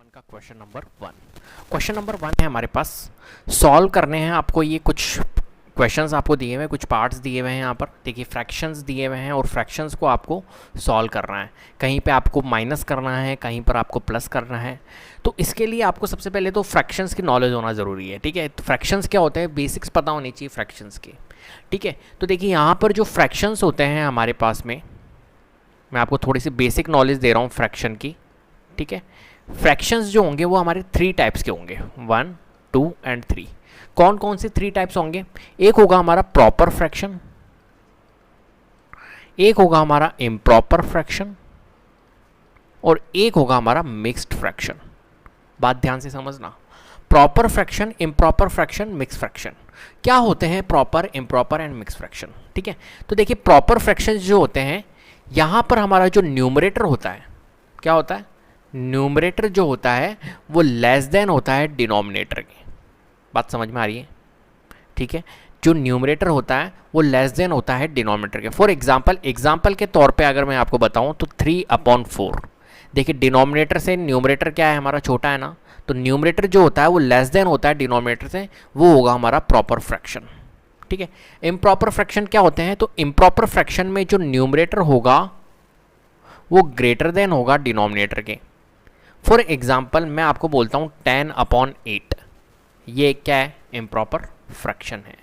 One का question number one है हमारे पास। सॉल्व करने हैं आपको ये कुछ क्वेश्चंस आपको दिए हुए हैं, कुछ पार्ट्स दिए हुए हैं। यहाँ पर देखिए फ्रैक्शंस दिए हुए हैं और फ्रैक्शंस को आपको सॉल्व करना है। कहीं पे आपको माइनस करना है, कहीं पर आपको प्लस करना है। तो इसके लिए आपको सबसे पहले तो फ्रैक्शंस की नॉलेज होना ज़रूरी है। ठीक है, तो फ्रैक्शंस क्या होते हैं, बेसिक्स पता होनी चाहिए फ्रैक्शंस की। ठीक है, तो देखिए यहाँ पर जो फ्रैक्शंस होते हैं हमारे पास में, मैं आपको थोड़ी सी बेसिक नॉलेज दे रहा हूँ फ्रैक्शन की। ठीक है, फ्रैक्शंस जो होंगे वो हमारे 3 टाइप्स के होंगे, 1, 2 एंड 3। कौन कौन से 3 टाइप्स होंगे? एक होगा हमारा प्रॉपर फ्रैक्शन, एक होगा हमारा इम्प्रॉपर फ्रैक्शन और एक होगा हमारा मिक्स्ड फ्रैक्शन। बात ध्यान से समझना, proper fraction, improper fraction, mix fraction. क्या होते हैं proper, improper and mix fraction? ठीक है, तो देखिए प्रॉपर फ्रैक्शन जो होते हैं, यहां पर हमारा जो न्यूमरेटर होता है, क्या होता है, न्यूमरेटर जो होता है वो लेस देन होता है डिनोमिनेटर के। बात समझ में आ रही है? ठीक है, जो न्यूमरेटर होता है वो लेस देन होता है डिनोमिनेटर के। फॉर एग्जाम्पल के तौर पे अगर मैं आपको बताऊं तो 3/4। देखिए डिनोमिनेटर से न्यूमरेटर क्या है हमारा, छोटा है ना, तो न्यूमरेटर जो होता है वो लेस देन होता है डिनोमिनेटर से, वो होगा हमारा प्रॉपर फ्रैक्शन। ठीक है, इम्प्रॉपर फ्रैक्शन क्या होते हैं, तो इम्प्रॉपर फ्रैक्शन में जो न्यूमरेटर होगा वो ग्रेटर देन होगा डिनोमिनेटर के। फॉर एग्जाम्पल मैं आपको बोलता हूँ 10/8, ये क्या है, इम्प्रॉपर फ्रैक्शन है।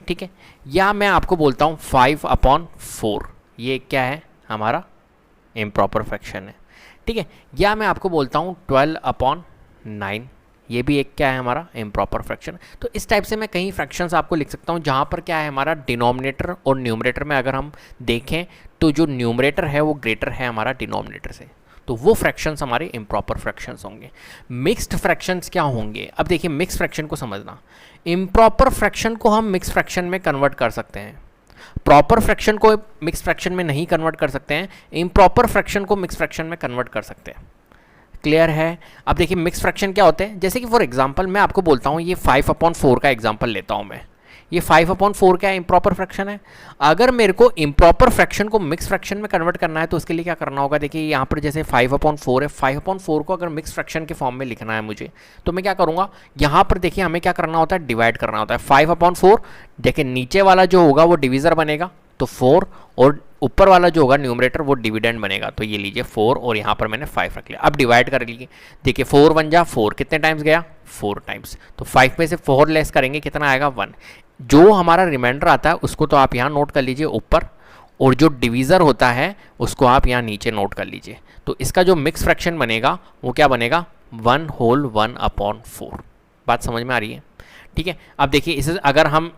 ठीक है, या मैं आपको बोलता हूँ 5/4, ये क्या है, हमारा इम्प्रॉपर फ्रैक्शन है। ठीक है, या मैं आपको बोलता हूँ 12/9, ये भी एक क्या है, हमारा इम्प्रॉपर फ्रैक्शन। तो इस टाइप से मैं कई फ्रैक्शंस आपको लिख सकता हूँ जहाँ पर क्या है, हमारा डिनोमिनेटर और न्यूमरेटर में अगर हम देखें तो जो न्यूमरेटर है वो ग्रेटर है हमारा डिनोमिनेटर से, तो वो फ्रैक्शंस हमारे इम्प्रॉपर फ्रैक्शंस होंगे। मिक्स्ड फ्रैक्शंस क्या होंगे? अब देखिए मिक्स फ्रैक्शन को समझना, इम्प्रॉपर फ्रैक्शन को हम मिक्स फ्रैक्शन में कन्वर्ट कर सकते हैं, प्रॉपर फ्रैक्शन को मिक्स फ्रैक्शन में नहीं कन्वर्ट कर सकते हैं, इम्प्रॉपर फ्रैक्शन को मिक्स फ्रैक्शन में कन्वर्ट कर सकते हैं। क्लियर है? अब देखिए मिक्स फ्रैक्शन क्या होते हैं, जैसे कि फॉर एग्जांपल मैं आपको बोलता हूँ, ये 5/4 का एग्जांपल लेता हूँ मैं। ये 5/4 क्या है, इम्प्रॉपर फ्रैक्शन है। अगर मेरे को इम्प्रॉपर फ्रैक्शन को मिक्स फ्रैक्शन में कन्वर्ट करना है तो उसके लिए क्या करना होगा, देखिए यहाँ पर जैसे 5/4 है, 5/4 को अगर मिक्स फ्रैक्शन के फॉर्म में लिखना है मुझे, तो मैं क्या करूँगा, यहाँ पर देखिए हमें क्या करना होता है, डिवाइड करना होता है। 5/4 देखिए नीचे वाला जो होगा वो डिविजर बनेगा तो 4, और ऊपर वाला जो होगा न्यूमरेटर वो डिविडेंड बनेगा, तो ये लीजिए 4 और यहाँ पर मैंने 5 रख लिया। अब डिवाइड कर लीजिए, देखिए 4 1 जा 4, कितने टाइम्स गया, 4 टाइम्स, तो 5 में से 4 लेस करेंगे कितना आएगा, 1। जो हमारा रिमाइंडर आता है उसको तो आप यहाँ नोट कर लीजिए ऊपर, और जो डिवीज़र होता है उसको आप यहाँ नीचे नोट कर लीजिए। तो इसका जो मिक्स फ्रैक्शन बनेगा वो क्या बनेगा, 1/1/4। बात समझ में आ रही है? ठीक है, अब देखिए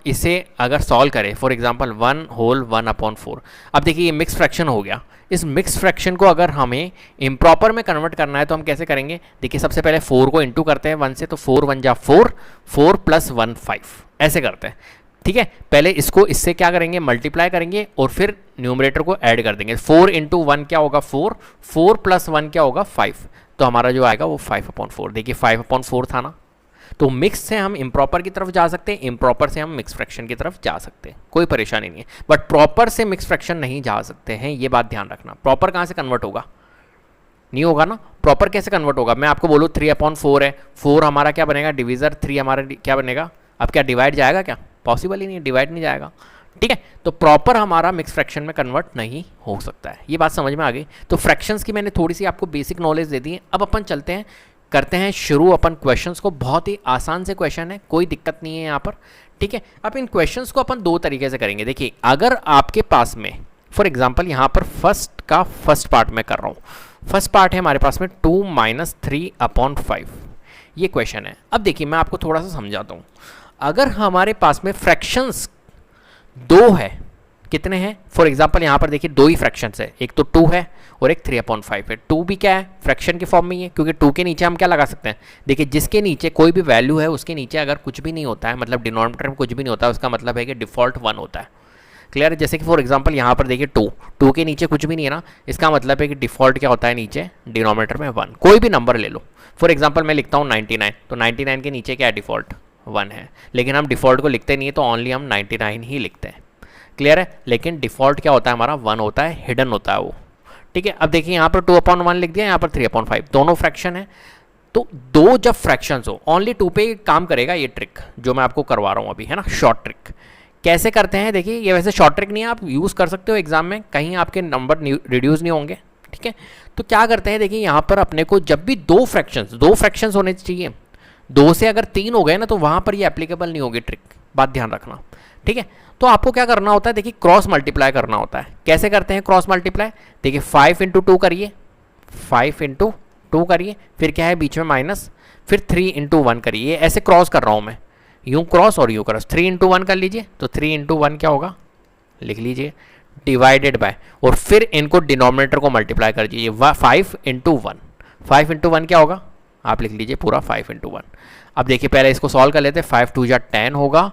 इसे अगर सॉल्व करें, फॉर एग्जांपल 1/1/4, अब देखिए ये मिक्स फ्रैक्शन हो गया। इस मिक्स फ्रैक्शन को अगर हमें इम्प्रॉपर में कन्वर्ट करना है तो हम कैसे करेंगे, देखिए सबसे पहले 4 को इंटू करते हैं 1 से, तो 4 1 जा 4, 4 + 1 5, ऐसे करते हैं। ठीक है, पहले इसको इससे क्या करेंगे, मल्टीप्लाई करेंगे और फिर न्यूमरेटर को ऐड कर देंगे। 4 × 1 क्या होगा, 4, 4 + 1 क्या होगा, 5, तो हमारा जो आएगा वो 5/4। देखिए 5/4 था ना, तो मिक्स से हम इम्प्रॉपर की तरफ जा सकते हैं, इम्प्रॉपर से हम मिक्स फ्रैक्शन की तरफ जा सकते हैं, कोई परेशानी नहीं है। बट प्रॉपर से मिक्स फ्रैक्शन नहीं जा सकते हैं, ये बात ध्यान रखना। प्रॉपर कहाँ से कन्वर्ट होगा, नहीं होगा ना। प्रॉपर कैसे कन्वर्ट होगा, मैं आपको बोलूँ 3/4 है, 4 हमारा क्या बनेगा, डिविजर, 3 हमारा क्या बनेगा, अब क्या डिवाइड जाएगा, क्या पॉसिबल ही नहीं है, डिवाइड नहीं जाएगा। ठीक है, तो प्रॉपर हमारा मिक्स फ्रैक्शन में कन्वर्ट नहीं हो सकता है। ये बात समझ में आ गई। तो फ्रैक्शंस की मैंने थोड़ी सी आपको बेसिक नॉलेज दे दी है। अब अपन चलते हैं, करते हैं शुरू अपन क्वेश्चंस को। बहुत ही आसान से क्वेश्चन है, कोई दिक्कत नहीं है यहाँ पर। ठीक है, अब इन क्वेश्चंस को अपन 2 तरीके से करेंगे। देखिए अगर आपके पास में फॉर एग्जांपल यहाँ पर फर्स्ट पार्ट में कर रहा हूँ, फर्स्ट पार्ट है हमारे पास में 2 - 3/5, ये क्वेश्चन है। अब देखिए मैं आपको थोड़ा सा समझाता हूँ। अगर हमारे पास में फ्रैक्शंस 2 है, कितने हैं, फॉर एग्जांपल यहाँ पर देखिए 2 ही फ्रैक्शंस है, एक तो 2 है और एक 3/5 है। 2 भी क्या है, फ्रैक्शन के फॉर्म में ही है, क्योंकि 2 के नीचे हम क्या लगा सकते हैं, देखिए जिसके नीचे कोई भी वैल्यू है उसके नीचे अगर कुछ भी नहीं होता है, मतलब डिनोमिनेटर में कुछ भी नहीं होता है, उसका मतलब है कि डिफ़ॉल्ट 1 होता है। क्लियर है? जैसे कि फॉर एग्जांपल यहाँ पर देखिए 2 के नीचे कुछ भी नहीं है ना, इसका मतलब है कि डिफ़ॉल्ट क्या होता है, नीचे डिनोमिनेटर में 1। कोई भी नंबर ले लो, फॉर एग्जाम्पल मैं लिखता हूँ 99, तो 99 के नीचे क्या है, डिफ़ॉल्ट 1 है, लेकिन हम डिफ़ॉल्ट को लिखते नहीं है, तो ओनली हम 99 ही लिखते हैं। क्लियर है? लेकिन डिफ़ॉल्ट क्या होता है हमारा, 1 होता है, हिडन होता है वो। ठीक है, अब देखिए यहाँ पर 2/1 लिख दिया, यहाँ पर 3/5, दोनों फ्रैक्शन है। तो दो जब फ्रैक्शंस हो, ओनली 2 पे काम करेगा ये ट्रिक जो मैं आपको करवा रहा हूँ अभी, है ना, शॉर्ट ट्रिक। कैसे करते हैं देखिए, ये वैसे शॉर्ट ट्रिक नहीं है, आप यूज़ कर सकते हो एग्जाम में, कहीं आपके नंबर रिड्यूस नहीं होंगे, ठीक है। तो क्या करते हैं देखिए, यहाँ पर अपने को जब भी दो फ्रैक्शंस होने चाहिए, 2 से अगर 3 हो गए ना तो वहाँ पर ये एप्लीकेबल नहीं होगी ट्रिक, बात ध्यान रखना, ठीक है। तो आपको क्या करना होता है देखिए, क्रॉस मल्टीप्लाई करना होता है। कैसे करते हैं क्रॉस मल्टीप्लाई, देखिए 5 इंटू 2 करिए, 5 इंटू 2 करिए, फिर क्या है बीच में माइनस, फिर 3 इंटू 1 करिए, ऐसे क्रॉस कर रहा हूँ मैं, यूँ क्रॉस और यूँ क्रॉस, 3 इंटू 1 कर लीजिए, तो 3 इंटू 1 क्या होगा, लिख लीजिए, डिवाइडेड बाय, और फिर इनको डिनोमिनेटर को मल्टीप्लाई कर दीजिए, 5 इंटू 1, 5 इंटू 1 क्या होगा, आप लिख लीजिए पूरा 5 इंटू 1। अब देखिए पहले इसको सॉल्व कर लेते हैं, 5 2 जा 10 होगा,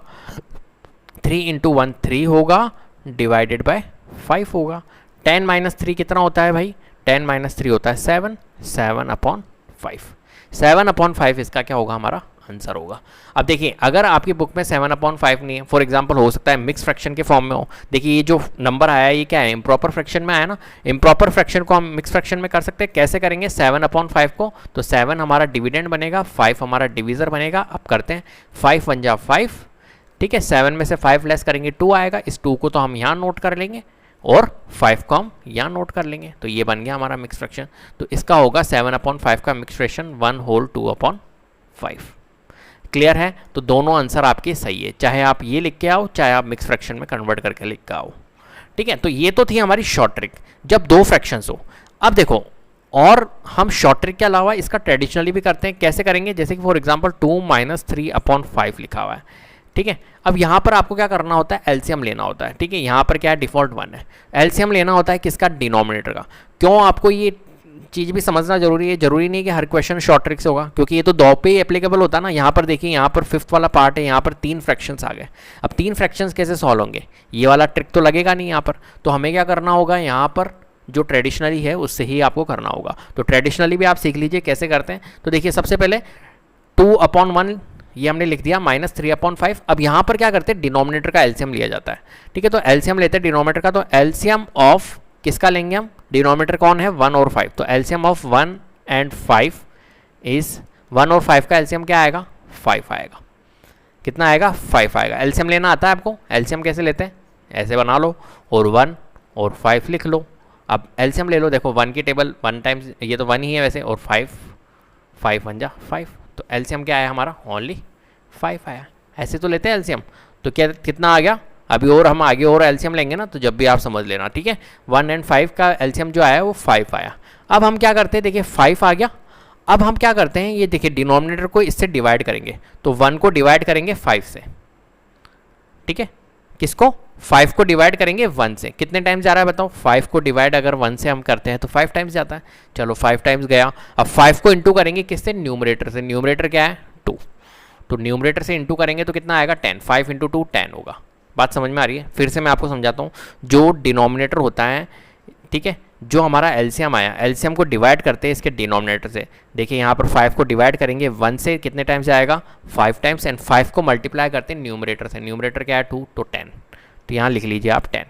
3 इंटू 1 3 होगा, डिवाइडेड बाय 5 होगा। 10 माइनस 3 कितना होता है भाई, 10 माइनस 3 होता है 7, 7/5, 7/5 इसका क्या होगा, हमारा आंसर होगा। अब देखिए अगर आपकी बुक में 7/5 नहीं है, फॉर एग्जांपल हो सकता है मिक्स फ्रैक्शन के फॉर्म में हो, देखिए ये जो नंबर आया है ये क्या है, इम्प्रॉपर फ्रैक्शन में आया ना, इम्प्रॉपर फ्रैक्शन को हम मिक्स फ्रैक्शन में कर सकते हैं। कैसे करेंगे, 7/5 को, तो 7 हमारा डिविडेंड बनेगा, 5 हमारा डिविजर बनेगा। अब करते हैं, 5 1 जा 5, ठीक है, 7 में से 5 लेस करेंगे 2 आएगा, इस 2 को तो हम यहाँ नोट कर लेंगे और 5 को हम यहाँ नोट कर लेंगे, तो ये बन गया हमारा मिक्स फ्रैक्शन। तो इसका होगा 7/5 का मिक्स फ्रैक्शन 1 होल 2/5। क्लियर है, तो दोनों आंसर आपके सही है, चाहे आप ये लिख के आओ, चाहे आप मिक्स फ्रैक्शन में कन्वर्ट करके लिख के आओ, ठीक है। तो ये तो थी हमारी शॉर्ट ट्रिक जब दो फ्रैक्शंस हो। अब देखो, और हम शॉर्ट ट्रिक के अलावा इसका ट्रेडिशनली भी करते हैं। कैसे करेंगे, जैसे कि फॉर एग्जांपल 2 - 3/5 लिखा हुआ है, ठीक है। अब यहाँ पर आपको क्या करना होता है, एलसीएम लेना होता है, ठीक है। यहाँ पर क्या है, डिफॉल्ट 1 है, एलसीएम लेना होता है किसका, डिनोमिनेटर का। क्यों, आपको ये चीज़ भी समझना जरूरी है, जरूरी नहीं कि हर क्वेश्चन शॉर्ट ट्रिक से होगा, क्योंकि ये तो 2 पे ही एप्लीकेबल होता है ना। यहाँ पर देखिए, यहाँ पर 5th वाला पार्ट है, यहाँ पर 3 फ्रैक्शंस आ गए। अब 3 फ्रैक्शंस कैसे सॉल्व होंगे, ये वाला ट्रिक तो लगेगा नहीं यहाँ पर, तो हमें क्या करना होगा, यहाँ पर जो ट्रेडिशनली है उससे ही आपको करना होगा। तो ट्रेडिशनली भी आप सीख लीजिए कैसे करते हैं। तो देखिए सबसे पहले 2/1 ये हमने लिख दिया, -3/5। अब यहाँ पर क्या करते हैं, डिनोमिनेटर का एलसीएम लिया जाता है, ठीक है। तो एलसीएम लेते हैं डिनोमिनेटर का, तो एलसीएम ऑफ किसका लेंगे हम, डिनोमिनेटर कौन है, 1 और 5, तो एलसीएम ऑफ 1 and 5 इज 1 और 5 का एलसीएम क्या आएगा, 5 आएगा। कितना आएगा, 5 आएगा। एलसीएम लेना आता है आपको, एलसीएम कैसे लेते हैं, ऐसे बना लो और 1 और 5 लिख लो। अब एलसीएम ले लो, देखो 1 की टेबल 1 टाइम्स, ये तो 1 ही है वैसे, और 5 1 जा 5, तो एलसीएम क्या आया हमारा, ओनली 5 आया। ऐसे तो लेते हैं एलसीएम, तो क्या कितना आ गया, अभी और हम आगे और एलसीएम लेंगे ना, तो जब भी आप समझ लेना, ठीक है। 1 and 5 का एलसीएम जो आया वो 5 आया। अब हम क्या करते हैं, देखिए 5 आ गया। अब हम क्या करते हैं, ये देखिए डिनोमिनेटर को इससे डिवाइड करेंगे, तो 1 को डिवाइड करेंगे 5 से, ठीक है। किसको, 5 को डिवाइड करेंगे 1 से। कितने टाइम्स जा रहा है बताओ, 5 को डिवाइड अगर 1 से हम करते हैं तो 5 टाइम्स जाता है। चलो 5 टाइम्स गया। अब 5 को इंटू करेंगे किससे, न्यूमरेटर से। न्यूमरेटर क्या है, 2, तो न्यूमरेटर से इंटू करेंगे तो कितना आएगा, 10। 5 × 2 10 होगा। बात समझ में आ रही है, फिर से मैं आपको समझाता हूँ। जो डिनोमिनेटर होता है, ठीक है, जो हमारा एलसीएम आया, एलसीएम को डिवाइड करते हैं इसके डिनोमिनेटर से। देखिए यहाँ पर 5 को डिवाइड करेंगे 1 से, कितने टाइम्स आएगा, 5 टाइम्स, एंड 5 को मल्टीप्लाई करते हैं न्यूमरेटर से। न्यूमरेटर क्या है, 2, तो 10, तो यहाँ लिख लीजिए आप 10,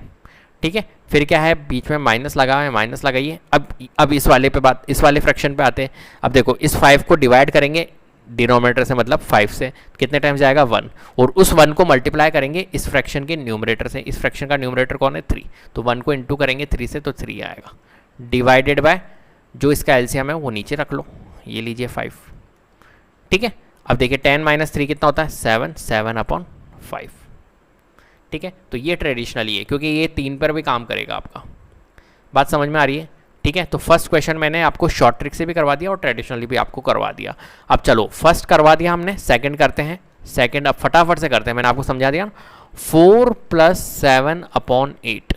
ठीक है। फिर क्या है, बीच में माइनस लगा है, माइनस लगाइए। अब इस वाले पे बात, इस वाले फ्रैक्शन पे आते हैं। अब देखो इस 5 को डिवाइड करेंगे डिनोमिनेटर से, मतलब 5 से, कितने टाइम्स जाएगा, 1, और उस 1 को मल्टीप्लाई करेंगे इस फ्रैक्शन के न्यूमरेटर से। इस फ्रैक्शन का न्यूमरेटर कौन है, 3, तो 1 को इंटू करेंगे 3 से, तो 3 आएगा, डिवाइडेड बाय जो इसका एलसीएम है वो नीचे रख लो, ये लीजिए 5, ठीक है। अब देखिए 10 - 3 कितना होता है, 7, 7/5, ठीक है। तो ये ट्रेडिशनली है, क्योंकि ये 3 पर भी काम करेगा आपका। बात समझ में आ रही है, ठीक है। तो फर्स्ट क्वेश्चन मैंने आपको शॉर्ट ट्रिक से भी करवा दिया और ट्रेडिशनली भी आपको करवा दिया। अब चलो फर्स्ट करवा दिया हमने, सेकंड करते हैं। सेकंड अब फटाफट से करते हैं, मैंने आपको समझा दिया 4 + 7/8,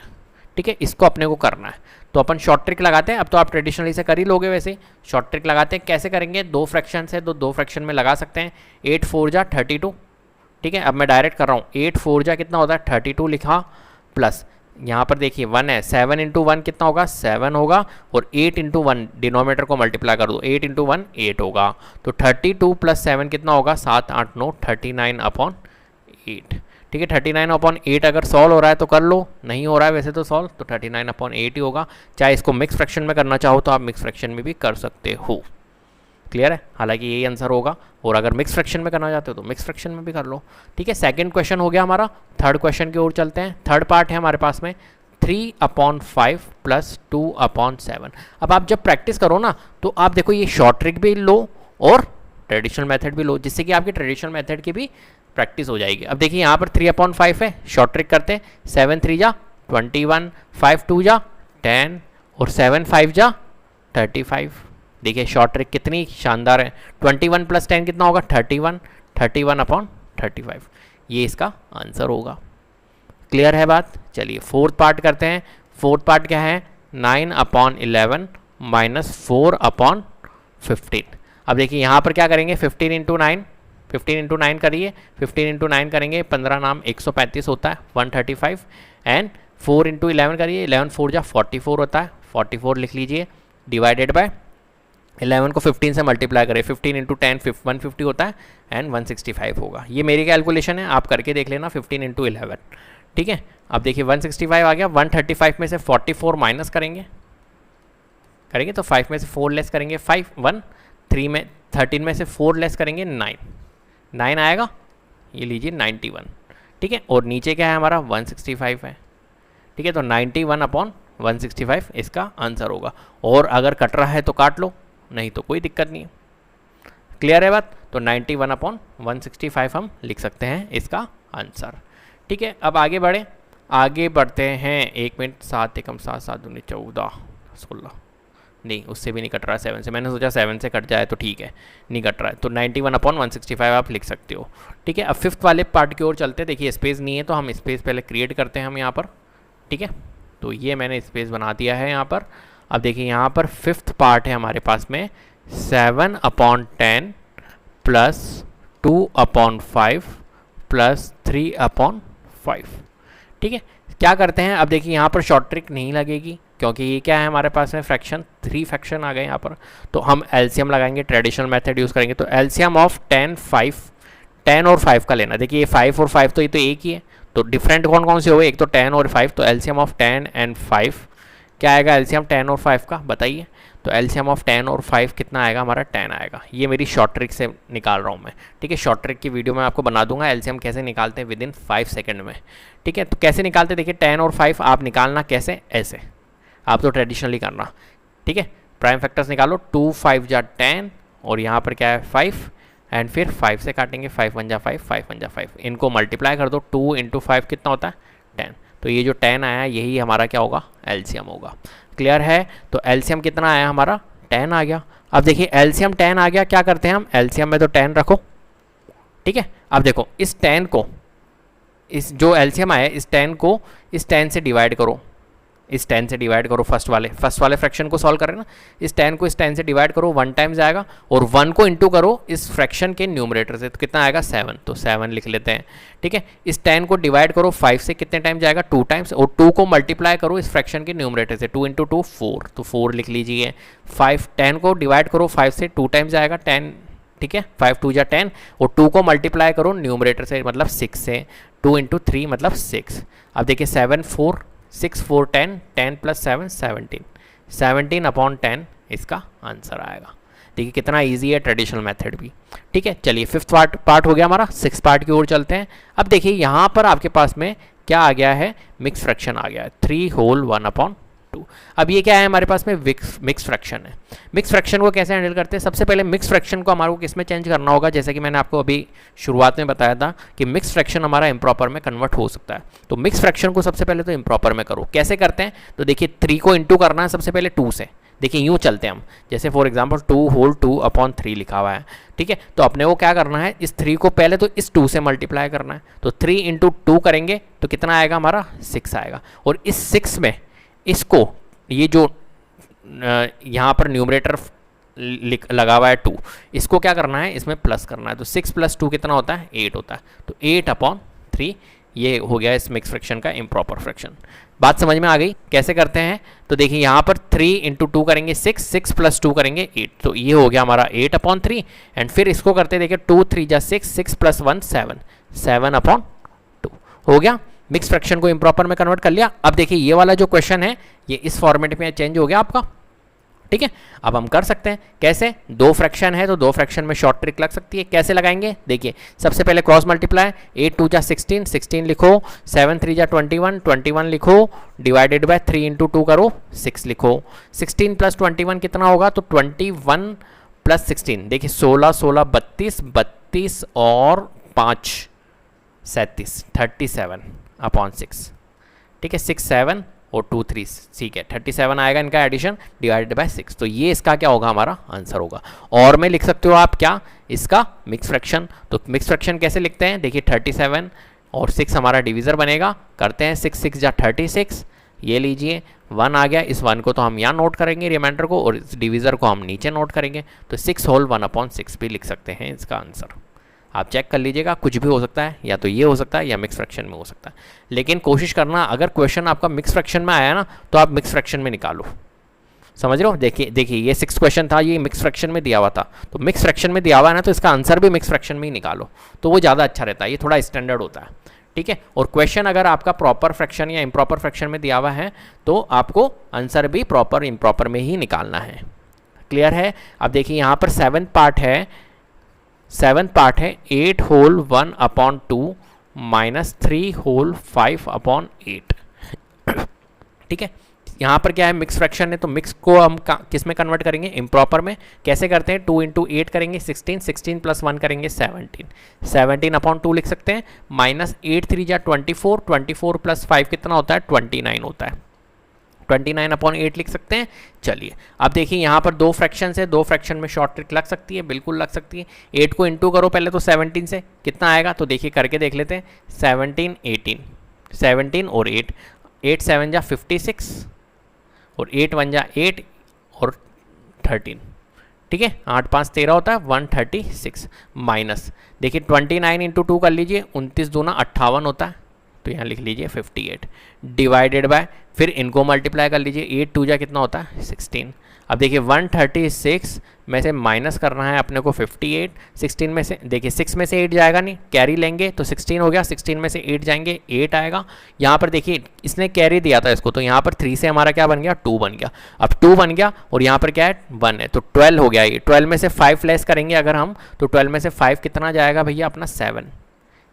ठीक है। इसको अपने को करना है, तो अपन शॉर्ट ट्रिक लगाते हैं। अब तो आप ट्रेडिशनली से कर ही लोगे, वैसे शॉर्ट ट्रिक लगाते हैं। कैसे करेंगे, 2 फ्रैक्शन है तो 2 फ्रैक्शन में लगा सकते हैं। 8 4 जा 32, ठीक है। अब मैं डायरेक्ट कर रहा हूँ, 8 4 जा कितना होता है, 32 लिखा, प्लस यहाँ पर देखिए 1 है, 7 × 1 कितना होगा, 7 होगा, और 8 × 1 डिनोमिनेटर को मल्टीप्लाई कर दो, 8 × 1 8 होगा, तो 32 + 7 कितना होगा, 7 8 9 39/8, ठीक है। 39/8 अगर सॉल्व हो रहा है तो कर लो, नहीं हो रहा है वैसे तो सॉल्व, तो 39/8 ही होगा। चाहे इसको मिक्स फ्रैक्शन में करना चाहो तो आप मिक्स फ्रैक्शन में भी कर सकते हो, क्लियर है, हालांकि यही आंसर होगा। और अगर मिक्स फ्रैक्शन में करना चाहते हो तो मिक्स फ्रैक्शन में भी कर लो। ठीक है, सेकंड क्वेश्चन हो गया हमारा। थर्ड क्वेश्चन की ओर चलते हैं। थर्ड पार्ट है हमारे पास में 3/5 + 2/7। अब आप जब प्रैक्टिस करो ना तो आप देखो ये शॉर्ट ट्रिक भी लो और ट्रेडिशनल मेथड भी लो, जिससे कि आपकी ट्रेडिशनल मेथड की भी प्रैक्टिस हो जाएगी। अब देखिए यहाँ पर 3/5 है, शॉर्ट ट्रिक करते हैं। 7 3 जा 21, 5 2 जा 10 और 7 5 जा 35। देखिए शॉर्ट ट्रिक कितनी शानदार है। 21 + 10 कितना होगा? 31, 31/35, ये इसका आंसर होगा। क्लियर है बात? चलिए फोर्थ पार्ट करते हैं। फोर्थ पार्ट क्या है? 9/11 - 4/15। अब देखिए यहाँ पर क्या करेंगे? 15 × 9, 15 × 9 करिए। 15 × 9 करेंगे 15 नाम 135 होता है 135। एंड 4 × 11 करिए, 11 4 जा 44 होता है 44 लिख लीजिए। डिवाइडेड बाय 11 को 15 से मल्टीप्लाई करें, 15 × 10 150 होता है एंड 165 होगा। ये मेरी कैलकुलेशन है, आप करके देख लेना। 15 × 11, ठीक है। अब देखिए 165 आ गया। 135 में से 44 माइनस करेंगे तो 5 में से 4 लेस करेंगे 5 1, 3 में 13 में से 4 लेस करेंगे 9 आएगा, ये लीजिए 91। ठीक है, और नीचे क्या है हमारा? 165 है। ठीक है, तो 91/165 इसका आंसर होगा। और अगर कट रहा है तो काट लो, नहीं तो कोई दिक्कत नहीं है। क्लियर है बात? तो 91/165 हम लिख सकते हैं इसका आंसर। ठीक है, अब आगे बढ़ते हैं। 1 मिनट, 7 एकम 7 7 दूनी 14 16, नहीं उससे भी नहीं कट रहा है 7 से। मैंने सोचा 7 से कट जाए तो ठीक है, नहीं कट रहा है। तो 91/165 आप लिख सकते हो। ठीक है, अब फिफ्थ वाले पार्ट की ओर चलते हैं। देखिए स्पेस नहीं है तो हम स्पेस पहले क्रिएट करते हैं हम यहाँ पर। ठीक है, तो ये मैंने स्पेस बना दिया है यहाँ पर। अब देखिए यहाँ पर फिफ्थ पार्ट है हमारे पास में 7/10 + 2/5 + 3/5। ठीक है, क्या करते हैं? अब देखिए यहाँ पर शॉर्ट ट्रिक नहीं लगेगी क्योंकि ये क्या है हमारे पास में फ्रैक्शन, 3 फ्रैक्शन आ गए यहाँ पर। तो हम एलसीएम लगाएंगे, ट्रेडिशनल मेथड यूज़ करेंगे। तो एलसीएम ऑफ 10 और 5 का लेना। देखिए ये 5 और 5 तो ये तो एक ही है, तो डिफरेंट कौन कौन से हो गए? एक तो 10 और 5, तो एलसीएम ऑफ 10 एंड 5 क्या आएगा? एलसीएम 10 और 5 का बताइए। तो एलसीएम ऑफ 10 और 5 कितना आएगा हमारा? 10 आएगा। ये मेरी शॉर्ट ट्रिक से निकाल रहा हूँ मैं। ठीक है, शॉर्ट ट्रिक की वीडियो मैं आपको बना दूंगा एलसीएम कैसे निकालते हैं विदिन 5 सेकंड में। ठीक है, तो कैसे निकालते हैं? देखिए 10 और 5 आप निकालना कैसे? ऐसे आप तो ट्रेडिशनली करना। ठीक है, प्राइम फैक्टर्स निकालो। 2 5 जा 10 और यहाँ पर क्या है 5 एंड फिर 5 से काटेंगे। 5 1 जा 5, 5 1 जा 5, इनको मल्टीप्लाई कर दो। 2 × 5 कितना होता है? 10। तो ये जो 10 आया यही हमारा क्या होगा? एलसीएम होगा। क्लियर है? तो एलसीएम कितना आया हमारा? 10 आ गया। अब देखिए एलसीएम 10 आ गया, क्या करते हैं हम? एलसीएम में तो 10 रखो। ठीक है, अब देखो इस 10 को, इस जो एलसीएम आया इस 10 को इस 10 से डिवाइड करो। इस 10 से डिवाइड करो फर्स्ट वाले फ्रैक्शन को सॉल्व करें ना। इस 10 को इस 10 से डिवाइड करो, 1 टाइम्स आएगा और 1 को इंटू करो इस फ्रैक्शन के न्यूमरेटर से, तो कितना आएगा? 7। तो 7 लिख लेते हैं। ठीक है, इस 10 को डिवाइड करो 5 से, कितने टाइम जाएगा? 2 टाइम्स, और 2 को मल्टीप्लाई करो इस फ्रैक्शन के न्यूमरेटर से। 2 × 2 4, तो 4 लिख लीजिए। 10 को डिवाइड करो 5 से, 2 टाइम्स जाएगा 10। ठीक है, 5 2 जा 10 और 2 को मल्टीप्लाई करो न्यूमरेटर से मतलब 6 से। 2 × 3 मतलब 6। अब देखिए 7 4 6 4 10, 10 + 7 17, 17/10 इसका आंसर आएगा। देखिए कितना इजी है ट्रेडिशनल मेथड भी। ठीक है, चलिए फिफ्थ पार्ट हो गया हमारा। सिक्स पार्ट की ओर चलते हैं। अब देखिए यहाँ पर आपके पास में क्या आ गया है? मिक्स फ्रैक्शन आ गया है, 3 होल 1/2। अब ये क्या है हमारे पास में? मिक्स फ्रैक्शन है। मिक्स फ्रैक्शन को कैसे हैंडल करते हैं? सबसे पहले मिक्स फ्रैक्शन को हमारे को किस में चेंज करना होगा? जैसे कि मैंने आपको अभी शुरुआत में बताया था कि मिक्स फ्रैक्शन हमारा इम्प्रॉपर में कन्वर्ट हो सकता है। तो मिक्स फ्रैक्शन को सबसे पहले तो इम्प्रॉपर में करो। कैसे करते हैं? तो देखिए 3 को इंटू करना है सबसे पहले 2 से। देखिए यूँ चलते हैं हम, जैसे फॉर एग्जाम्पल 2 होल 2/3 लिखा हुआ है। ठीक है, तो अपने को क्या करना है? इस 3 को पहले तो इस 2 से मल्टीप्लाई करना है। तो 3 × 2 करेंगे तो कितना आएगा हमारा? 6 आएगा। और इस 6 में इसको, ये जो यहाँ पर न्यूमरेटर लगा हुआ है 2, इसको क्या करना है? इसमें प्लस करना है। तो 6 + 2 कितना होता है? 8 होता है। तो 8/3 ये हो गया इस मिक्स फ्रैक्शन का इम्प्रॉपर फ्रैक्शन। बात समझ में आ गई? कैसे करते हैं? तो देखिए यहाँ पर 3 × 2 करेंगे 6, 6 + 2 करेंगे 8, तो ये हो गया हमारा 8/3। एंड फिर इसको करते देखिए 2 3 जा 6, 6 + 1 7, 7/2 हो गया। मिक्स फ्रैक्शन को इम्प्रॉपर में कन्वर्ट कर लिया। अब देखिए ये वाला जो क्वेश्चन है ये इस फॉर्मेट में चेंज हो गया आपका। ठीक है, अब हम कर सकते हैं कैसे, दो फ्रैक्शन है तो दो फ्रैक्शन में शॉर्ट ट्रिक लग सकती है। कैसे लगाएंगे देखिए, सबसे पहले क्रॉस मल्टीप्लाई, 8 2 जा 16, 16 लिखो, 7 3 जा 21, 21 लिखो, डिवाइडेड बाय 3 इंटू 2 करो, 6 लिखो। 16 प्लस 21 कितना होगा, तो 21 प्लस 16, देखिए 16 16 32, 32 और 5 37, 37 अपॉन 6, ठीक है, 6 7 और 2 3, ठीक है, 37 आएगा इनका एडिशन डिवाइडेड बाय 6। तो ये इसका क्या होगा, हमारा आंसर होगा। और में लिख सकते हो आप क्या, इसका मिक्स फ्रैक्शन। तो मिक्स फ्रैक्शन कैसे लिखते हैं, देखिए 37 और 6 हमारा डिवीज़र बनेगा, करते हैं 6 6 जा 36, ये लीजिए 1 आ गया, इस 1 को तो हम यहाँ नोट करेंगे रिमाइंडर को, और इस डिवीज़र को हम नीचे नोट करेंगे। तो 6 होल 1/6 भी लिख सकते हैं इसका आंसर। आप चेक कर लीजिएगा, कुछ भी हो सकता है, या तो ये हो सकता है या मिक्स फ्रैक्शन में हो सकता है। लेकिन कोशिश करना, अगर क्वेश्चन आपका मिक्स फ्रैक्शन में आया ना तो आप मिक्स फ्रैक्शन में निकालो, समझ रहे हो। देखिए ये 6 क्वेश्चन था, ये मिक्स फ्रैक्शन में दिया हुआ था, तो मिक्स फ्रैक्शन में दिया हुआ है ना, तो इसका आंसर भी मिक्स फ्रैक्शन में ही निकालो, तो वो ज़्यादा अच्छा रहता है, ये थोड़ा स्टैंडर्ड होता है, ठीक है। और क्वेश्चन अगर आपका प्रॉपर फ्रैक्शन या इम्प्रॉपर फ्रैक्शन में दिया हुआ है तो आपको आंसर भी प्रॉपर इम्प्रॉपर में ही निकालना है। क्लियर है। अब देखिए यहाँ पर 7th पार्ट है, 8 होल 1/2 माइनस 3 होल 5/8, ठीक है। यहाँ पर क्या है, मिक्स फ्रैक्शन है, तो मिक्स को हम किस में कन्वर्ट करेंगे, इम्प्रॉपर में। कैसे करते हैं, 2 इंटू 8 करेंगे 16, 16 प्लस 1 करेंगे 17, 17/2 लिख सकते हैं, माइनस 8 3 जा 24, 24 प्लस 5 कितना होता है, 29 होता है, 29/8 लिख सकते हैं। चलिए अब देखिए यहाँ पर दो फ्रैक्शन है, दो फ्रैक्शन में शॉर्ट ट्रिक लग सकती है, बिल्कुल लग सकती है। 8 को इंटू करो पहले तो 17 से, कितना आएगा, तो देखिए करके देख लेते हैं, 17 18, 17 और 8, 8 7 जा 56 और 8 1 जा 8 और 13, ठीक है, 8 5 13 होता है 136, माइनस देखिए 29 इंटू 2 कर लीजिए, 29 दूना 58 होता है, तो यहाँ लिख लीजिए 58, डिवाइडेड बाय, फिर इनको मल्टीप्लाई कर लीजिए, 8 2 जा कितना होता है 16। अब देखिए 136 में से माइनस करना है अपने को 58, 16 में से देखिए 6 में से 8 जाएगा नहीं, कैरी लेंगे तो 16 हो गया, 16 में से 8 जाएंगे 8 आएगा। यहाँ पर देखिए इसने कैरी दिया था इसको, तो यहाँ पर 3 से हमारा क्या बन गया, 2 बन गया। अब 2 बन गया और यहाँ पर क्या है 1 है, तो 12 हो गया। ये 12 में से 5 लेस करेंगे अगर हम, तो 12 में से 5 कितना जाएगा भैया अपना 7,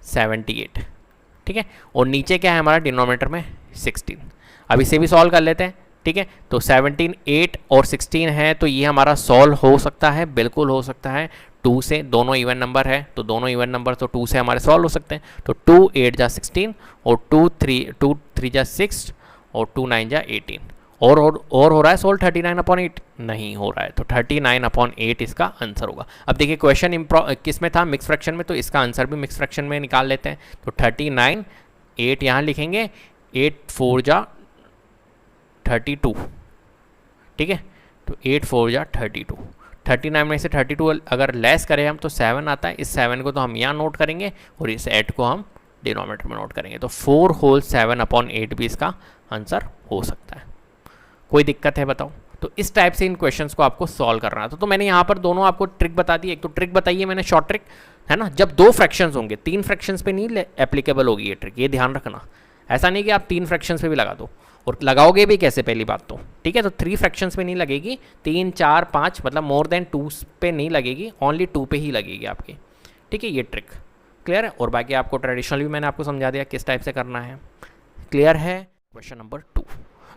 78, ठीक है। और नीचे क्या है हमारा डिनोमिनेटर में 16। अब इसे भी सॉल्व कर लेते हैं, ठीक है। तो 17 8 और 16 है, तो ये हमारा सॉल्व हो सकता है, बिल्कुल हो सकता है 2 से, दोनों इवन नंबर है, तो दोनों इवन नंबर तो 2 से हमारे सॉल्व हो सकते हैं। तो 2 8 जा 16 और 2 3 जा 6 और 2 9 जा 18, और हो रहा है सॉल्व 39/8, नहीं हो रहा है, तो 39/8 इसका आंसर होगा। अब देखिए क्वेश्चन किस में था, मिक्स फ्रैक्शन में, तो इसका आंसर भी मिक्स फ्रैक्शन में निकाल लेते हैं। तो 39 8 यहाँ लिखेंगे, 8 4 जा 32, ठीक है, तो 8 4 जा 32, 39 में से 32 अगर लेस करें हम तो 7 आता है, इस 7 को तो हम यहाँ नोट करेंगे और इस 8 को हम डिनोमिनेटर में नोट करेंगे। तो 4 होल 7/8 भी इसका आंसर हो सकता है। कोई दिक्कत है बताओ। तो इस टाइप से इन क्वेश्चंस को आपको सॉल्व करना है। तो मैंने यहाँ पर दोनों आपको ट्रिक बता दी, एक तो ट्रिक बताइए मैंने शॉर्ट ट्रिक, है ना, जब दो फ्रैक्शंस होंगे, 3 फ्रैक्शंस पे नहीं एप्लीकेबल होगी ये ट्रिक, ये ध्यान रखना। ऐसा नहीं कि आप 3 फ्रैक्शंस पे भी लगा दो, और लगाओगे भी कैसे पहली बात तो, ठीक है। तो 3 फ्रैक्शंस पे नहीं लगेगी, 3 4 5 मतलब मोर देन 2 पे नहीं लगेगी, ओनली 2 पे ही लगेगी आपकी, ठीक है, ये ट्रिक क्लियर है। और बाकी आपको ट्रेडिशनल भी मैंने आपको समझा दिया किस टाइप से करना है, क्लियर है। क्वेश्चन नंबर 2,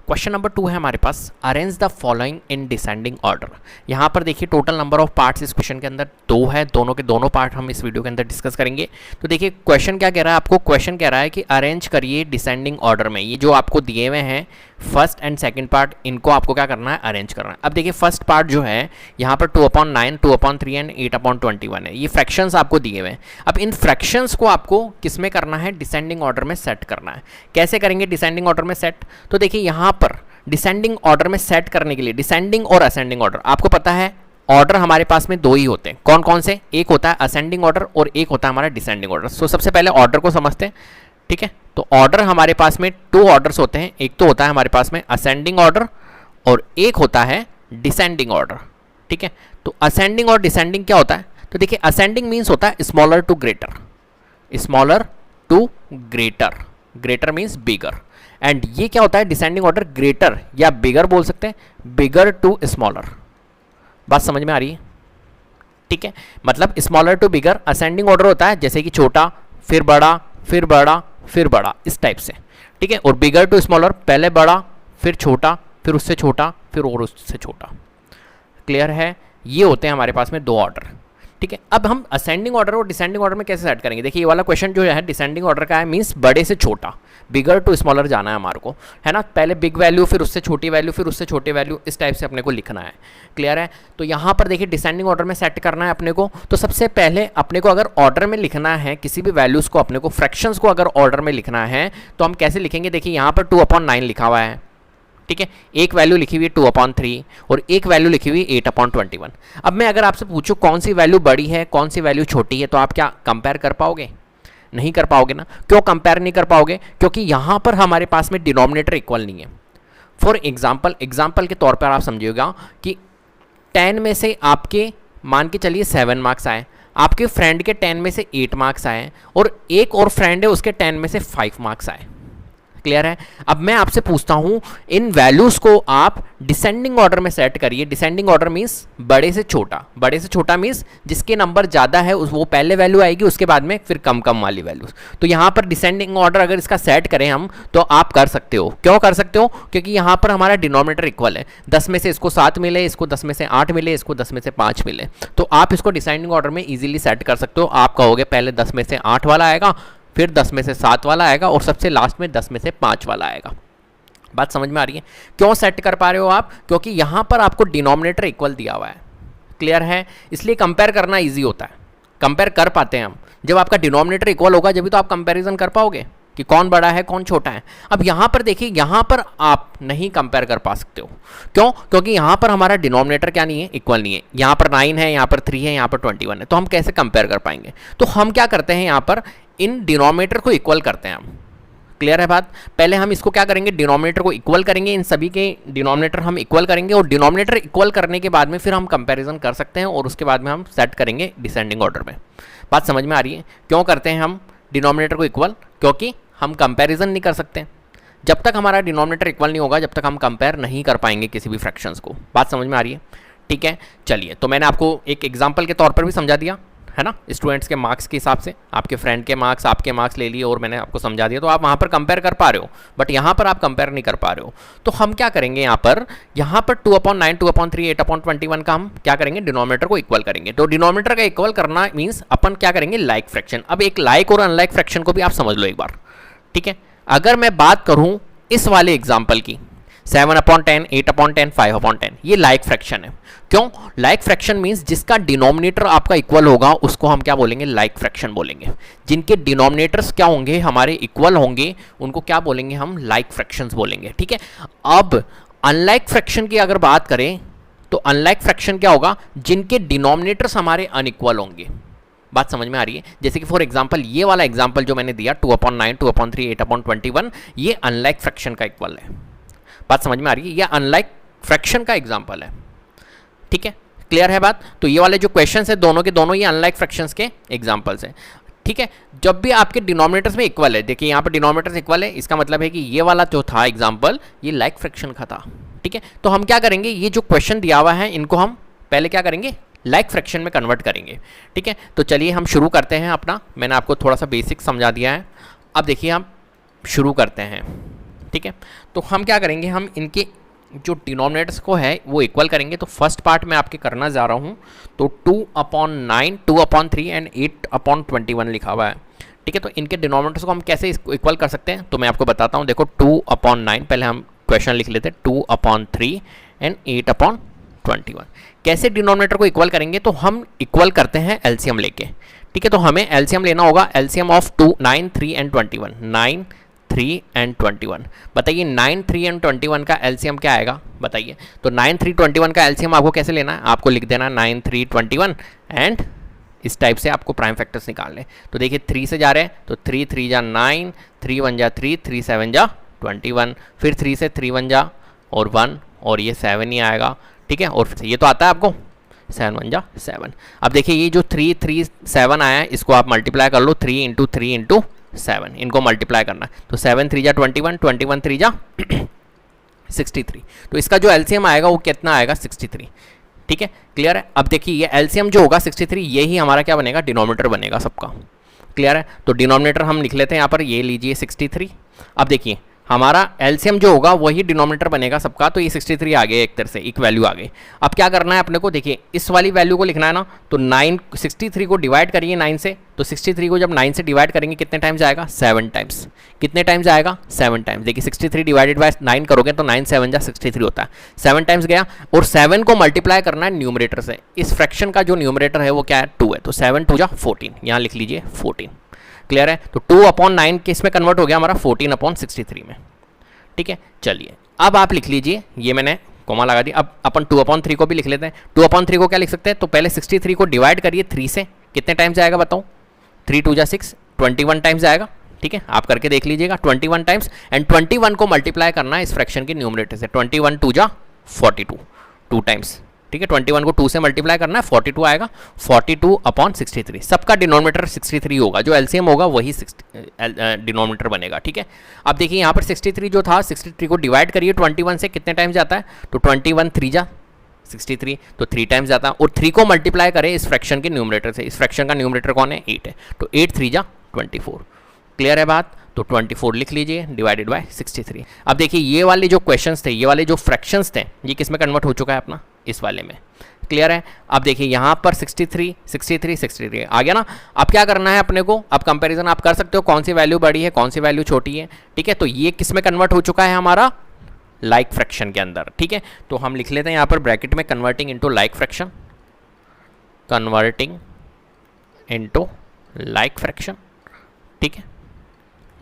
क्वेश्चन नंबर 2 है हमारे पास, arrange the following in descending order. यहाँ पर देखिए टोटल नंबर ऑफ पार्ट्स इस क्वेश्चन के अंदर 2 है, दोनों के दोनों पार्ट हम इस वीडियो के अंदर डिस्कस करेंगे। तो देखिए क्वेश्चन क्या कह रहा है आपको, क्वेश्चन कह रहा है कि अरेंज करिए डिसेंडिंग ऑर्डर में, ये जो आपको दिए हुए हैं फर्स्ट एंड सेकंड पार्ट, इनको आपको क्या करना है, अरेंज करना है। अब देखिए फर्स्ट पार्ट जो है यहाँ पर 2/9, 2/3 एंड 8/21 है, ये फ्रैक्शंस आपको दिए हुए हैं। अब इन फ्रैक्शंस को आपको किस में करना है, डिसेंडिंग ऑर्डर में सेट करना है। कैसे करेंगे डिसेंडिंग ऑर्डर में सेट, तो देखिए यहाँ पर डिसेंडिंग ऑर्डर में सेट करने के लिए, डिसेंडिंग और असेंडिंग ऑर्डर, आपको पता है ऑर्डर हमारे पास में 2 ही होते हैं, कौन कौन से, एक होता है असेंडिंग ऑर्डर और एक होता है हमारा डिसेंडिंग ऑर्डर। सो सबसे पहले ऑर्डर को समझते हैं, ठीक है। तो ऑर्डर हमारे पास में 2 ऑर्डर्स होते हैं, एक तो होता है हमारे पास में असेंडिंग ऑर्डर और एक होता है डिसेंडिंग ऑर्डर, ठीक है। तो असेंडिंग और डिसेंडिंग क्या होता है, तो देखिए असेंडिंग मीन्स होता है smaller to greater, smaller to greater, greater means bigger, and ये क्या होता है डिसेंडिंग ऑर्डर ग्रेटर या बिगर बोल सकते हैं, बिगर टू स्मॉलर, बात समझ में आ रही है? ठीक है, मतलब smaller to bigger ascending order होता है, जैसे कि छोटा फिर बड़ा फिर बड़ा फिर बड़ा, इस टाइप से। ठीक है, और बिगर टू स्मॉलर, पहले बड़ा फिर छोटा फिर उससे छोटा फिर और उससे छोटा। क्लियर है? ये होते हैं हमारे पास में दो ऑर्डर। ठीक है, अब हम असेंडिंग ऑर्डर और डिसेंडिंग ऑर्डर में कैसे सेट करेंगे? देखिए ये वाला क्वेश्चन जो है डिसेंडिंग ऑर्डर का है, मींस बड़े से छोटा, बिगर टू स्मॉलर जाना है हमारे को, है ना। पहले बिग वैल्यू फिर उससे छोटी वैल्यू फिर उससे छोटी वैल्यू, इस टाइप से अपने को लिखना है। क्लियर है? तो यहाँ पर देखिए डिसेंडिंग ऑर्डर में सेट करना है अपने को। तो सबसे पहले अपने को अगर ऑर्डर में लिखना है किसी भी वैल्यूज़ को, अपने को फ्रैक्शंस को अगर ऑर्डर में लिखना है तो हम कैसे लिखेंगे? देखिए यहाँ पर 2/9 लिखा हुआ है। ठीक है, एक वैल्यू लिखी हुई है 2/3 और एक वैल्यू लिखी हुई 8/21। अब मैं अगर आपसे पूछूं कौन सी वैल्यू बड़ी है कौन सी वैल्यू छोटी है, तो आप क्या कंपेयर कर पाओगे? नहीं कर पाओगे ना। क्यों कंपेयर नहीं कर पाओगे? क्योंकि यहां पर हमारे पास में डिनोमिनेटर इक्वल नहीं है। फॉर एग्जाम्पल के तौर पर आप समझिएगा कि 10 में से आपके मान के चलिए 7 मार्क्स आए, आपके फ्रेंड के 10 में से 8 मार्क्स आए और एक और फ्रेंड है उसके 10 में से 5 मार्क्स आए। क्लियर है? अब मैं आपसे पूछता हूं इन वैल्यूज को आप डिसेंडिंग ऑर्डर में सेट करिए। डिसेंडिंग ऑर्डर मींस बड़े से छोटा मींस जिसके नंबर ज़्यादा है वो पहले वैल्यू आएगी, उसके बाद में फिर कम कम वाली वैल्यूज। तो यहाँ पर डिसेंडिंग ऑर्डर अगर इसका सेट करें हम तो आप कर सकते हो। क्यों कर सकते हो? क्योंकि यहाँ पर हमारा डिनोमिनेटर इक्वल है। 10 में से इसको 7 मिले, इसको 10 में से 8 मिले, इसको 10 में से 5 मिले, तो आप इसको डिसेंडिंग ऑर्डर में ईजिली सेट कर सकते हो। आप कहोगे पहले 10 में से 8 वाला आएगा, फिर 10 में से 7 वाला आएगा और सबसे लास्ट में 10 में से 5 वाला आएगा। बात समझ में आ रही है? क्यों सेट कर पा रहे हो आप? क्योंकि यहाँ पर आपको डिनोमिनेटर इक्वल दिया हुआ है। क्लियर है? इसलिए कंपेयर करना इजी होता है, कंपेयर कर पाते हैं हम। जब आपका डिनोमिनेटर इक्वल होगा जब भी तो आप कंपेरिजन कर पाओगे कि कौन बड़ा है कौन छोटा है। अब यहाँ पर देखिए, यहाँ पर आप नहीं कंपेयर कर पा सकते हो। क्यों? क्योंकि यहाँ पर हमारा डिनोमिनेटर क्या नहीं है? इक्वल नहीं है। यहाँ पर 9 है, यहाँ पर 3 है, यहाँ पर 21 है, तो हम कैसे कंपेयर कर पाएंगे? तो हम क्या करते हैं, यहाँ पर इन डिनोमिनेटर को इक्वल करते हैं हम। क्लियर है बात? पहले हम इसको क्या करेंगे? डिनोमिनेटर को इक्वल करेंगे, इन सभी के डिनोमिनेटर हम इक्वल करेंगे और डिनोमिनेटर इक्वल करने के बाद में फिर हम कंपैरिजन कर सकते हैं और उसके बाद में हम सेट करेंगे डिसेंडिंग ऑर्डर में। बात समझ में आ रही है? क्यों करते हैं हम डिनोमिनेटर को इक्वल? क्योंकि हम कंपैरिजन नहीं कर सकते। जब तक हमारा डिनोमिनेटर इक्वल नहीं होगा जब तक हम कंपेयर नहीं कर पाएंगे किसी भी फ्रैक्शंस को। बात समझ में आ रही है? ठीक है, चलिए, तो मैंने आपको एक एग्जाम्पल के तौर पर भी समझा दिया है ना, स्टूडेंट्स के मार्क्स के हिसाब से। आपके फ्रेंड के मार्क्स आपके मार्क्स ले लिए और मैंने आपको समझा दिया, तो आप वहाँ पर कंपेयर कर पा रहे हो, बट यहाँ पर आप कंपेयर नहीं कर पा रहे हो। तो हम क्या करेंगे यहाँ पर 2/9, 2/3, 8/21 का हम क्या करेंगे? डिनोमिनेटर को इक्वल करेंगे। तो डिनोमिनेटर का इक्वल करना मीन्स अपन क्या करेंगे? Like fraction. अब एक लाइक और अनलाइक फ्रैक्शन को भी आप समझ लो एक बार। ठीक है, अगर मैं बात करूँ इस वाले एग्जाम्पल की, 7/10, 8/10, 5/10, ये लाइक फ्रैक्शन है। क्यों? लाइक फ्रैक्शन मींस जिसका डिनोमिनेटर आपका इक्वल होगा उसको हम क्या बोलेंगे? लाइक फ्रैक्शन बोलेंगे। जिनके डिनोमिनेटर्स क्या होंगे? हमारे इक्वल होंगे, उनको क्या बोलेंगे? हम लाइक फ्रैक्शंस बोलेंगे। ठीक है, अब अनलाइक फ्रैक्शन की अगर बात करें तो अनलाइक फ्रैक्शन क्या होगा? जिनके डिनोमिनेटर्स हमारे अनइक्वल होंगे। बात समझ में आ रही है? जैसे कि फॉर एग्जांपल ये वाला एग्जांपल जो मैंने दिया 2/9, 2/3, 8/21, ये अनलाइक फ्रैक्शन का इक्वल है। बात समझ में आ रही है? यह अनलाइक फ्रैक्शन का एग्जांपल है। ठीक है, क्लियर है बात? तो ये वाले जो क्वेश्चंस है दोनों के दोनों ये अनलाइक फ्रैक्शंस के एग्जांपल्स हैं। ठीक है, जब भी आपके डिनोमिनेटर्स में इक्वल है, देखिए यहाँ पर डिनोमिनेटर्स इक्वल है, इसका मतलब है कि ये वाला जो था एग्जांपल ये लाइक फ्रैक्शन का था। ठीक है, तो हम क्या करेंगे? ये जो क्वेश्चन दिया हुआ है इनको हम पहले क्या करेंगे? लाइक फ्रैक्शन में कन्वर्ट करेंगे। ठीक है, तो चलिए हम शुरू करते हैं अपना। मैंने आपको थोड़ा सा बेसिक समझा दिया है, अब देखिए हम शुरू करते हैं। ठीक है, तो हम क्या करेंगे? हम इनके जो डिनोमिनेटर्स को है वो इक्वल करेंगे। तो फर्स्ट पार्ट मैं आपके करना जा रहा हूँ, तो 2/9, 2/3 एंड 8/21 लिखा हुआ है। ठीक है, तो इनके डिनोमिनेटर्स को हम कैसे इक्वल कर सकते हैं तो मैं आपको बताता हूँ। देखो 2/9, पहले हम क्वेश्चन लिख लेते हैं, 2/3 एंड 8/21। कैसे डिनोमिनेटर को इक्वल करेंगे? तो हम इक्वल करते हैं एलसीएम लेके। ठीक है, तो हमें एलसीएम लेना होगा, एलसीएम ऑफ 2, 9, 3 एंड 21, 9, 3 एंड 21। बताइए 9, 3 एंड 21 का एलसीएम क्या आएगा? बताइए। तो 9, 3, 21 का एलसीएम आपको कैसे लेना है? आपको लिख देना 9, 3, 21 एंड इस टाइप से आपको प्राइम फैक्टर्स निकालने। तो देखिए 3 से जा रहे हैं तो 3 3 जा 9, 3 1 जा 3, 3 7 जा 21, फिर 3 से 3 1 जा और 1 और ये 7 ही आएगा। ठीक है, और ये तो आता है आपको 7 1 जा 7। अब देखिए ये जो 3 3 7 आया है इसको आप मल्टीप्लाई कर लो, 3 × 3 × 7, इनको मल्टीप्लाई करना है। तो 7 3 जा 21, 21 3 जा 63। तो इसका जो एलसीएम आएगा वो कितना आएगा? 63। ठीक है, क्लियर है। अब देखिए ये एलसीएम जो होगा 63, ये ही हमारा क्या बनेगा, डिनोमिनेटर बनेगा सबका, क्लियर है। तो डिनोमिनेटर हम लिख लेते हैं यहाँ पर, ये लीजिए 63। अब देखिए हमारा एलसीएम जो होगा वही डिनोमिनेटर बनेगा सबका, तो ये 63 आ गए, एक तरह से एक वैल्यू आ गई। अब क्या करना है अपने को, देखिए इस वाली वैल्यू को लिखना है ना, तो 63 को डिवाइड करिए 9 से, तो 63 को जब 9 से डिवाइड करेंगे कितने टाइम्स आएगा, 7 टाइम्स। कितने टाइम्स आएगा, 7 टाइम्स। देखिए 63 डिवाइडेड बाय 9 करोगे तो 9 7 जा 63 होता है, 7 टाइम्स गया। और 7 को मल्टीप्लाई करना है न्यूमरेटर से, इस फ्रैक्शन का जो न्यूमरेटर है वो क्या है, 2 है, तो 7 2 जा 14, यहाँ लिख लीजिए 14, क्लियर है। तो 2/9 किस में कन्वर्ट हो गया हमारा, 14/63 में, ठीक है। चलिए अब आप लिख लीजिए, ये मैंने कॉमा लगा दी। अब अपन 2/3 को भी लिख लेते हैं। 2/3 को क्या लिख सकते हैं, तो पहले 63 को डिवाइड करिए 3 से, कितने टाइम्स आएगा बताओ, 3 2 जा 6, 21 टाइम्स आएगा, ठीक है। आप करके देख लीजिएगा 21 टाइम्स, एंड 21 को मल्टीप्लाई करना है इस फ्रैक्शन के न्यूमरेटर से, 21 2 जा 42, 2 टाइम्स, ठीक है। 21 को 2 से मल्टीप्लाई करना है, 42 आएगा, 42/63। सबका डिनोमिनेटर 63 होगा, जो एलसीएम होगा वही डिनोमिनेटर बनेगा, ठीक है। अब देखिए यहाँ पर 63 जो था, 63 को डिवाइड करिए 21 से, कितने टाइम्स जाता है, तो 21 3 जा 63, तो 3 टाइम्स जाता है। और 3 को मल्टीप्लाई करें इस फ्रैक्शन के न्यूमरेटर से, इस फ्रैक्शन का न्यूमरेटर कौन है, 8 है, तो 8 3 जा 24, क्लियर है बात। तो 24 लिख लीजिए डिवाइडेड बाय 63। अब देखिए ये वाले जो क्वेश्चंस थे, ये वाले जो फ्रैक्शंस थे, ये किस में कन्वर्ट हो चुका है अपना, इस वाले में, क्लियर है। अब देखिए यहाँ पर 63 63 63 आ गया ना। अब क्या करना है अपने को, अब कंपैरिजन आप कर सकते हो कौन सी वैल्यू बड़ी है कौन सी वैल्यू छोटी है, ठीक है। तो ये किस में कन्वर्ट हो चुका है हमारा, लाइक फ्रैक्शन के अंदर, ठीक है। तो हम लिख लेते हैं यहाँ पर ब्रैकेट में converting into like fraction, converting into like fraction, ठीक है,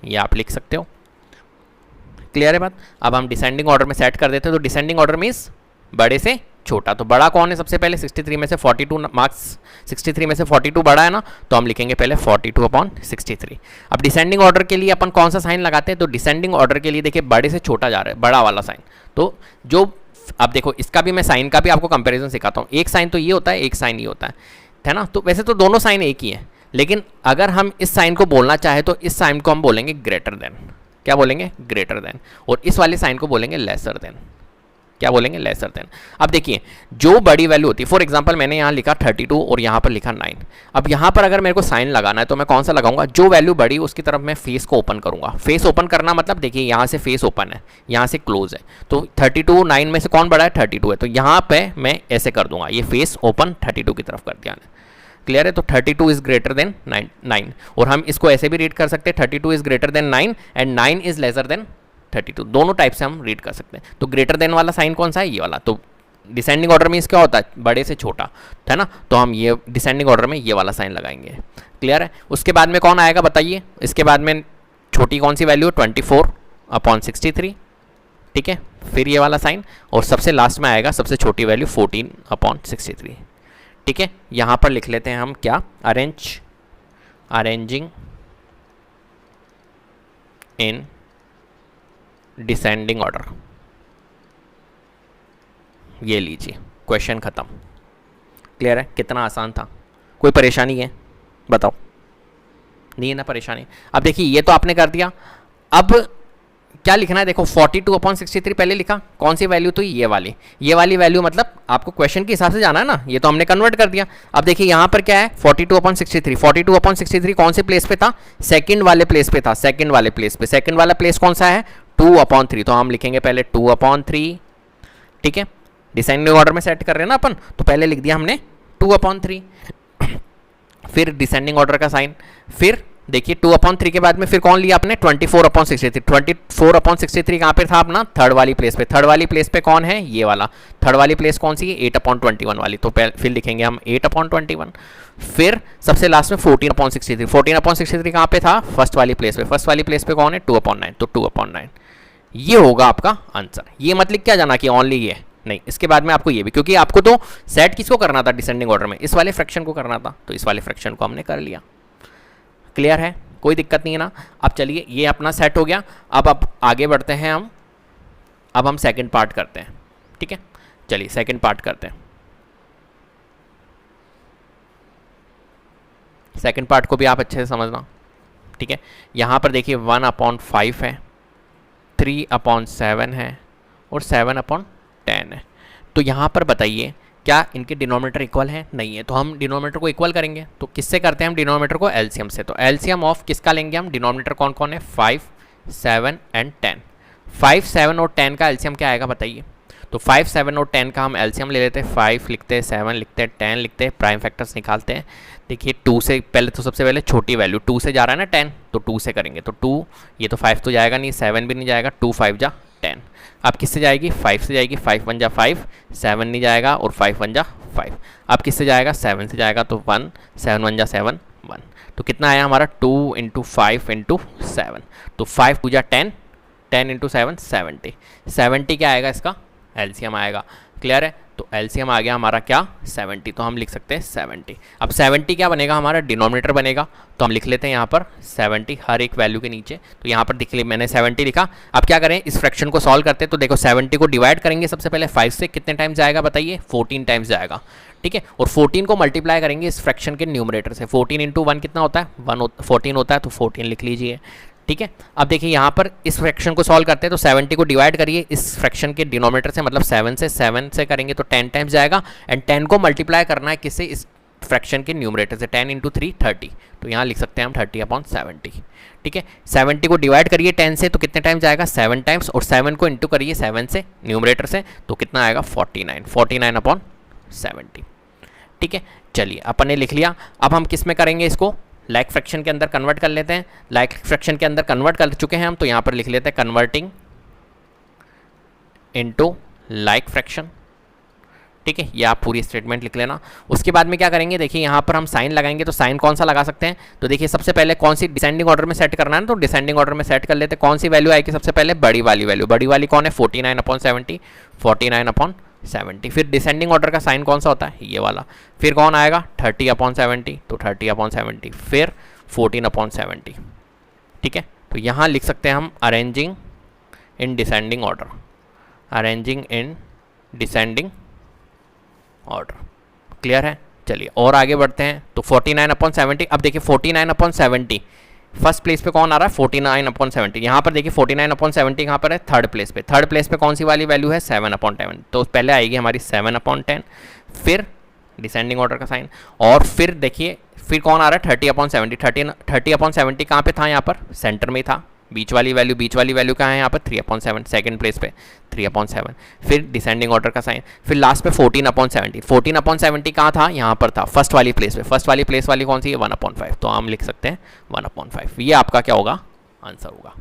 ये आप लिख सकते हो, क्लियर है बात। अब हम डिसेंडिंग ऑर्डर में सेट कर देते हैं, तो डिसेंडिंग ऑर्डर मीन्स बड़े से छोटा, तो बड़ा कौन है सबसे पहले, 63 में से 42 मार्क्स, 63 में से 42 बड़ा है ना, तो हम लिखेंगे पहले 42/63। अब डिसेंडिंग ऑर्डर के लिए अपन कौन सा साइन लगाते हैं, तो डिसेंडिंग ऑर्डर के लिए देखिए बड़े से छोटा जा रहा है, बड़ा वाला साइन। तो जो अब देखो इसका भी मैं साइन का भी आपको कंपेरिजन सिखाता हूँ, एक साइन तो ये होता है, एक साइन ये होता है ना। तो वैसे तो दोनों साइन एक ही है, लेकिन अगर हम इस साइन को बोलना चाहे तो इस साइन को हम बोलेंगे ग्रेटर देन, क्या बोलेंगे, ग्रेटर देन। और इस वाले साइन को बोलेंगे लेसर देन, क्या बोलेंगे, लेसर देन। अब देखिए जो बड़ी वैल्यू होती है, फॉर एग्जांपल मैंने यहाँ लिखा 32 और यहाँ पर लिखा 9। अब यहाँ पर अगर मेरे को साइन लगाना है तो मैं कौन सा लगाऊंगा, जो वैल्यू बड़ी उसकी तरफ मैं फेस को ओपन करूंगा। फेस ओपन करना मतलब देखिए यहाँ से फेस ओपन है, यहाँ से क्लोज है, तो 32 9 में से कौन बड़ा है, 32 है, तो यहाँ पे मैं ऐसे कर दूंगा, ये फेस ओपन 32 की तरफ कर दिया, क्लियर है। तो 32 इज ग्रेटर देन 9, और हम इसको ऐसे भी रीड कर सकते हैं, 32 is greater then 9 and 9 is lesser than 32, दोनों टाइप से हम रीड कर सकते हैं। तो ग्रेटर देन वाला साइन कौन सा है, ये वाला। तो डिसेंडिंग ऑर्डर में इसका क्या होता है, बड़े से छोटा, है ना। तो हम ये डिसेंडिंग ऑर्डर में ये वाला साइन लगाएंगे, क्लियर है। उसके बाद में कौन आएगा बताइए, इसके बाद में छोटी कौन सी वैल्यू, 24/63, ठीक है, फिर ये वाला साइन, और सबसे लास्ट में आएगा सबसे छोटी वैल्यू 14/63, ठीक है। यहाँ पर लिख लेते हैं हम क्या, अरेंजिंग इन डिसेंडिंग ऑर्डर, ये लीजिए क्वेश्चन खत्म, क्लियर है। कितना आसान था, कोई परेशानी है बताओ, नहीं है ना परेशानी। अब देखिए ये तो आपने कर दिया, अब क्या लिखना है, देखो 42/63 पहले लिखा, कौन सी वैल्यू तो ये वाली वैल्यू, मतलब आपको क्वेश्चन के हिसाब से जाना है ना, ये तो हमने कन्वर्ट कर दिया। अब देखिए यहाँ पर क्या है, 42/63 कौन से प्लेस पे था, सेकंड वाले प्लेस पे था, सेकंड वाले प्लेस पे, सेकंड वाला प्लेस कौन सा है, 2/3, तो हम लिखेंगे पहले 2/3, ठीक है। डिसेंडिंग ऑर्डर में सेट कर रहे हैं ना अपन, तो पहले लिख दिया हमने 2/3, फिर डिसेंडिंग ऑर्डर का साइन, फिर देखिए 2/3 के बाद में फिर कौन लिया आपने, 24/63, 24/63 कहाँ पे था अपना, थर्ड वाली प्लेस पे, थर्ड वाली प्लेस पे कौन है, ये वाला, थर्ड वाली प्लेस कौन सी है, 8/21 वाली, तो फिर लिखेंगे हम 8/21, फिर सबसे लास्ट में 14/63, 14/63 कहाँ पे था, फर्स्ट वाली प्लेस पे, फर्स्ट वाली प्लेस पे कौन है, 2/9, तो 2/9, ये होगा आपका आंसर। ये मत लिख क्या जाना कि ओनली ये नहीं, इसके बाद में आपको ये भी, क्योंकि आपको तो सेट किसको करना था डिसेंडिंग ऑर्डर में, इस वाले फ्रैक्शन को करना था, तो इस वाले फ्रैक्शन को हमने कर लिया, क्लियर है, कोई दिक्कत नहीं है ना। अब चलिए ये अपना सेट हो गया, अब आगे बढ़ते हैं हम, अब हम सेकंड पार्ट करते हैं, ठीक है। चलिए सेकंड पार्ट करते हैं, सेकंड पार्ट को भी आप अच्छे से समझना, ठीक है। यहाँ पर देखिए 1/5 है, 3/7 है और 7/10 है। तो यहाँ पर बताइए क्या इनके डिनोमिनेटर इक्वल है? नहीं है, तो हम डिनोमिनेटर को इक्वल करेंगे। तो किससे करते हैं हम डिनोमिनेटर को? एलसीएम से। तो एलसीएम ऑफ किसका लेंगे हम? डिनोमिनेटर कौन कौन है? 5, 7 एंड 10। 5, 7 और 10 का एलसीएम क्या आएगा बताइए? तो 5, 7 और 10 का हम एलसीएम ले लेते हैं। 5 लिखते हैं, 7 लिखते हैं, 10 लिखते हैं, प्राइम फैक्टर्स निकालते हैं। देखिए 2 से पहले, तो सबसे पहले छोटी वैल्यू 2 से जा रहा है ना 10, तो 2 से करेंगे। तो 2, ये तो 5 तो जाएगा नहीं, 7 भी नहीं जाएगा, 2 5 जा 10। अब किससे जाएगी? 5 से जाएगी, 5 1 जा 5, 7 नहीं जाएगा और 5 1 जा 5। अब किससे जाएगा? 7 से जाएगा, तो 1, 7 1 जा 7, 1। तो कितना आया हमारा? 2 × 5 × 7, तो 5 2 जा 10, 10 × 7 70। 70 क्या आएगा इसका? एलसीएम आएगा। क्लियर है? तो एलसीएम आ गया हमारा क्या? 70। तो हम लिख सकते हैं 70। अब 70 क्या बनेगा हमारा? डिनोमिनेटर बनेगा। तो हम लिख लेते हैं यहाँ पर 70 हर एक वैल्यू के नीचे। तो यहाँ पर देख ली मैंने 70 लिखा। अब क्या करें? इस फ्रैक्शन को सॉल्व करते हैं। तो देखो 70 को डिवाइड करेंगे सबसे पहले 5 से, कितने टाइम्स जाएगा बताइए? 14 टाइम्स जाएगा। ठीक है, और 14 को मल्टीप्लाई करेंगे इस फ्रैक्शन के न्यूमरेटर से। 14 × 1 कितना होता है? 14 होता है, तो 14 लिख लीजिए। ठीक है, अब देखिए यहाँ पर इस फ्रैक्शन को सॉल्व करते हैं। तो 70 को डिवाइड करिए इस फ्रैक्शन के डिनोमिनेटर से, मतलब 7 से करेंगे तो 10 टाइम्स जाएगा। एंड 10 को मल्टीप्लाई करना है किससे? इस फ्रैक्शन के न्यूमरेटर से। 10 × 3 30, तो यहाँ लिख सकते हैं हम 30/70। ठीक है, 70 को डिवाइड करिए 10 से, तो कितने टाइम्स जाएगा? 7 टाइम्स, और 7 को इंटू करिए 7 से न्यूमरेटर से, तो कितना आएगा? 49/70। ठीक है, चलिए अपन ने लिख लिया। अब हम किस में करेंगे इसको? लाइक फ्रैक्शन के अंदर कन्वर्ट कर लेते हैं। लाइक फ्रैक्शन के अंदर कन्वर्ट कर चुके हैं हम, तो यहाँ पर लिख लेते हैं कन्वर्टिंग इनटू लाइक फ्रैक्शन। ठीक है, ये आप पूरी स्टेटमेंट लिख लेना। उसके बाद में क्या करेंगे? देखिए यहाँ पर हम साइन लगाएंगे। तो साइन कौन सा लगा सकते हैं? तो देखिए सबसे पहले कौन सी डिसेंडिंग ऑर्डर में सेट करना है ना, तो डिसेंडिंग ऑर्डर में सेट कर लेते हैं। कौन सी वैल्यू आएगी सबसे पहले? बड़ी वाली वैल्यू। बड़ी वाली कौन है? 49/70, 49/70। फिर डिसेंडिंग ऑर्डर का साइन कौन सा होता है? ये वाला। फिर कौन आएगा? 30/70, तो 30/70, फिर 14/70। ठीक है, तो यहाँ लिख सकते हैं हम अरेंजिंग इन डिसेंडिंग ऑर्डर, अरेंजिंग इन डिसेंडिंग ऑर्डर। क्लियर है? चलिए और आगे बढ़ते हैं। तो 49/70। अब देखिए 49/70 फर्स्ट प्लेस पे कौन आ रहा है? 49/70। यहाँ पर देखिए 49/70 कहाँ पर है? थर्ड प्लेस पे। थर्ड प्लेस पे कौन सी वाली वैल्यू है? 7/10। तो पहले आएगी हमारी 7/10, फिर डिसेंडिंग ऑर्डर का साइन, और फिर देखिए फिर कौन आ रहा है? 30/70। 30/70 कहाँ पे था? यहाँ पर सेंटर में ही था। बीच वाली वैल्यू कहाँ है? यहाँ पर 3/7, सेकंड प्लेस पे 3/7। फिर डिसेंडिंग ऑर्डर का साइन, फिर लास्ट पे 14/70। 14/70 कहाँ था? यहाँ पर था फर्स्ट वाली प्लेस पे। फर्स्ट वाली प्लेस वाली कौन सी है? 1/5। तो हम लिख सकते हैं 1/5। ये आपका क्या होगा? आंसर होगा।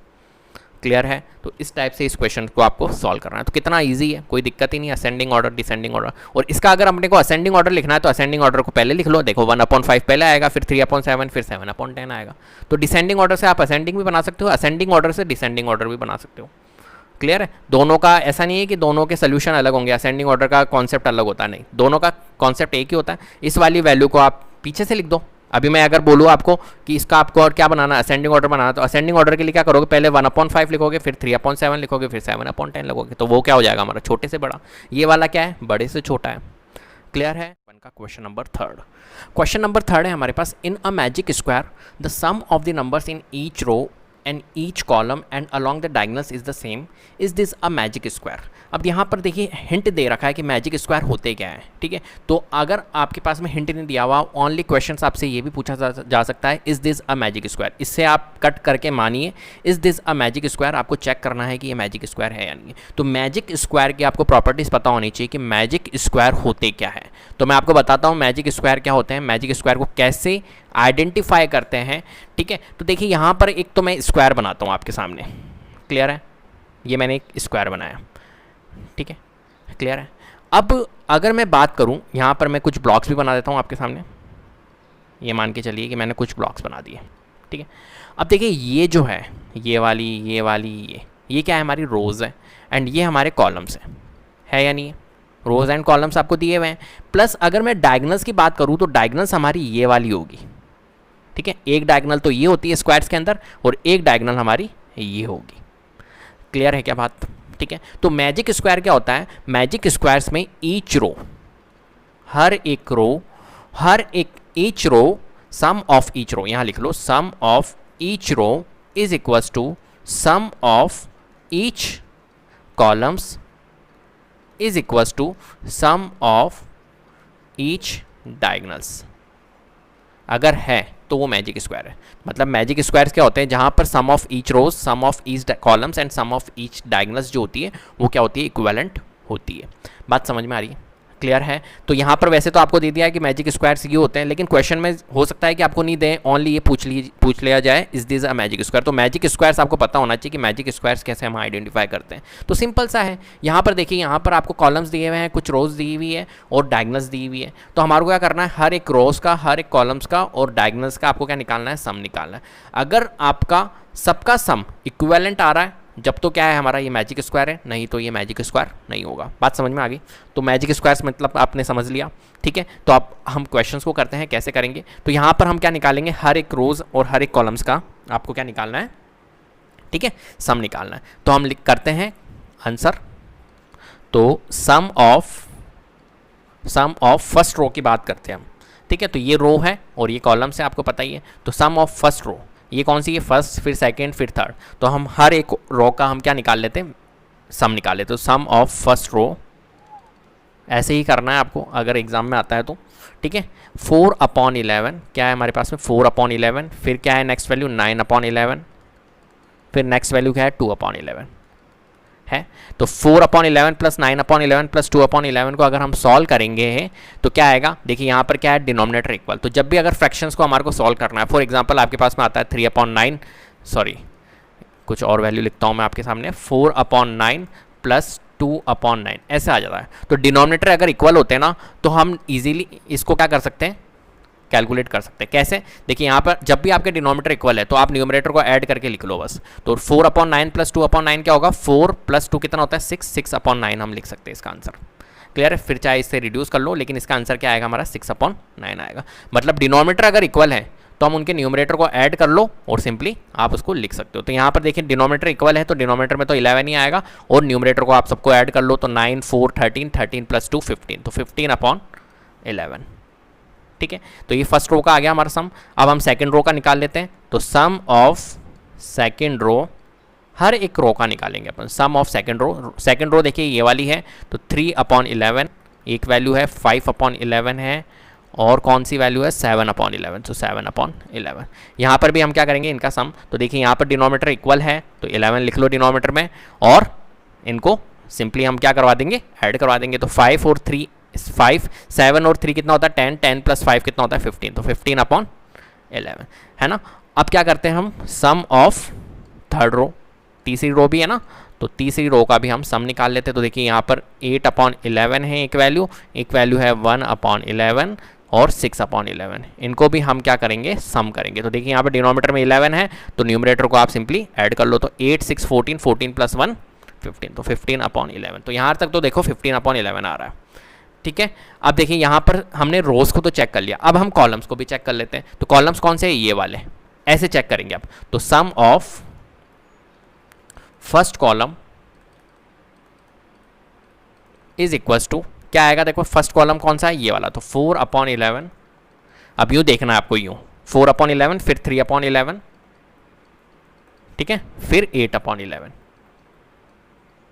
क्लियर है? तो इस टाइप से इस क्वेश्चन को आपको सॉल्व करना है। तो कितना इजी है, कोई दिक्कत ही नहीं। असेंडिंग ऑर्डर, डिसेंडिंग ऑर्डर, और इसका अगर अपने को असेंडिंग ऑर्डर लिखना है तो असेंडिंग ऑर्डर को पहले लिख लो। देखो 1/5 पहले आएगा, फिर 3/7, फिर 7/10 आएगा। तो डिसेंडिंग ऑर्डर से आप असेंडिंग भी बना सकते हो, असेंडिंग ऑर्डर से डिसेंडिंग ऑर्डर भी बना सकते हो। क्लियर है? दोनों का ऐसा नहीं है कि दोनों के सोल्यूशन अलग होंगे, असेंडिंग ऑर्डर का कॉन्सेप्ट अलग होता है, नहीं, दोनों का कॉन्सेप्ट एक ही होता है। इस वाली वैल्यू को आप पीछे से लिख दो। अभी मैं अगर बोलूँ आपको कि इसका आपको और क्या बनाना है, असेंडिंग ऑर्डर बनाना, तो असेंडिंग ऑर्डर के लिए क्या करोगे? पहले 1/5 लिखोगे, फिर 3/7 लिखोगे, फिर 7/10 लिखोगे। तो वो क्या हो जाएगा हमारा? छोटे से बड़ा। ये वाला क्या है? बड़े से छोटा है। क्लियर है? का क्वेश्चन नंबर 3। क्वेश्चन नंबर 3 है हमारे पास। In a magic square the sum of the numbers in each row and each column and along the diagonals is the same, is this a magic square. अब यहाँ पर देखिए hint दे रखा है कि मैजिक स्क्वायर होते क्या है। ठीक है, तो अगर आपके पास में हिंट नहीं दिया हुआ, ओनली क्वेश्चन आपसे ये भी पूछा जा सकता है, is this a magic square. इससे आप कट करके मानिए is this a magic square, आपको चेक करना है कि ये मैजिक स्क्वायर है या नहीं। तो मैजिक स्क्वायर की आपको प्रॉपर्टीज पता होनी चाहिए कि मैजिक स्क्वायर होते क्या है। तो मैं आपको बताता हूँ मैजिक स्क्वायर क्या होते हैं, मैजिक स्क्वायर को कैसे आइडेंटिफाई करते हैं। ठीक है, तो देखिए यहाँ पर एक तो मैं स्क्वायर बनाता हूँ आपके सामने। क्लियर है? ये मैंने एक स्क्वायर बनाया। ठीक है, क्लियर है? अब अगर मैं बात करूँ, यहाँ पर मैं कुछ ब्लॉक्स भी बना देता हूँ आपके सामने। ये मान के चलिए कि मैंने कुछ ब्लॉक्स बना दिए। ठीक है, अब देखिए ये जो है, ये वाली ये क्या है? हमारी रोज़ है, एंड ये हमारे कॉलम्स है या नहीं है? रोज़ एंड कॉलम्स आपको दिए हुए हैं। प्लस अगर मैं डायगोनल्स की बात करूँ तो डायगोनल्स हमारी ये वाली होगी। ठीक है, एक डायगोनल तो ये होती है स्क्वायर्स के अंदर, और एक डायगोनल हमारी ये होगी। क्लियर है क्या बात? ठीक है, तो मैजिक स्क्वायर क्या होता है? मैजिक स्क्वायर्स में ईच रो, हर एक each row, sum of each row, यहाँ लिख लो sum of each row is equals to sum of each columns is equals to sum of each diagonals, अगर है तो वो मैजिक स्क्वायर है। मतलब मैजिक स्क्वायर्स क्या होते हैं, जहाँ पर sum of each rows, sum of each columns and sum of each diagonals जो होती है वो क्या होती है, इक्विवेलेंट होती है। बात समझ में आ रही है, क्लियर है। तो यहाँ पर वैसे तो आपको दे दिया है कि मैजिक स्क्वायर्स ये होते हैं, लेकिन क्वेश्चन में हो सकता है कि आपको नहीं दें, ओनली ये पूछ लिया जाए is this a magic square. तो मैजिक स्क्वायर्स आपको पता होना चाहिए कि मैजिक स्क्वायर्स कैसे हम आइडेंटिफाई करते हैं। तो सिंपल सा है, यहाँ पर देखिए, यहाँ पर आपको कॉलम्स दिए हुए हैं, कुछ रोज दी हुई है और डायगनल्स दी हुई है। तो हमारे को क्या करना है, हर एक रोज का, हर एक कॉलम्स का और डायगनल्स का आपको क्या निकालना है, सम निकालना है। अगर आपका सबका सम इक्विवेलेंट आ रहा है जब तो क्या है हमारा, ये मैजिक स्क्वायर है, नहीं तो ये मैजिक स्क्वायर नहीं होगा। बात समझ में आ गई। तो मैजिक स्क्वायर्स मतलब आपने समझ लिया, ठीक है। तो आप हम क्वेश्चंस को करते हैं, कैसे करेंगे। तो यहाँ पर हम क्या निकालेंगे, हर एक रोज और हर एक कॉलम्स का आपको क्या निकालना है, ठीक है, सम निकालना है। तो हम करते हैं आंसर। तो सम ऑफ फर्स्ट रो की बात करते हैं हम, ठीक है। तो ये रो है और ये कॉलम्स है, आपको पता ही है। तो सम ऑफ फर्स्ट रो, ये कौन सी है, फर्स्ट, फिर सेकंड, फिर थर्ड। तो हम हर एक रो का हम क्या निकाल लेते हैं, सम निकाल लेते हैं। तो सम ऑफ फर्स्ट रो, ऐसे ही करना है आपको अगर एग्जाम में आता है तो, ठीक है। 4/11 क्या है हमारे पास में, 4/11, फिर क्या है नेक्स्ट वैल्यू 9/11, फिर नेक्स्ट वैल्यू क्या है 2/11 है। तो 4/11 प्लस 9/11 प्लस 2/11 को अगर हम सॉल्व करेंगे तो क्या आएगा, देखिए यहाँ पर क्या है, डिनोमिनेटर इक्वल। तो जब भी अगर फ्रैक्शंस को हमारे को सॉल्व करना है, फॉर एग्जांपल आपके पास में आता है 3/9, सॉरी कुछ और वैल्यू लिखता हूँ मैं आपके सामने, 4/9 प्लस 2/9 ऐसे आ जाता है। तो डिनोमिनेटर अगर इक्वल होते हैं ना, तो हम इजीली इसको क्या कर सकते हैं, कैलकुलेट कर सकते हैं। कैसे, देखिए यहाँ पर जब भी आपके डिनोमिनेटर इक्वल है तो आप न्यूमरेटर को ऐड करके लिख लो बस। तो 4/9 प्लस 2/9 क्या होगा, 4 प्लस 2 कितना होता है, 6, 6/9 हम लिख सकते हैं इसका आंसर, क्लियर है। फिर चाहे इससे रिड्यूस कर लो, लेकिन इसका आंसर क्या आएगा हमारा, 6/9 आएगा। मतलब डिनोमिनेटर अगर इक्वल है तो हम उनके न्यूमरेटर को ऐड कर लो और सिंपली आप उसको लिख सकते हो। तो यहाँ पर देखिए डिनोमिनेटर इक्वल है तो डिनोमिनेटर में तो 11 ही आएगा और न्यूमरेटर को आप सबको ऐड कर लो। तो 9, 4, 13, 13 प्लस 2 15, तो 15/11, ठीक है। तो ये फर्स्ट रो का आ गया हमारा सम। अब हम सेकंड रो का निकाल लेते हैं। तो सम ऑफ सेकंड रो, हर एक रो का निकालेंगे अपन। सम ऑफ सेकंड रो देखिए ये वाली है, तो 3/11, एक वैल्यू है 5/11 है, और कौन सी वैल्यू है 7/11, तो 7/11। यहाँ पर भी हम क्या करेंगे, इनका सम। तो देखिए यहाँ पर डिनोमिनेटर इक्वल है तो 11 लिख लो डिनोमिनेटर में, और इनको सिंपली हम क्या करवा देंगे, ऐड करवा देंगे। तो 5 और 3 5, 7 और 3 कितना होता है 10, 10 प्लस 5 कितना होता है 15, तो 15/11 है ना। अब क्या करते हैं हम, सम ऑफ थर्ड रो, तीसरी रो भी है ना, तो तीसरी रो का भी हम सम निकाल लेते हैं। तो देखिए यहाँ पर 8/11 है एक वैल्यू है 1/11 और 6/11, इनको भी हम क्या करेंगे, सम करेंगे। तो देखिए यहाँ पर डिनोमिनेटर में 11 है तो न्यूमरेटर को आप सिंपली ऐड कर लो। तो 8, 6, 14, 14 प्लस 1 15, तो 15/11। तो यहाँ तक तो देखो 15/11 आ रहा है, ठीक है। अब देखिए यहाँ पर हमने रोज को तो चेक कर लिया, अब हम कॉलम्स को भी चेक कर लेते हैं। तो कॉलम्स कौन से हैं, ये वाले, ऐसे चेक करेंगे अब। तो sum of first column is equals to क्या आएगा, देखो फर्स्ट कॉलम कौन सा है, ये वाला, तो 4/11। अब यूँ देखना है आपको, यूँ 4/11, फिर 3/11, ठीक है, फिर 8/11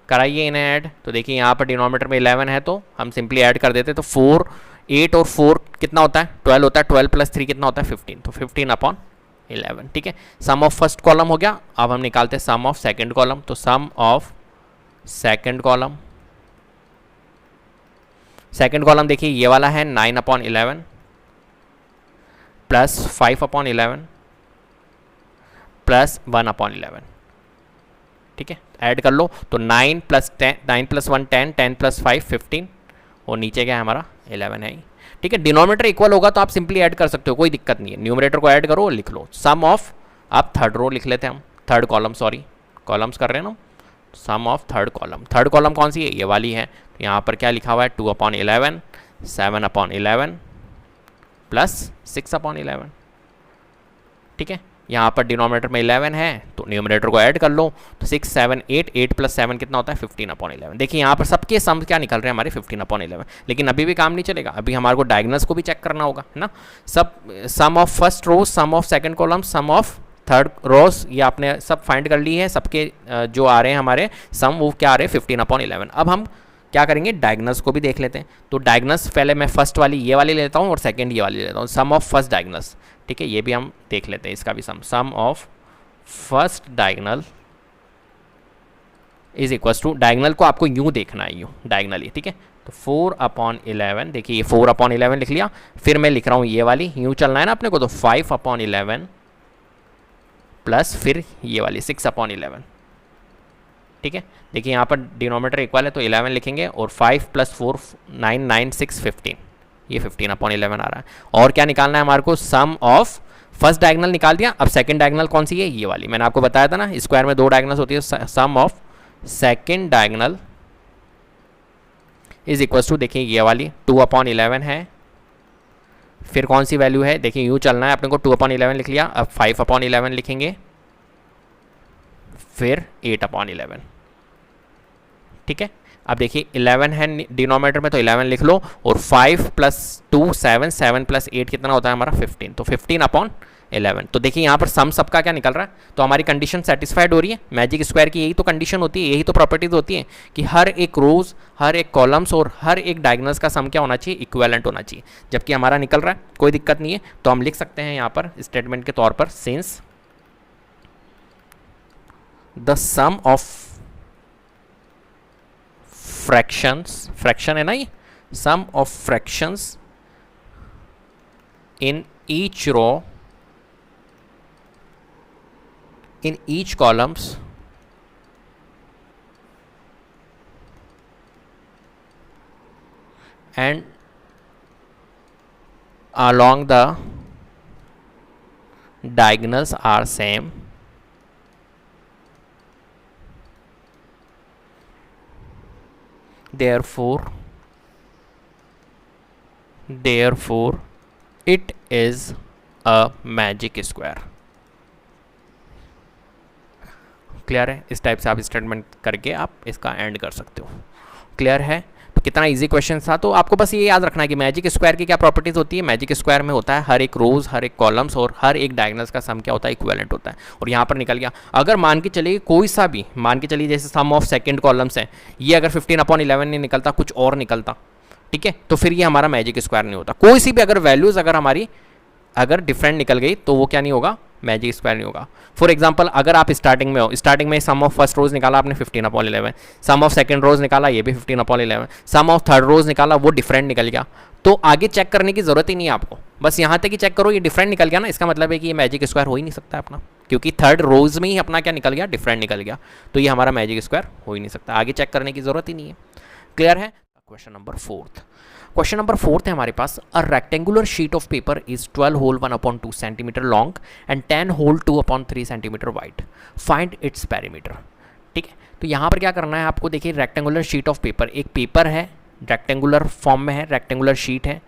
कराइए इन्हें ऐड। तो देखिए यहाँ पर डिनोमिनेटर में 11 है तो हम सिंपली ऐड कर देते। तो 4, 8 और 4 कितना होता है, 12 होता है, 12 प्लस 3 कितना होता है 15, तो 15/11, ठीक है। सम ऑफ फर्स्ट कॉलम हो गया। अब हम निकालते हैं सम ऑफ सेकंड कॉलम। तो सम ऑफ सेकंड कॉलम देखिए ये वाला है 9/11 प्लस 5/11 प्लस 1/11, ठीक है, ऐड कर लो। तो 9 प्लस 1 10, 10 प्लस 5 15, और नीचे क्या है हमारा 11 है ही, ठीक है। डिनोमिनेटर इक्वल होगा तो आप सिंपली ऐड कर सकते हो, कोई दिक्कत नहीं है। न्यूमरेटर को ऐड करो और लिख लो। सम ऑफ, आप थर्ड रो लिख लेते हैं हम, थर्ड कॉलम, सॉरी कॉलम्स कर रहे हैं ना। सम ऑफ थर्ड कॉलम कौन सी है, ये वाली है। तो यहाँ पर क्या लिखा हुआ है 2/11, 7/11 प्लस 6/11, ठीक है। यहाँ पर डिनोमिनेटर में 11 है तो न्यूमरेटर को ऐड कर लो। तो 6, 7, 8, 8 प्लस 7 कितना होता है 15/11। देखिए यहाँ पर सबके सम क्या निकल रहे हैं हमारे 15/11, लेकिन अभी भी काम नहीं चलेगा, अभी हमारे को डायगोनल्स को भी चेक करना होगा, है ना। सब sum of first row, sum of second column, sum of third rows, ये आपने सब फाइंड कर ली है। सबके जो आ रहे हैं हमारे सम, वो क्या आ रहे हैं 15/11। अब हम क्या करेंगे, डायगनल्स को भी देख लेते हैं। तो डायगनल्स पहले मैं फर्स्ट वाली ये वाली लेता हूँ और सेकंड ये वाली लेता हूँ, सम ऑफ फर्स्ट डायगनल्स, ठीक है, ये भी हम देख लेते हैं, इसका भी sum of first diagonal is equals to, diagonal को आपको यूँ देखना है, यूँ डायगनली, ठीक है। तो 4/11, देखिए ये 4/11 लिख लिया, फिर मैं लिख रहा हूँ ये वाली, यूँ चलना है ना अपने को, तो 5/11 प्लस फिर ये वाली 6/11, ठीक है। देखिए यहाँ पर डिनोमीटर इक्वल है तो 11 लिखेंगे, और 5 + 4 9 9 6 15, ये 15/11 आ रहा है। और क्या निकालना है हमारे को, सम ऑफ फर्स्ट डायगनल निकाल दिया। अब सेकंड डायगनल कौन सी है, ये वाली, मैंने आपको बताया था ना स्क्वायर में 2 डायगनल्स होती है, sum of second diagonal is equals to, देखिए ये वाली 2/11 है, फिर कौन सी वैल्यू है, देखिए यूँ चलना है अपने को, 2/11 लिख लिया, अब 5/11 लिखेंगे, फिर 8/11, ठीक है। अब देखिए 11 है डिनोमीटर में तो 11 लिख लो, और 5 + 2 7, 7 + 8 कितना होता है हमारा 15, तो 15/11। तो देखिए यहाँ पर सम सबका क्या निकल रहा है, तो हमारी कंडीशन सेटिस्फाइड हो रही है। मैजिक स्क्वायर की यही तो कंडीशन होती है, यही तो प्रॉपर्टीज होती है कि हर एक रोज, हर एक कॉलम्स और हर एक डायगनल्स का सम क्या होना चाहिए, इक्विवेलेंट होना चाहिए। जबकि हमारा निकल रहा है, कोई दिक्कत नहीं है, तो हम लिख सकते हैं यहाँ पर स्टेटमेंट के तौर पर, since the sum of fractions, fraction है ना ये, sum of fractions in each row, in each columns and along the diagonals are same, therefore it is a magic square। Clear है, इस टाइप से आप स्टेटमेंट करके आप इसका एंड कर सकते हो। क्लियर है, तो कितना इजी क्वेश्चन था। तो आपको बस ये याद रखना है कि मैजिक स्क्वायर की क्या प्रॉपर्टीज होती है। मैजिक स्क्वायर में होता है हर एक रोज, हर एक कॉलम्स और हर एक डायगनल्स का सम क्या होता है, इक्विवेलेंट होता है। और यहाँ पर निकल गया, अगर मान के चलिए कोई सा भी, मान के चलिए जैसे सम ऑफ सेकंड कॉलम्स है, ये अगर 15/11 नहीं निकलता, कुछ और निकलता, ठीक है, तो फिर ये हमारा मैजिक स्क्वायर नहीं होता। कोई सी भी अगर वैल्यूज अगर हमारी अगर डिफरेंट निकल गई तो वो क्या नहीं होगा, मैजिक स्क्वायर नहीं होगा। फॉर एग्जांपल अगर आप स्टार्टिंग में हो, स्टार्टिंग में सम ऑफ फर्स्ट रोज निकाला आपने 15/11, सम ऑफ सेकंड रोज निकाला ये भी 15/11, सम ऑफ थर्ड रोज निकाला वो डिफरेंट निकल गया, तो आगे चेक करने की जरूरत ही नहीं है आपको, बस यहाँ तक ही चेक करो ये डिफरेंट निकल गया ना, इसका मतलब है कि ये मैजिक स्क्वायर हो ही नहीं सकता अपना, क्योंकि थर्ड रोज में ही अपना क्या निकल गया, डिफरेंट निकल गया, तो ये हमारा मैजिक स्क्वायर हो ही नहीं सकता, आगे चेक करने की जरूरत ही नहीं है। क्लियर है। क्वेश्चन नंबर 4, क्वेश्चन नंबर 4 है हमारे पास, a rectangular sheet of paper is 12 whole 1/2 centimetre long and 10 whole 2/3 centimetre wide, find its perimeter. ठीक है, तो यहाँ पर क्या करना है आपको, देखिए रेक्टेंगुलर शीट ऑफ पेपर, एक पेपर है रेक्टेंगुलर फॉर्म में है, रेक्टेंगुलर शीट है,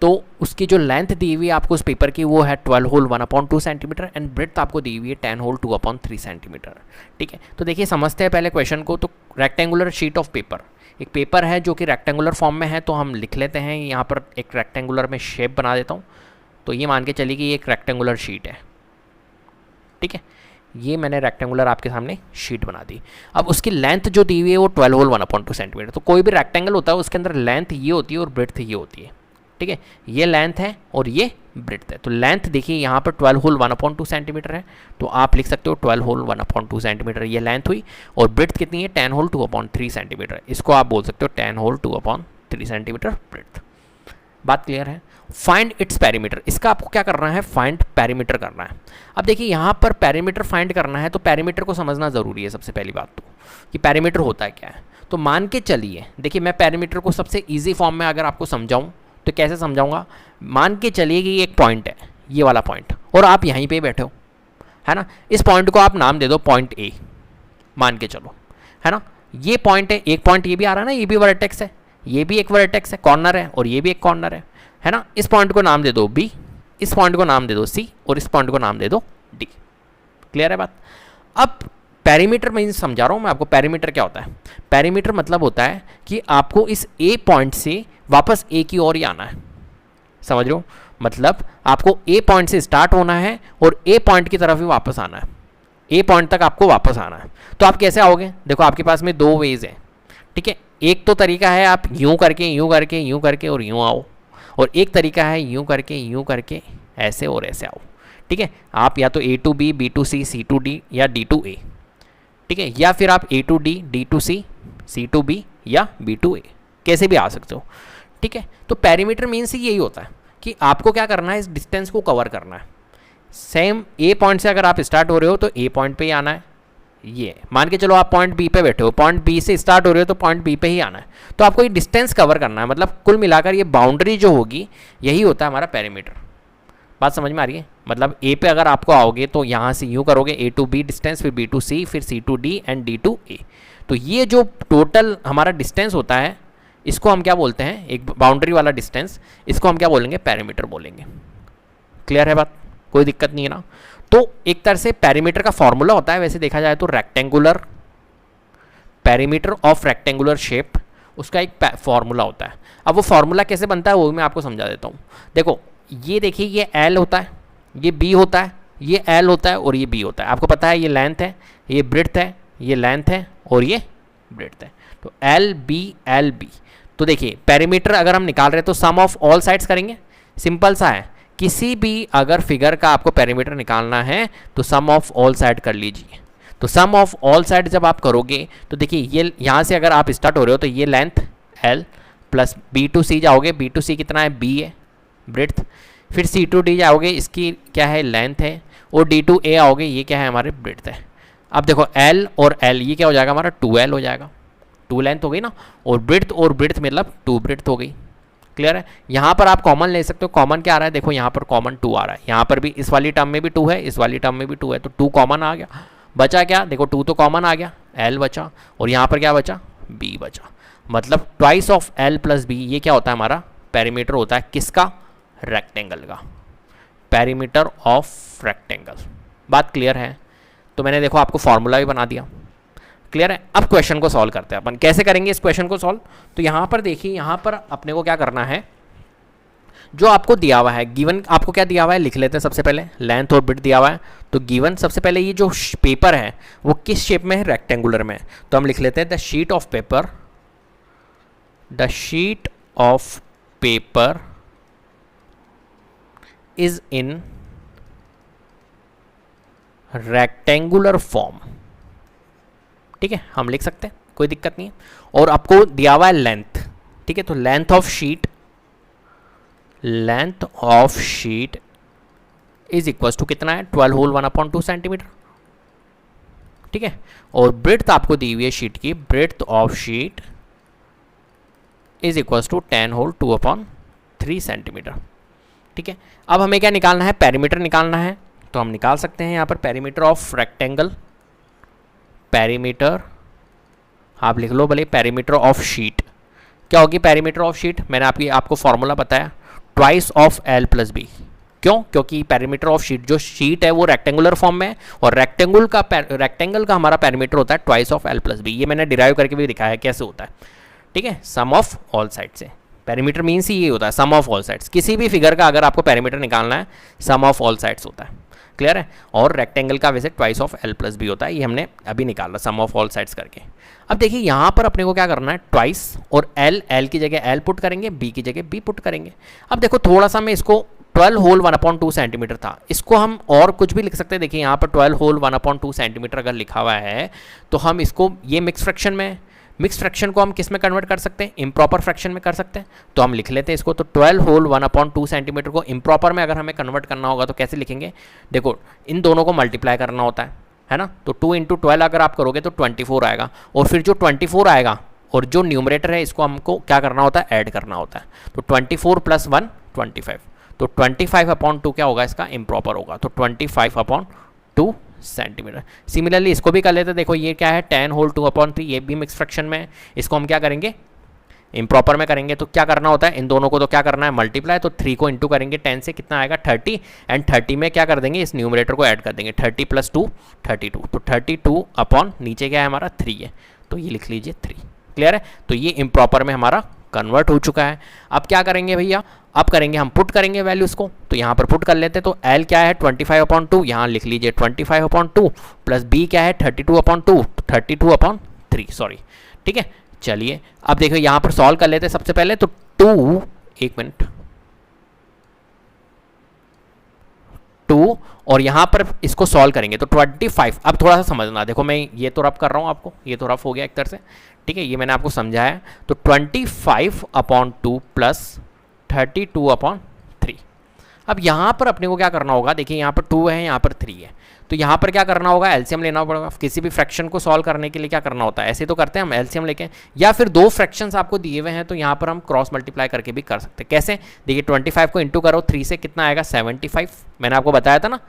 तो उसकी जो लेंथ दी हुई है आपको उस पेपर की वो है 12 होल 1/2 सेंटीमीटर एंड ब्रेड्थ आपको दी हुई है 10 होल 2/3 सेंटीमीटर। ठीक है, तो देखिए समझते हैं पहले क्वेश्चन को। तो रेक्टेंगुलर शीट ऑफ पेपर, एक पेपर है जो कि रेक्टेंगुलर फॉर्म में है, तो हम लिख लेते हैं यहाँ पर एक रेक्टेंगुलर में शेप बना देता हूँ, तो ये मान के चलिए कि ये एक रेक्टेंगुलर शीट है। ठीक है, ये मैंने रेक्टेंगुलर आपके सामने शीट बना दी। अब उसकी लेंथ जो दी हुई है वो 12 होल 1/2 सेंटीमीटर, तो कोई भी रेक्टेंगल होता है उसके अंदर लेंथ ये होती है और ब्रेड्थ ये होती है। ठीक है, ये लेंथ है और ये ब्रेड्थ है, तो लेंथ देखिए यहाँ पर 12 होल 1/2 सेंटीमीटर है, तो आप लिख सकते हो 12 होल 1/2 सेंटीमीटर ये लेंथ हुई, और ब्रेड्थ कितनी है 10 होल 2/3 सेंटीमीटर, इसको आप बोल सकते हो 10 होल 2/3 सेंटीमीटर ब्रेड्थ। बात क्लियर है। फाइंड इट्स पेरीमीटर, इसका आपको क्या करना है, फाइंड पेरीमीटर करना है। अब देखिए यहाँ पर पेरीमीटर फाइंड करना है तो पेरीमीटर को समझना ज़रूरी है सबसे पहली बात तो, कि पेरीमीटर होता है क्या है। तो मान के चलिए, देखिए मैं पेरीमीटर को सबसे ईजी फॉर्म में अगर आपको समझाऊँ तो कैसे समझाऊंगा, मान के चलिए कि एक पॉइंट है, ये वाला पॉइंट, और आप यहीं पे बैठे हो, है ना, इस पॉइंट को आप नाम दे दो पॉइंट ए, मान के चलो, है ना, ये पॉइंट है, एक पॉइंट ये भी आ रहा है ना, ये भी वर्टेक्स है, ये भी एक वर्टेक्स है, कॉर्नर है, और ये भी एक कॉर्नर है ना, इस पॉइंट को नाम दे दो बी, इस पॉइंट को नाम दे दो सी, और इस पॉइंट को नाम दे दो डी। क्लियर है बात। अब पेरीमीटर में समझा रहा हूँ मैं आपको, पेरीमीटर क्या होता है, पेरीमीटर मतलब होता है कि आपको इस ए पॉइंट से वापस ए की ओर ही आना है, समझ रहे हो, मतलब आपको ए पॉइंट से स्टार्ट होना है और ए पॉइंट की तरफ ही वापस आना है, ए पॉइंट तक आपको वापस आना है। तो आप कैसे आओगे, देखो आपके पास में दो वेज है, ठीक है, एक तो तरीका है आप यूं करके यूं करके यूं करके और यूं आओ, और एक तरीका है यूं करके ऐसे और ऐसे आओ। ठीक है, आप या तो A to B, B to C, C to D या D to A, ठीक है, या फिर आप A to D, D to C, C to B या B to A, कैसे भी आ सकते हो। ठीक है, तो पेरीमीटर मीन्स यही होता है कि आपको क्या करना है, इस डिस्टेंस को कवर करना है। सेम ए पॉइंट से अगर आप स्टार्ट हो रहे हो तो ए पॉइंट पे ही आना है। ये मान के चलो आप पॉइंट बी पे बैठे हो, पॉइंट बी से स्टार्ट हो रहे हो तो पॉइंट बी पे ही आना है। तो आपको ये डिस्टेंस कवर करना है, मतलब कुल मिलाकर ये बाउंड्री जो होगी यही होता है हमारा पेरीमीटर। बात समझ में आ रही है? मतलब ए पे अगर आपको आओगे तो यहाँ से यूँ करोगे A to B डिस्टेंस, फिर B to C, फिर C to D and D to A। तो ये जो टोटल हमारा डिस्टेंस होता है इसको हम क्या बोलते हैं, एक बाउंड्री वाला डिस्टेंस, इसको हम क्या बोलेंगे, पेरीमीटर बोलेंगे। क्लियर है बात? कोई दिक्कत नहीं है ना? तो एक तरह से पेरीमीटर का फॉर्मूला होता है, वैसे देखा जाए तो rectangular perimeter of rectangular shape, उसका एक फॉर्मूला होता है। अब वो फॉर्मूला कैसे बनता है वो मैं आपको समझा देता हूँ। देखो ये देखिए, ये L होता है, ये B होता है, ये L होता है और ये B होता है। आपको पता है ये लेंथ है, ये ब्रेड्थ है, ये लेंथ है और ये ब्रेड्थ है। तो L B L B। तो देखिए पेरीमीटर अगर हम निकाल रहे हैं तो सम ऑफ ऑल साइड्स करेंगे, सिंपल सा है। किसी भी अगर फिगर का आपको पेरीमीटर निकालना है तो सम ऑफ ऑल साइड कर लीजिए। तो सम ऑफ ऑल साइड जब आप करोगे तो देखिए ये यहाँ से अगर आप स्टार्ट हो रहे हो तो ये length L plus B to C जाओगे, B to C कितना है, B है ब्रेड्थ, फिर C to D जाओगे, इसकी क्या है, लेंथ है, और D to A आओगे, ये क्या है, हमारे ब्रेड्थ है। अब देखो L और L ये क्या हो जाएगा, हमारा 2L हो जाएगा, 2 लेंथ हो गई ना, और ब्रेड्थ मतलब 2 ब्रेड्थ हो गई। क्लियर है? यहाँ पर आप कॉमन ले सकते हो। कॉमन क्या आ रहा है, देखो यहाँ पर कॉमन 2 आ रहा है, यहाँ पर भी इस वाली टर्म में भी 2 है, इस वाली टर्म में भी 2 है, तो 2 कॉमन आ गया। बचा क्या, देखो 2 तो कॉमन आ गया, L बचा, और यहाँ पर क्या बचा, B बचा। मतलब twice of L plus B, ये क्या होता है, हमारा पेरीमीटर होता है किसका, रेक्टेंगल का, पेरीमीटर ऑफ रेक्टेंगल। बात क्लियर है? तो मैंने देखो आपको फॉर्मूला भी बना दिया। क्लियर है? अब क्वेश्चन को सॉल्व करते हैं अपन। कैसे करेंगे इस क्वेश्चन को सॉल्व? तो यहाँ पर देखिए, यहाँ पर अपने को क्या करना है, जो आपको दिया हुआ है, गिवन आपको क्या दिया हुआ है लिख लेते हैं। सबसे पहले लेंथ और ब्रेड्थ दिया हुआ है, तो गिवन सबसे पहले ये जो पेपर है वो किस शेप में है, रेक्टेंगुलर में है। तो हम लिख लेते हैं the sheet of paper, the sheet of paper is in rectangular form. ठीक है, हम लिख सकते हैं, कोई दिक्कत नहीं है। और आपको दिया हुआ है लेंथ, ठीक है, तो length of sheet is equal to कितना है, 12 होल 1/2 सेंटीमीटर। ठीक है, और ब्रेड्थ आपको दी हुई है शीट की, breadth of sheet is equal to 10 whole 2/3 centimetre. ठीक है, अब हमें क्या निकालना है, पेरीमीटर निकालना है। तो हम निकाल सकते हैं यहाँ पर पेरीमीटर ऑफ रेक्टेंगल, पेरीमीटर आप लिख लो भले, पेरीमीटर ऑफ शीट क्या होगी, पेरीमीटर ऑफ शीट मैंने आपको फॉर्मूला बताया, twice of L plus B। क्यों? क्योंकि पेरीमीटर ऑफ शीट, जो शीट है वो रेक्टेंगुलर फॉर्म में है, और रेक्टेंगल का हमारा पेरीमीटर होता है twice of L plus B। ये मैंने डिराइव करके भी दिखाया है कैसे होता है। ठीक है, सम ऑफ ऑल साइड से पेरीमीटर मीन्स ही ये होता है, सम ऑफ ऑल साइड्स। किसी भी फिगर का अगर आपको पेरीमीटर निकालना है, सम ऑफ ऑल साइड्स होता है। क्लियर है? और रेक्टेंगल का वैसे twice of L plus B होता है, ये हमने अभी निकाला सम ऑफ ऑल साइड्स करके। अब देखिए यहाँ पर अपने को क्या करना है, ट्वाइस और L की जगह L पुट करेंगे, B की जगह B पुट करेंगे। अब देखो थोड़ा सा मैं इसको 12 होल 1/2 सेंटीमीटर था, इसको हम और कुछ भी लिख सकते हैं। देखिए यहाँ पर 12 होल 1/2 सेंटीमीटर अगर लिखा हुआ है तो हम इसको, ये मिक्स फ्रैक्शन में, मिक्स फ्रैक्शन को हम किस में कन्वर्ट कर सकते हैं, इम्प्रॉपर फ्रैक्शन में कर सकते हैं। तो हम लिख लेते हैं इसको, तो 12 होल 1/2 सेंटीमीटर को इम्प्रॉपर में अगर हमें कन्वर्ट करना होगा तो कैसे लिखेंगे, देखो इन दोनों को मल्टीप्लाई करना होता है ना। तो 2 × 12 अगर आप करोगे तो 24 आएगा, और फिर जो 24 आएगा और जो न्यूमरेटर है इसको हमको क्या करना होता है, ऐड करना होता है। तो 24 + 1 25, तो 25/2 क्या होगा, इसका इम्प्रॉपर होगा, तो 25/2 सेंटीमीटर। सिमिलरली इसको भी कर लेते हैं। देखो ये क्या है, 10 होल 2/3, ये भी मिक्स फ्रैक्शन में है, इसको हम क्या करेंगे, इम्प्रॉपर में करेंगे। तो क्या करना होता है, इन दोनों को तो क्या करना है, मल्टीप्लाई। तो 3 को इंटू करेंगे 10 से, कितना आएगा 30, एंड 30 में क्या कर देंगे, इस न्यूमरेटर को ऐड कर देंगे, 30 + 2 32, तो 32 अपॉन नीचे क्या है हमारा 3 है, तो ये लिख लीजिए 3। क्लियर है? तो ये इम्प्रॉपर में हमारा कन्वर्ट हो चुका है। अब क्या करेंगे भैया, अब करेंगे हम पुट करेंगे वैल्यूज़ को, तो यहाँ पर पुट कर लेते हैं। तो L क्या है 25/2, यहाँ लिख लीजिए 25/2, प्लस B क्या है 32/2, 32/3 सॉरी। ठीक है, चलिए अब देखो यहाँ पर सॉल्व कर लेते हैं सबसे पहले। तो 2, एक मिनट, 2 और यहाँ पर इसको सॉल्व करेंगे तो 25। अब थोड़ा सा समझना, देखो मैं ये तो रफ कर रहा हूँ आपको, ये तो रफ हो गया एक तरह से, ठीक है, ये मैंने आपको समझाया। तो 25/2 प्लस 32/3। अब यहाँ पर अपने को क्या करना होगा, देखिए यहाँ पर 2 है, यहाँ पर 3 है, तो यहाँ पर क्या करना होगा, एलसीएम लेना पड़ेगा। किसी भी फ्रैक्शन को सॉल्व करने के लिए क्या करना होता है, ऐसे तो करते हैं हम एलसीएम लेके, या फिर दो फ्रैक्शंस आपको दिए हुए हैं तो यहाँ पर हम क्रॉस मल्टीप्लाई करके भी कर सकते हैं। कैसे, देखिए 25 को इंटू करो 3 से, कितना आएगा 75, मैंने आपको बताया था ना,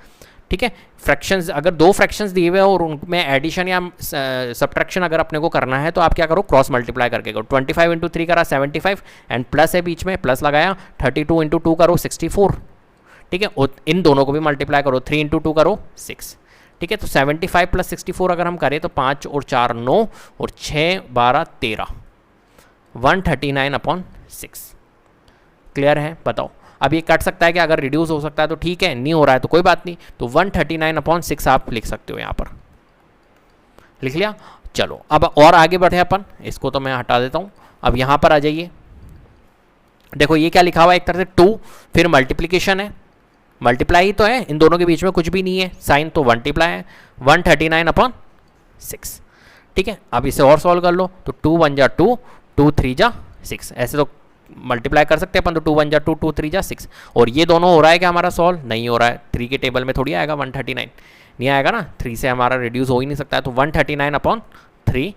ठीक है। फ्रैक्शंस, अगर दो फ्रैक्शंस दिए हुए और उनमें एडिशन या सब्ट्रैक्शन अगर अपने को करना है तो आप क्या करो, क्रॉस मल्टीप्लाई करके करो। 25 × 3 करा 75 एंड प्लस है बीच में, प्लस लगाया। 32 × 2 करो 64, ठीक है, और इन दोनों को भी मल्टीप्लाई करो, 3 × 2 करो 6, ठीक है। तो 75 + 64 अगर हम करें तो 5 और 4 9 और 6 12 13, 139/6। क्लियर है, बताओ। अब ये कट सकता है कि अगर रिड्यूस हो सकता है तो ठीक है, नहीं हो रहा है तो कोई बात नहीं, तो 139/6 आप लिख सकते हो, यहाँ पर लिख लिया। चलो अब और आगे बढ़े अपन, इसको तो मैं हटा देता हूँ। अब यहाँ पर आ जाइए, देखो ये क्या लिखा हुआ है, एक तरह से 2, फिर मल्टीप्लीकेशन है, मल्टीप्लाई ही तो है, इन दोनों के बीच में कुछ भी नहीं है, साइन तो मल्टीप्लाई है, 139/6, ठीक है। अब इसे और सॉल्व कर लो, तो 2 1 जा 2, 2 3 जा 6, ऐसे तो मल्टीप्लाई कर सकते हैं अपन, तो 2 1 जा 2, 2 3 जा 6। और ये दोनों हो रहा है क्या हमारा सॉल्व, नहीं हो रहा है, 3 के टेबल में थोड़ी आएगा 139, नहीं आएगा ना, 3 से हमारा रिड्यूस हो ही नहीं सकता है, तो 139/3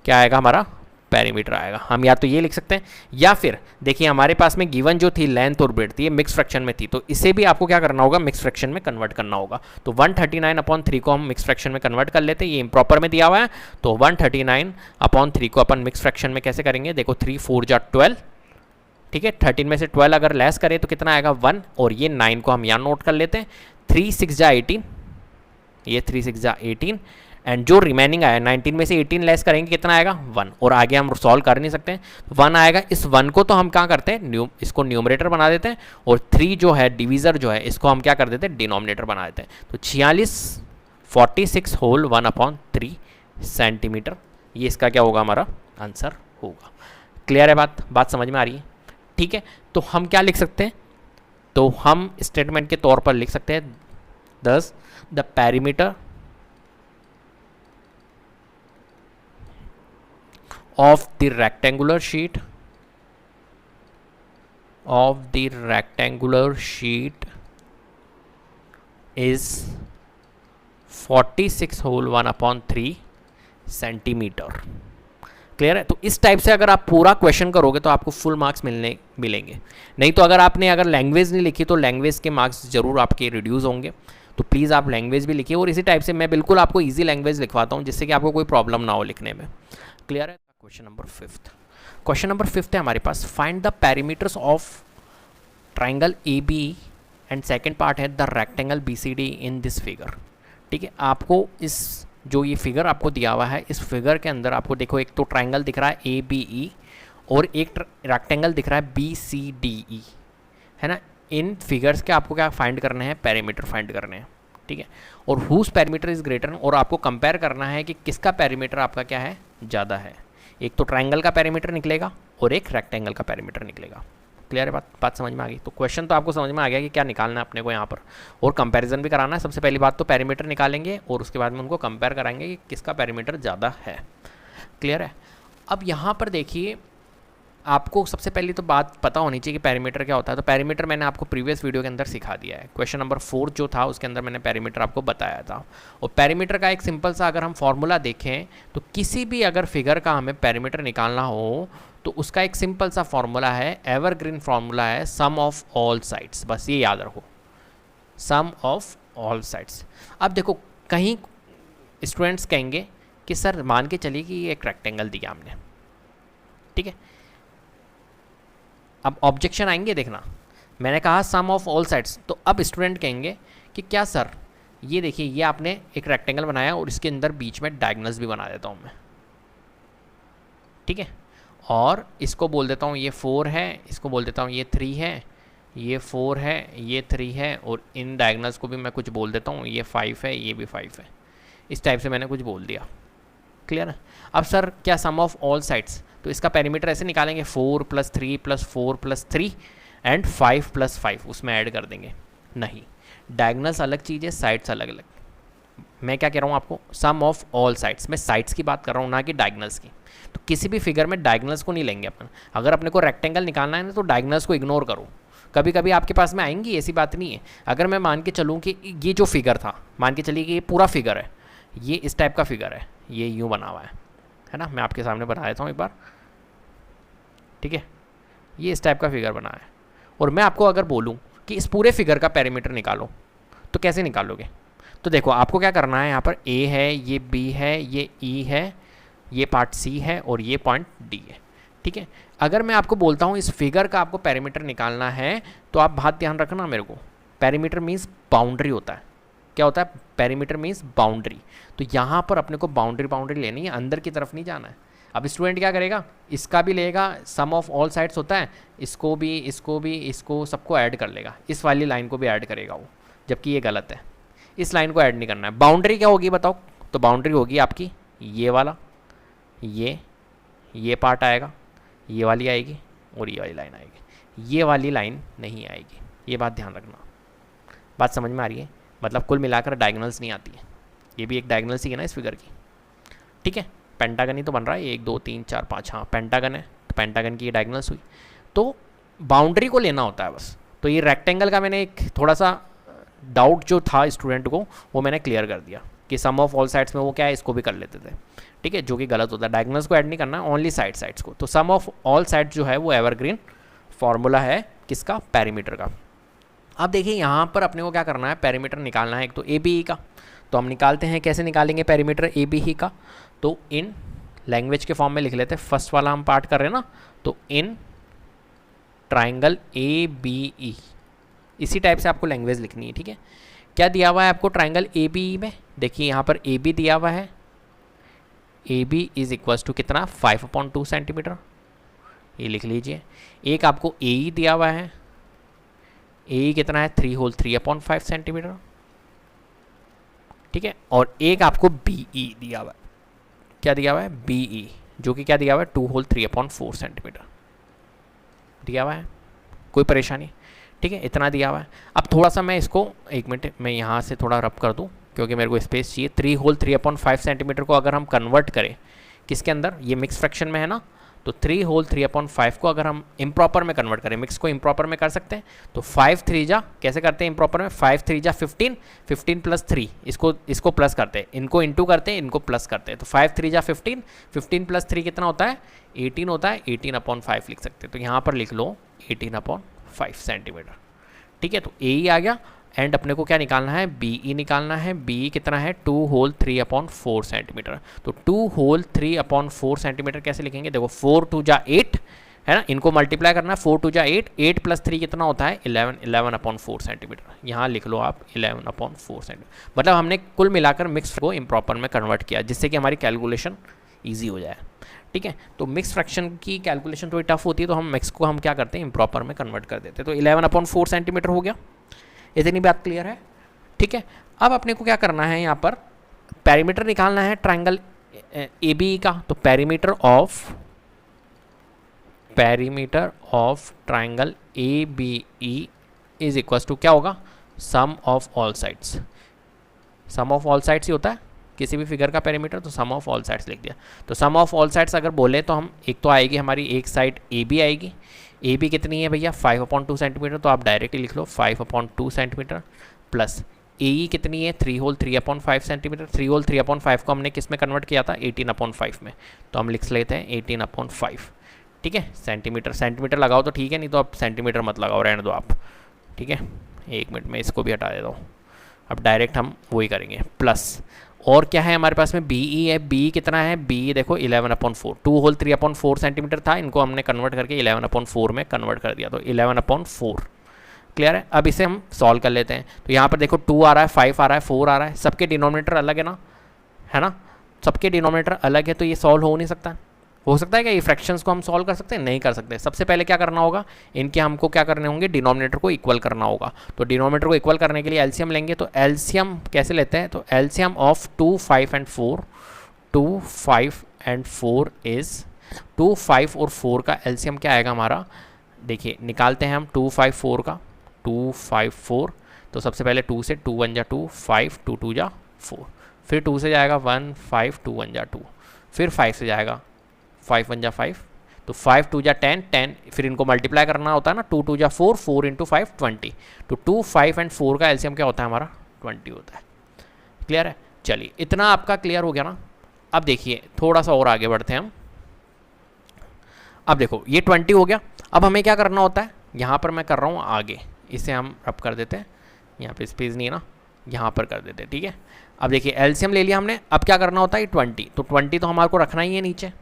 क्या आएगा हमारा, पेरीमीटर आएगा। हम या तो ये लिख सकते हैं, या फिर देखिए हमारे पास में गिवन जो थी लेंथ और ब्रेड्थ, ये मिक्स फ्रैक्शन में थी, तो इसे भी आपको क्या करना होगा, मिक्स फ्रैक्शन में कन्वर्ट करना होगा। तो 139/3 को हम मिक्स फ्रैक्शन में कन्वर्ट कर लेते हैं, ये इम्प्रॉपर में दिया हुआ है, तो 139/3 को अपन मिक्स फ्रैक्शन में कैसे करेंगे, देखो 3 4 जा 12, ठीक है, 13 में से 12 अगर लेस करें तो कितना आएगा 1, और ये 9 को हम यहाँ नोट कर लेते हैं, 3 6 जा 18, ये 3 6 जा 18, एंड जो रिमेनिंग आया 19 में से 18 लेस करेंगे कितना आएगा 1, और आगे हम सॉल्व कर नहीं सकते हैं, 1 आएगा। इस 1 को तो हम क्या करते हैं, इसको न्यूमरेटर बना देते हैं, और 3 जो है डिवीज़र जो है इसको हम क्या कर देते हैं, डिनोमिनेटर बना देते हैं। तो 46 होल 1/3 सेंटीमीटर, ये इसका क्या होगा, हमारा आंसर होगा। क्लियर है बात समझ में आ रही है, ठीक है। तो हम क्या लिख सकते हैं, तो हम स्टेटमेंट के तौर पर लिख सकते हैं, thus the perimeter of the rectangular sheet is 46 whole 1/3 centimetre. Clear है। तो इस टाइप से अगर आप पूरा क्वेश्चन करोगे तो आपको फुल मार्क्स मिलेंगे। नहीं तो अगर लैंग्वेज नहीं लिखी तो लैंग्वेज के मार्क्स जरूर आपके रिड्यूस होंगे। तो प्लीज़ आप लैंग्वेज भी लिखिए, और इसी टाइप से मैं बिल्कुल आपको इजी लैंग्वेज लिखवाता हूँ जिससे कि आपको कोई प्रॉब्लम ना हो लिखने में। क्लियर है। क्वेश्चन नंबर 5 है हमारे पास, find the perimeters of triangle A B and second part है the rectangle B C D in this figure. ठीक है, आपको इस जो ये फिगर आपको दिया हुआ है, इस फिगर के अंदर आपको देखो एक तो ट्राइंगल दिख रहा है ए बी ई, और एक रेक्टेंगल दिख रहा है बी सी डी ई, है ना। इन फिगर्स के आपको क्या फाइंड करने हैं, पेरीमीटर फाइंड करने हैं। ठीक है, और हुज पेरीमीटर इज ग्रेटर, और आपको कंपेयर करना है कि किसका पेरीमीटर आपका क्या है, ज़्यादा है। एक तो ट्राइंगल का पेरीमीटर निकलेगा और एक रेक्टेंगल का पेरीमीटर निकलेगा। क्लियर है बात समझ में आ गई। तो क्वेश्चन तो आपको समझ में आ गया कि क्या निकालना है अपने को यहाँ पर, और कंपैरिजन भी कराना है। सबसे पहली बात तो पेरीमीटर निकालेंगे और उसके बाद में उनको कंपेयर कराएंगे कि किसका पेरीमीटर ज़्यादा है। क्लियर है। अब यहाँ पर देखिए, आपको सबसे पहली तो बात पता होनी चाहिए कि पेरीमीटर क्या होता है। तो पेरीमीटर मैंने आपको प्रीवियस वीडियो के अंदर सिखा दिया है। क्वेश्चन नंबर 4 जो था उसके अंदर मैंने पेरीमीटर आपको बताया था। और पेरीमीटर का एक सिंपल सा अगर हम फॉर्मूला देखें तो किसी भी अगर फिगर का हमें पेरीमीटर निकालना हो तो उसका एक सिंपल सा फॉर्मूला है, एवरग्रीन फॉर्मूला है, सम ऑफ ऑल साइड्स। बस ये याद रखो, सम ऑफ ऑल साइड्स। अब देखो कहीं स्टूडेंट्स कहेंगे कि सर मान के चलिए कि ये एक रेक्टेंगल दिया हमने, ठीक है। अब ऑब्जेक्शन आएंगे, देखना मैंने कहा सम ऑफ ऑल साइड्स, तो अब स्टूडेंट कहेंगे कि क्या सर ये देखिए ये आपने एक रेक्टेंगल बनाया और इसके अंदर बीच में डायगोनल्स भी बना देता हूँ मैं, ठीक है, और इसको बोल देता हूँ ये 4 है, इसको बोल देता हूँ ये 3 है, ये 4 है, ये 3 है, और इन डायगोनल्स को भी मैं कुछ बोल देता हूँ, ये 5 है, ये भी 5 है। इस टाइप से मैंने कुछ बोल दिया, क्लियर है। अब सर क्या सम ऑफ ऑल साइड्स, तो इसका पेरीमीटर ऐसे निकालेंगे 4 + 3 + 4 + 3 एंड 5 + 5 उसमें ऐड कर देंगे। नहीं, डायगनल्स अलग चीज़ है, साइड्स अलग अलग। मैं क्या कह रहा हूँ आपको, सम ऑफ ऑल साइड्स, मैं साइड्स की बात कर रहा हूँ ना कि डायगनल्स की। तो किसी भी फिगर में डायगनल्स को नहीं लेंगे अपन। अगर अपने को रेक्टेंगल निकालना है ना तो डायगनल्स को इग्नोर करो। कभी कभी आपके पास में आएंगी, ऐसी बात नहीं है। अगर मैं मान के चलूँ कि ये जो फिगर था, मान के चलिए कि ये पूरा फिगर है, ये इस टाइप का फिगर है, ये यूँ बना हुआ है ना, मैं आपके सामने बना देता हूँ एक बार, ठीक है। ये इस टाइप का फिगर बना है और मैं आपको अगर बोलूँ कि इस पूरे फिगर का पेरीमीटर निकालो, तो कैसे निकालोगे? तो देखो आपको क्या करना है, यहाँ पर ए है, ये बी है, ये ई है, ये पार्ट सी है और ये पॉइंट डी है, ठीक है। अगर मैं आपको बोलता हूँ इस फिगर का आपको पेरीमीटर निकालना है, तो आप बात ध्यान रखना मेरे को, पेरीमीटर मीन्स बाउंड्री होता है। क्या होता है? Perimeter means boundary. तो यहाँ पर अपने को बाउंड्री लेनी है, अंदर की तरफ नहीं जाना है। अब स्टूडेंट क्या करेगा, इसका भी लेगा, सम ऑफ ऑल साइड्स होता है, इसको भी, इसको भी, इसको सबको ऐड कर लेगा, इस वाली लाइन को भी ऐड करेगा वो, जबकि ये गलत है, इस लाइन को ऐड नहीं करना है। बाउंड्री क्या होगी बताओ? तो बाउंड्री होगी आपकी ये वाला, ये पार्ट आएगा, ये वाली आएगी और ये वाली लाइन आएगी, ये वाली लाइन नहीं आएगी। ये बात ध्यान रखना। बात समझ में आ रही है? मतलब कुल मिलाकर डायगोनल्स नहीं आती है, ये भी एक डायगोनल सी है ना इस फिगर की, ठीक है। पेंटागन ही तो बन रहा है, 1 2 3 4 5, हाँ पेंटागन है, तो पेंटागन की ये डायगोनल्स हुई। तो बाउंड्री को लेना होता है बस। तो ये रेक्टेंगल का मैंने एक थोड़ा सा डाउट जो था स्टूडेंट को, वो मैंने क्लियर कर दिया कि सम ऑफ ऑल साइड्स में वो क्या है, इसको भी कर लेते थे, ठीक है, जो कि गलत होता है। डायगोनल्स को ऐड नहीं करना, ओनली साइड्स को। तो सम ऑफ ऑल साइड्स जो है वो एवरग्रीन फॉर्मूला है किसका? पेरीमीटर का। अब देखिए यहाँ पर अपने को क्या करना है, पेरीमीटर निकालना है एक तो ए बी ई का। तो हम निकालते हैं, कैसे निकालेंगे पेरीमीटर ए बी ई का? तो इन लैंग्वेज के फॉर्म में लिख लेते हैं, फर्स्ट वाला हम पार्ट कर रहे हैं ना, तो इन ट्राइंगल ए बी ई, इसी टाइप से आपको लैंग्वेज लिखनी है, ठीक है। क्या दिया हुआ है आपको ट्राइंगल ए बी ई में? देखिए यहाँ पर ए बी दिया हुआ है, A B is equals to कितना? 5/2 सेंटीमीटर, ये लिख लीजिए। एक आपको ए ई दिया हुआ है, ए ई कितना है? 3 होल 3/5 सेंटीमीटर, ठीक है। और एक आपको बी ई दिया हुआ है, क्या दिया हुआ है? बी ई, जो कि क्या दिया हुआ है? 2 होल 3/4 सेंटीमीटर दिया हुआ है। कोई परेशानी? ठीक है, इतना दिया हुआ है। अब थोड़ा सा मैं इसको, एक मिनट मैं यहाँ से थोड़ा रब कर दूँ क्योंकि मेरे को स्पेस चाहिए। 3 होल 3/5 सेंटीमीटर को अगर हम कन्वर्ट करें किसके अंदर, ये मिक्स फ्रैक्शन में है ना, तो 3 होल 3/5 को अगर हम इम्प्रॉपर में कन्वर्ट करें, मिक्स को इम्प्रॉपर में कर सकते हैं, तो 5 3 जा, कैसे करते हैं इम्प्रॉपर में? 5 3 जा 15, 15 + 3, इसको प्लस करते हैं, इनको इंटू करते हैं, इनको प्लस करते हैं। तो 5 3 जा 15, 15 + 3 कितना होता है? 18 होता है, 18/5 लिख सकते हैं। तो यहाँ पर लिख लो 18/5 सेंटीमीटर, ठीक है। तो ए ई आ गया, एंड अपने को क्या निकालना है? बी ई निकालना है। बी ई कितना है? 2 होल 3/4 सेंटीमीटर। तो 2 होल 3/4 सेंटीमीटर कैसे लिखेंगे? देखो 4 2 जा 8 है ना, इनको मल्टीप्लाई करना है, 4 2 जा 8, 8 + 3 कितना होता है? 11, 11/4 सेंटीमीटर। यहाँ लिख लो आप 11/4 सेंटीमीटर। मतलब हमने कुल मिलाकर मिक्स को इम्प्रॉपर में कन्वर्ट किया, जिससे कि हमारी कैलकुलेशन ईजी हो जाए, ठीक है। तो मिक्स फ्रैक्शन की कैलकुलेशन थोड़ी टफ होती है, तो हम मिक्स को हम क्या करते हैं? इम्प्रॉपर में कन्वर्ट कर देते हैं। तो 11/4 सेंटीमीटर हो गया। इतनी बात क्लियर है, ठीक है। अब अपने को क्या करना है, यहाँ पर पेरीमीटर निकालना है ट्राइंगल ए बी ई का। तो perimeter of triangle A B E is equals to क्या होगा? Sum of all sides. Sum of all sides ही होता है किसी भी फिगर का पेरीमीटर, तो सम ऑफ ऑल साइड्स लिख दिया। तो सम ऑफ ऑल साइड्स अगर बोले तो हम एक तो आएगी हमारी एक साइड ए बी आएगी। ए बी कितनी है भैया? 5/2 सेंटीमीटर, तो आप डायरेक्टली लिख लो 5/2 सेंटीमीटर, प्लस ए ई कितनी है? 3 होल 3/5 सेंटीमीटर। 3 होल 3/5 को हमने किस में कन्वर्ट किया था? 18/5 में। तो हम लिख लेते हैं 18/5, ठीक है। सेंटीमीटर लगाओ तो ठीक है, नहीं तो आप सेंटीमीटर मत लगाओ, रहने दो आप, ठीक है। एक मिनट में इसको भी हटा देता हूँ। अब डायरेक्ट हम वही करेंगे, प्लस और क्या है हमारे पास में? बी ई है। बी कितना है? बी देखो 11/4, 2 होल 3/4 सेंटीमीटर था, इनको हमने कन्वर्ट करके 11/4 में कन्वर्ट कर दिया, तो 11/4। क्लियर है? अब इसे हम सॉल्व कर लेते हैं। तो यहाँ पर देखो 2 आ रहा है, 5 आ रहा है, 4 आ रहा है, सबके डिनोमिनेटर अलग है ना, है ना, सबके डिनोमिनेटर अलग है, तो ये सॉल्व हो नहीं सकता। हो सकता है क्या ये फ्रैक्शंस को हम सॉल्व कर सकते हैं? नहीं कर सकते। सबसे पहले क्या करना होगा, इनके हमको क्या करने होंगे? डिनोमिनेटर को इक्वल करना होगा। तो डिनोमिनेटर को इक्वल करने के लिए एलसीएम लेंगे। तो एलसीएम कैसे लेते हैं? तो LCM of 2, 5 and 4, 2, 5 and 4 is 2, 5 और 4 का एलसीएम क्या आएगा हमारा, देखिए निकालते हैं हम 2, 5, 4 का, 2, 5, 4, तो सबसे पहले 2 से 2 1 जा 2, 5, 2 2 जा 4, फिर 2 से जाएगा 1, 5, 2 1 जा 2, फिर 5 से जाएगा 5 1 जा 5, तो 5 2 जा 10, 10 फिर इनको मल्टीप्लाई करना होता है ना, 2 2 जा 4, 4 इंटू 5 20, तो 2, 5 एंड 4 का एलसीएम क्या होता है हमारा 20 होता है। क्लियर है, चलिए इतना आपका क्लियर हो गया ना। अब देखिए थोड़ा सा और आगे बढ़ते हैं हम। अब देखो ये 20 हो गया, अब हमें क्या करना होता है, यहाँ पर मैं कर रहा हूँ आगे, इसे हम रब कर देते हैं, यहाँ पे स्पेस नहीं है ना, यहाँ पर कर देते हैं, ठीक है। अब देखिए एलसीएम ले लिया हमने, अब क्या करना होता है 20, तो 20 तो हमारे को रखना ही है नीचे,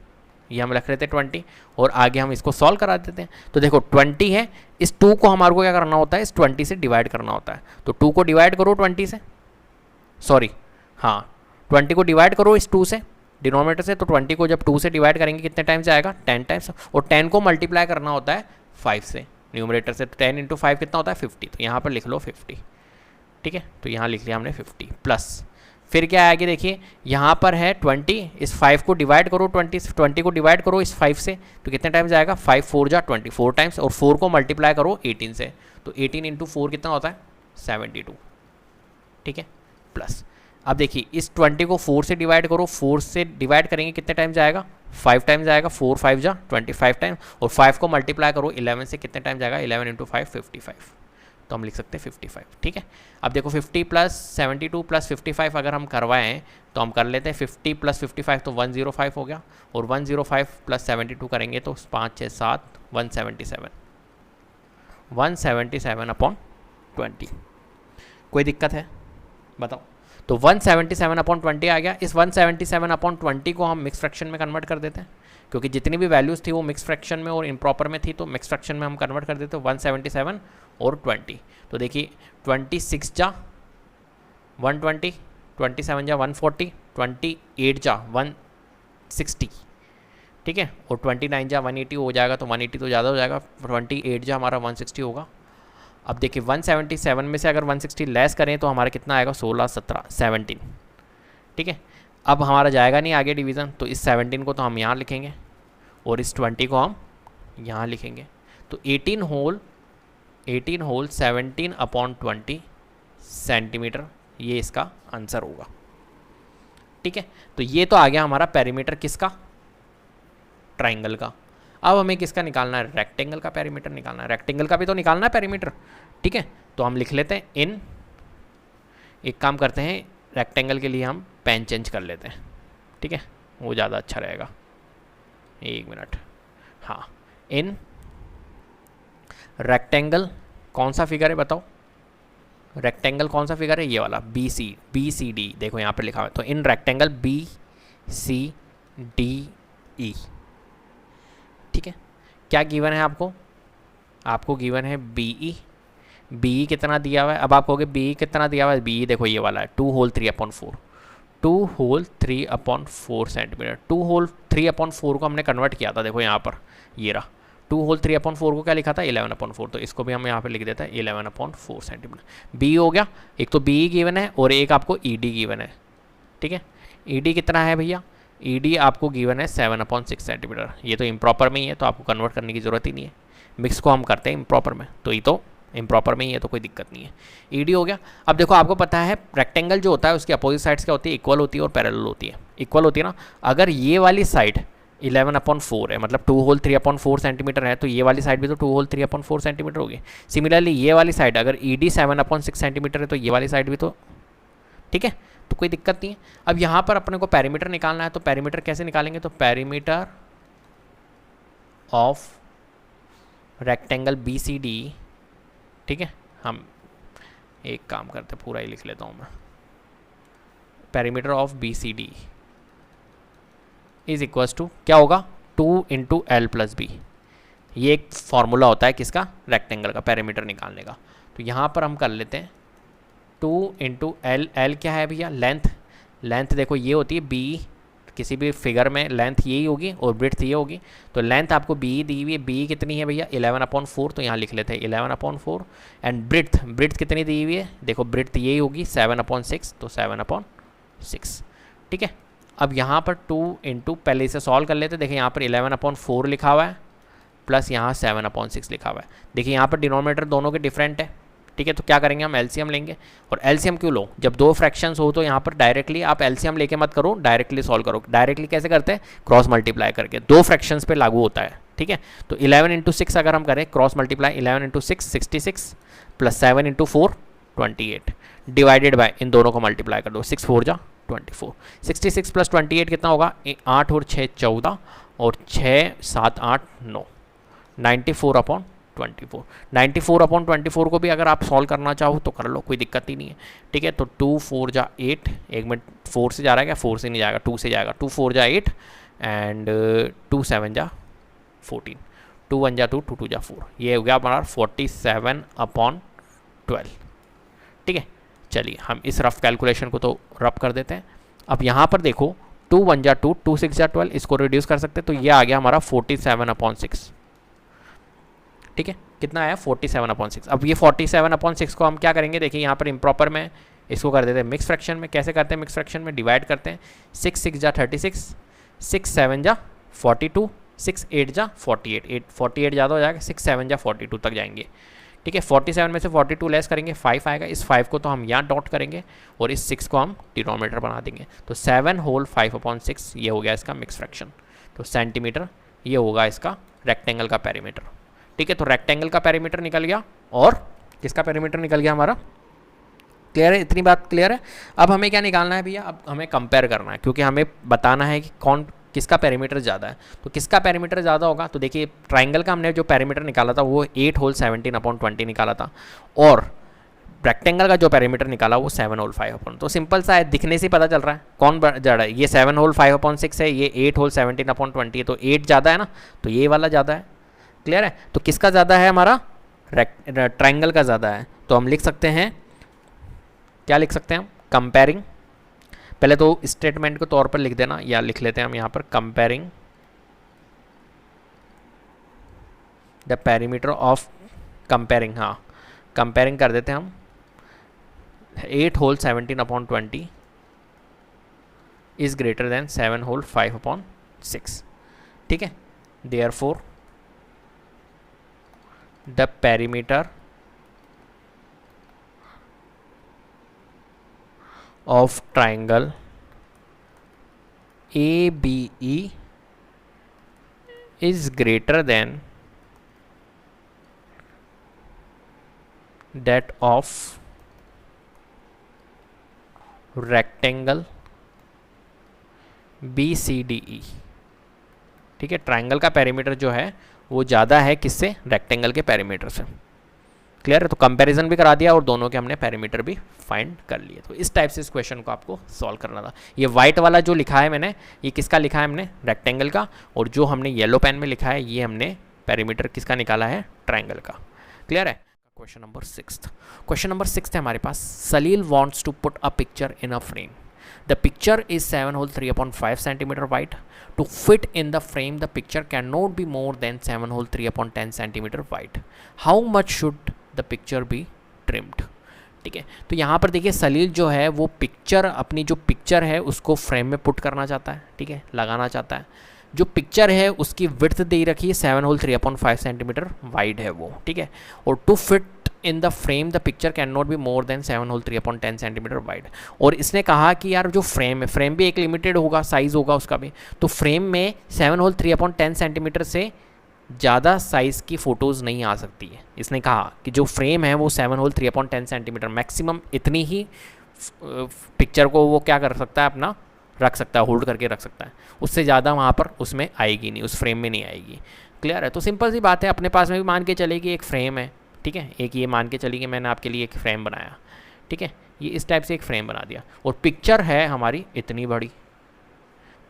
ये हम रख रहे थे 20, और आगे हम इसको सॉल्व करा देते हैं। तो देखो 20 है, इस 2 को हमारे को क्या करना होता है, इस 20 से डिवाइड करना होता है, तो 2 को डिवाइड करो 20 से, सॉरी हाँ 20 को डिवाइड करो इस 2 से डिनोमिनेटर से, तो 20 को जब 2 से डिवाइड करेंगे कितने टाइम्स आएगा 10 टाइम्स, और 10 को मल्टीप्लाई करना होता है 5 से न्यूमरेटर से, तो 10 इंटू 5 कितना होता है 50, तो यहाँ पर लिख लो 50, ठीक है, तो यहाँ लिख लिया हमने 50 प्लस, फिर क्या आएगी देखिए यहाँ पर है 20, इस 5 को डिवाइड करो 20 को डिवाइड करो इस 5 से, तो कितने टाइम्स आएगा 5 4 जा 24 टाइम्स, और 4 को मल्टीप्लाई करो 18 से, तो 18 इंटू 4 कितना होता है 72, ठीक है, प्लस अब देखिए इस 20 को 4 से डिवाइड करो, 4 से डिवाइड करेंगे कितने टाइम्स जाएगा 5 टाइम्स जाएगा, 4 5 जा 25 टाइम, और 5 को मल्टीप्लाई करो 11 से कितने टाइम जाएगा 11 इंटू 5 55, तो हम लिख सकते हैं 55, ठीक है। अब देखो 50 प्लस 72 प्लस 55 अगर हम करवाएं तो हम कर लेते हैं 50 प्लस 55 तो 105 हो गया, और 105 प्लस 72 करेंगे तो 5 6 7 177 अपॉन 20। कोई दिक्कत है बताओ, तो 177 अपॉन 20 आ गया। इस 177 अपॉन 20 को हम मिक्स फ्रैक्शन में कन्वर्ट कर देते हैं, क्योंकि जितनी भी वैल्यूज़ थी वो मिक्स फ्रैक्शन में और इम्प्रॉपर में थी, तो मिक्स फ्रैक्शन में हम कन्वर्ट कर देते हैं 177 और 20। तो देखिए 26 जा 120, 27 जा 140, 28 जा 160, ठीक है, और 29 जा 180 हो जाएगा, तो 180 तो ज़्यादा हो जाएगा, 28 जा हमारा 160 होगा। अब देखिए 177 में से अगर 160 लेस करें तो हमारा कितना आएगा 16 17 17, ठीक है। अब हमारा जाएगा नहीं आगे डिवीज़न, तो इस 17 को तो हम यहाँ लिखेंगे और इस 20 को हम यहाँ लिखेंगे, तो 18 होल 17 अपॉन 20 सेंटीमीटर, ये इसका आंसर होगा, ठीक है। तो ये तो आ गया हमारा पेरीमीटर किसका, ट्राइंगल का। अब हमें किसका निकालना है, रेक्टेंगल का पेरीमीटर निकालना है, रेक्टेंगल का भी तो निकालना है पेरीमीटर, ठीक है। तो हम लिख लेते हैं इन, एक काम करते हैं रेक्टेंगल के लिए हम पेन चेंज कर लेते हैं, ठीक है, वो ज़्यादा अच्छा रहेगा, एक मिनट, हाँ, इन रेक्टेंगल कौन सा फिगर है बताओ, रेक्टेंगल कौन सा फिगर है, ये वाला बी सी डी, देखो यहाँ पर लिखा हुआ है, तो इन रेक्टेंगल BCDE, ठीक है। क्या गिवन है आपको गिवन है BE कितना दिया हुआ है। अब आप कहोगे BE कितना दिया हुआ है, BE देखो ये वाला है 2 होल 3/4, 2 होल 3/4 सेंटीमीटर। 2 होल 3/4 को हमने कन्वर्ट किया था, देखो यहाँ पर ये रहा, 2 होल 3/4 को क्या लिखा था 11/4, तो इसको भी हम यहाँ पे लिख देते हैं 11/4 सेंटीमीटर। BE हो गया, एक तो BE गिवन है और एक आपको ED गिवन है, ठीक है। ED कितना है भैया, ED आपको गिवन है 7/6 सेंटीमीटर, ये तो इम्प्रॉपर में ही है तो आपको कन्वर्ट करने की ज़रूरत ही नहीं है, मिक्स को हम करते हैं इम्प्रॉपर में, तो ये तो इम्प्रॉपर में ही है तो कोई दिक्कत नहीं है। ED हो गया। अब देखो आपको पता है रेक्टेंगल जो होता है उसकी अपोजिट साइड्स क्या होती है, इक्वल होती है और पैरेलल होती है। इक्वल होती है ना, अगर ये वाली साइड 11/4 है, मतलब 2 होल 3/4 सेंटीमीटर है, तो ये वाली साइड भी तो 2 होल 3/4 सेंटीमीटर होगी। सिमिलरली ये वाली साइड अगर ED 7/6 सेंटीमीटर है, तो ये वाली साइड भी तो, ठीक है, तो कोई दिक्कत नहीं है। अब यहाँ पर अपने को पेरीमीटर निकालना है, तो पेरीमीटर कैसे निकालेंगे, तो पेरीमीटर ऑफ रेक्टेंगल BCD, ठीक है, हम एक काम करते पूरा ही लिख लेता हूँ मैं, perimeter of BCD is equals to क्या होगा 2 इंटू L प्लस B, ये एक फॉर्मूला होता है किसका, रेक्टेंगल का पेरीमीटर निकालने का। तो यहाँ पर हम कर लेते हैं 2 इंटू L, L क्या है भैया, लेंथ देखो ये होती है B, किसी भी फिगर में लेंथ यही होगी और ब्रेड्थ ये होगी, तो लेंथ आपको BE दी हुई है, BE कितनी है भैया 11/4, तो यहाँ लिख लेते हैं 11/4, एंड ब्रेड्थ कितनी दी हुई है, देखो ब्रेड्थ यही होगी 7/6, तो 7/6, ठीक है। अब यहाँ पर 2 इंटू, पहले इसे सॉल्व कर लेते, देखिए यहाँ पर 11/4 लिखा हुआ है प्लस यहाँ 7/6 लिखा हुआ है। देखिए यहाँ पर डिनोमिनेटर दोनों के डिफरेंट है, ठीक है। तो क्या करेंगे हम, एलसीएम लेंगे। और एलसीएम क्यों लो, जब दो फ्रैक्शंस हो तो यहाँ पर डायरेक्टली आप एलसीएम लेके मत करो, डायरेक्टली सॉल्व करो। डायरेक्टली कैसे करते हैं, क्रॉस मल्टीप्लाई करके, दो फ्रैक्शंस पे लागू होता है, ठीक है। तो 11 इंटू 6 अगर हम करें cross multiply, 11 into 6 66 plus 7 into 4 28 divided by, इन दोनों को मल्टीप्लाई कर दो, 6 4 जा 24, 66 प्लस 28 कितना होगा, 8 और 6 14 और 6 7 8 9, 94/24। 94/24 को भी अगर आप सॉल्व करना चाहो तो कर लो, कोई दिक्कत ही नहीं है, ठीक है। तो 2 4 जा 8, एक मिनट 4 से जा रहा है क्या, 4 से नहीं जाएगा, 2 से जाएगा, 2 4 जा 8 एंड 2 7 जा 14, 2 1 जा 2, 2 2 जा 4, ये हो गया हमारा 47/12, ठीक है। चलिए हम इस रफ कैलकुलेशन को तो रफ कर देते हैं। अब यहाँ पर देखो 2 1 जा 2, 2 6 जा 12, इसको रिड्यूस कर सकते हैं, तो ये आ गया हमारा 47/6, ठीक है। कितना आया, 47/6। अब ये 47/6 को हम क्या करेंगे, देखिए यहाँ पर इम्प्रॉपर में इसको कर देते हैं मिक्स फ्रैक्शन में। कैसे करते हैं मिक्स फ्रैक्शन में, डिवाइड करते हैं, 6 6 जा 36, 6 7 जा 42, 6 8 जा 48, 48 ज़्यादा हो जाएगा, 6 7 जा 42 तक जाएंगे, ठीक है। 47 में से 42 लेस करेंगे, 5 आएगा, इस 5 को तो हम यहाँ डॉट करेंगे और इस 6 को हम डिनोमिनेटर बना देंगे। तो 7 होल 5/6 ये हो गया इसका मिक्स फ्रैक्शन। तो सेंटीमीटर ये होगा इसका रेक्टेंगल का पेरीमीटर, ठीक है। तो रेक्टेंगल का पेरीमीटर निकल गया और किसका पेरीमीटर निकल गया हमारा, क्लियर है, इतनी बात क्लियर है। अब हमें क्या निकालना है भैया, अब हमें कंपेयर करना है, क्योंकि हमें बताना है कि कौन किसका पेरीमीटर ज़्यादा है। तो किसका पेरीमीटर ज़्यादा होगा, तो देखिए ट्राइंगल का हमने जो पेरीमीटर निकाला था वो 8 होल 17/20 निकाला था, और रेक्टेंगल का जो पेरीमीटर निकाला वो 7 होल 5/, तो सिंपल सा है, दिखने से पता चल रहा है कौन ज़्यादा है। ये 7 होल 5/6 है, ये 8 होल 17/20 है, तो 8 ज़्यादा है ना, तो ये वाला ज़्यादा है, क्लियर है। तो किसका ज़्यादा है, हमारा ट्राइंगल का ज़्यादा है। तो हम लिख सकते हैं, क्या लिख सकते हैं हम, कंपेयरिंग, पहले तो स्टेटमेंट के तौर पर लिख देना, या लिख लेते हैं हम यहाँ पर comparing the perimeter of, comparing, हाँ कंपेयरिंग कर देते हैं हम, 8 whole 17/20 is greater than 7 whole 5/6, ठीक है। Therefore the perimeter of triangle ABE is greater than that of rectangle BCDE, ठीक है। ट्राइंगल का पेरीमीटर जो है वो ज़्यादा है किससे, रेक्टेंगल के पेरीमीटर से, क्लियर है। तो कंपैरिजन भी करा दिया और दोनों के हमने पेरीमीटर भी फाइंड कर लिए। तो इस टाइप से इस क्वेश्चन को आपको सॉल्व करना था। ये वाइट वाला जो लिखा है मैंने, ये किसका लिखा है हमने, रेक्टेंगल का, और जो हमने येलो पेन में लिखा है ये हमने पेरीमीटर किसका निकाला है, ट्राइंगल का, क्लियर है। क्वेश्चन नंबर 6, क्वेश्चन नंबर 6 है हमारे पास, Salil wants to put a picture in a frame, the picture is 7 whole 3/5 centimeter wide. To fit in the frame, the picture cannot be more than 7 whole 3/10 centimeter wide. How much should the picture be trimmed? ठीक है। तो यहाँ पर देखिए सलील जो है वो picture, अपनी जो पिक्चर है उसको फ्रेम में पुट करना चाहता है, ठीक है, लगाना चाहता है। जो पिक्चर है उसकी विड्थ दे रखी है 7 होल 3/5 सेंटीमीटर वाइड है वो, ठीक है। और to fit in the frame the picture can not be more than 7 whole 3/10 centimetre wide. और इसने कहा कि यार जो फ्रेम है, फ्रेम भी एक लिमिटेड होगा, साइज़ होगा उसका भी, तो फ्रेम में 7 होल 3/10 सेंटीमीटर से ज़्यादा साइज़ की फ़ोटोज़ नहीं आ सकती है। इसने कहा कि जो फ्रेम है वो 7 होल 3/10 सेंटीमीटर, मैक्सिमम इतनी ही पिक्चर को वो क्या कर सकता है, अपना रख सकता है, होल्ड करके रख सकता है, उससे ज़्यादा वहाँ पर उसमें आएगी नहीं, उस फ्रेम में नहीं आएगी, क्लियर है। तो सिंपल सी बात है, अपने पास में भी मान के चले कि एक फ्रेम है, ठीक है, एक ये मान के चलिए कि मैंने आपके लिए एक फ्रेम बनाया, ठीक है, ये इस टाइप से एक फ्रेम बना दिया, और पिक्चर है हमारी इतनी बड़ी,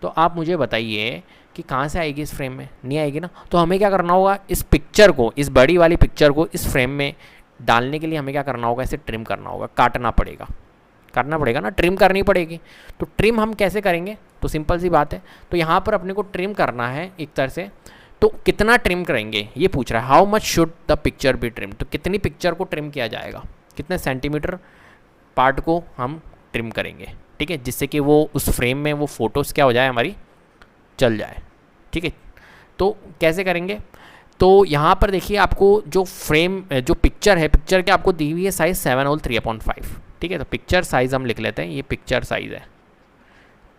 तो आप मुझे बताइए कि कहाँ से आएगी इस फ्रेम में, नहीं आएगी ना। तो हमें क्या करना होगा, इस पिक्चर को, इस बड़ी वाली पिक्चर को इस फ्रेम में डालने के लिए हमें क्या करना होगा, इसे ट्रिम करना होगा, काटना पड़ेगा ना, ट्रिम करनी पड़ेगी। तो ट्रिम हम कैसे करेंगे, तो सिंपल सी बात है, तो यहाँ पर अपने को ट्रिम करना है एक तरह से, तो कितना ट्रिम करेंगे ये पूछ रहा है, how much should the picture be trim, तो कितनी पिक्चर को ट्रिम किया जाएगा, कितने सेंटीमीटर पार्ट को हम ट्रिम करेंगे, ठीक है, जिससे कि वो उस फ्रेम में वो फोटोज़ क्या हो जाए, हमारी चल जाए। ठीक है, तो कैसे करेंगे, तो यहाँ पर देखिए आपको जो फ्रेम जो पिक्चर है, पिक्चर के आपको दी हुई है साइज़ 7 होल 3/5। ठीक है, तो पिक्चर साइज़ हम लिख लेते हैं, ये पिक्चर साइज़ है,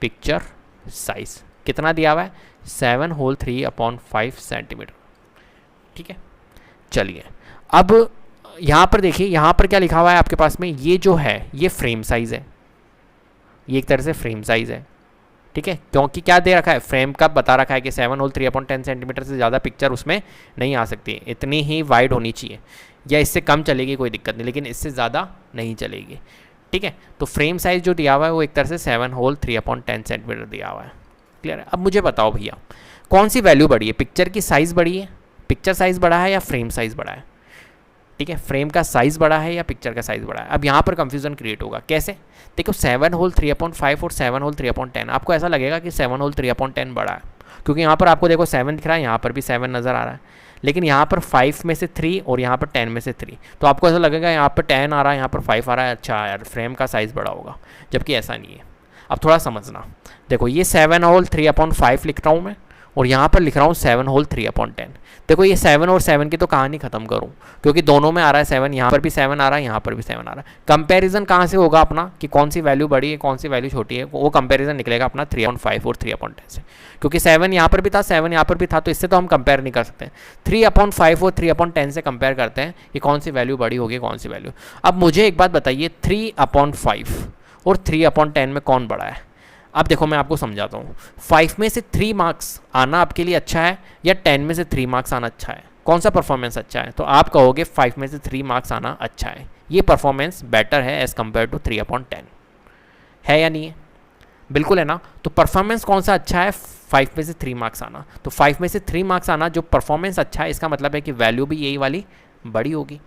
पिक्चर साइज़ कितना दिया हुआ है, 7 होल 3/5 सेंटीमीटर। ठीक है, चलिए अब यहाँ पर देखिए, यहाँ पर क्या लिखा हुआ है आपके पास में, ये जो है ये फ्रेम साइज़ है, ये एक तरह से फ्रेम साइज़ है। ठीक है, क्योंकि क्या दे रखा है, फ्रेम का बता रखा है कि 7 होल 3/10 सेंटीमीटर से ज़्यादा पिक्चर उसमें नहीं आ सकती, इतनी ही वाइड होनी चाहिए, या इससे कम चलेगी कोई दिक्कत नहीं, लेकिन इससे ज़्यादा नहीं चलेगी। ठीक है, तो फ्रेम साइज़ जो दिया हुआ है वो एक तरह से 7 होल 3/10 सेंटीमीटर दिया हुआ है। क्लियर है। अब मुझे बताओ भैया कौन सी वैल्यू बड़ी है, पिक्चर की साइज़ बड़ी है, पिक्चर साइज़ बड़ा है या फ्रेम साइज़ बड़ा है। ठीक है, फ्रेम का साइज़ बड़ा है या पिक्चर का साइज़ बड़ा है। अब यहाँ पर कंफ्यूजन क्रिएट होगा, कैसे, देखो 7 होल 3/5 और 7 होल 3/10, आपको ऐसा लगेगा कि 7 होल 3/10 बड़ा है, क्योंकि यहाँ पर आपको देखो 7 दिख रहा है, यहाँ पर भी 7 नज़र आ रहा है, लेकिन यहाँ पर 5 में से 3 और यहाँ पर 10 में से 3, तो आपको ऐसा लगेगा यहाँ पर 10 आ रहा है, यहाँ पर 5 आ रहा है, अच्छा यार फ्रेम का साइज़ बड़ा होगा, जबकि ऐसा नहीं है। अब थोड़ा समझना, देखो ये 7 होल 3/5 लिख रहा हूँ मैं, और यहाँ पर लिख रहा हूँ 7 होल 3/10। देखो ये 7 और 7 की तो कहानी खत्म करूँ, क्योंकि दोनों में आ रहा है 7, यहाँ पर भी 7 आ रहा है, यहाँ पर भी 7 आ रहा है। कंपैरिजन कहाँ से होगा अपना, कि कौन सी वैल्यू बड़ी है कौन सी वैल्यू छोटी है, वो कंपैरिजन निकलेगा अपना 3/5 और 3/10 से, क्योंकि 7 यहाँ पर भी था 7 यहाँ पर भी था, तो इससे तो हम कंपेयर नहीं कर सकते। 3/5 और 3/10 से कंपेयर करते हैं कि कौन सी वैल्यू बड़ी होगी कौन सी वैल्यू। अब मुझे एक बात बताइए, 3/5 और 3/10 में कौन बड़ा है। अब देखो मैं आपको समझाता हूँ, 5 में से 3 मार्क्स आना आपके लिए अच्छा है या 10 में से 3 मार्क्स आना अच्छा है, कौन सा परफॉर्मेंस अच्छा है, तो आप कहोगे 5 में से 3 मार्क्स आना अच्छा है, ये परफॉर्मेंस बेटर है एज़ कम्पेयर टू 3/10, है या नहीं है, बिल्कुल है ना। तो परफॉर्मेंस कौन सा अच्छा है, 5 में से 3 मार्क्स आना, तो 5 में से 3 मार्क्स आना जो परफॉर्मेंस अच्छा है, इसका मतलब है कि वैल्यू भी यही वाली बड़ी होगी,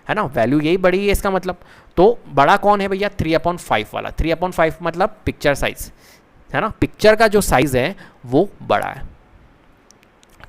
है ना, वैल्यू यही बड़ी है इसका मतलब। तो बड़ा कौन है भैया, 3/5 वाला, 3/5 मतलब पिक्चर साइज, है ना, पिक्चर का जो साइज है वो बड़ा है।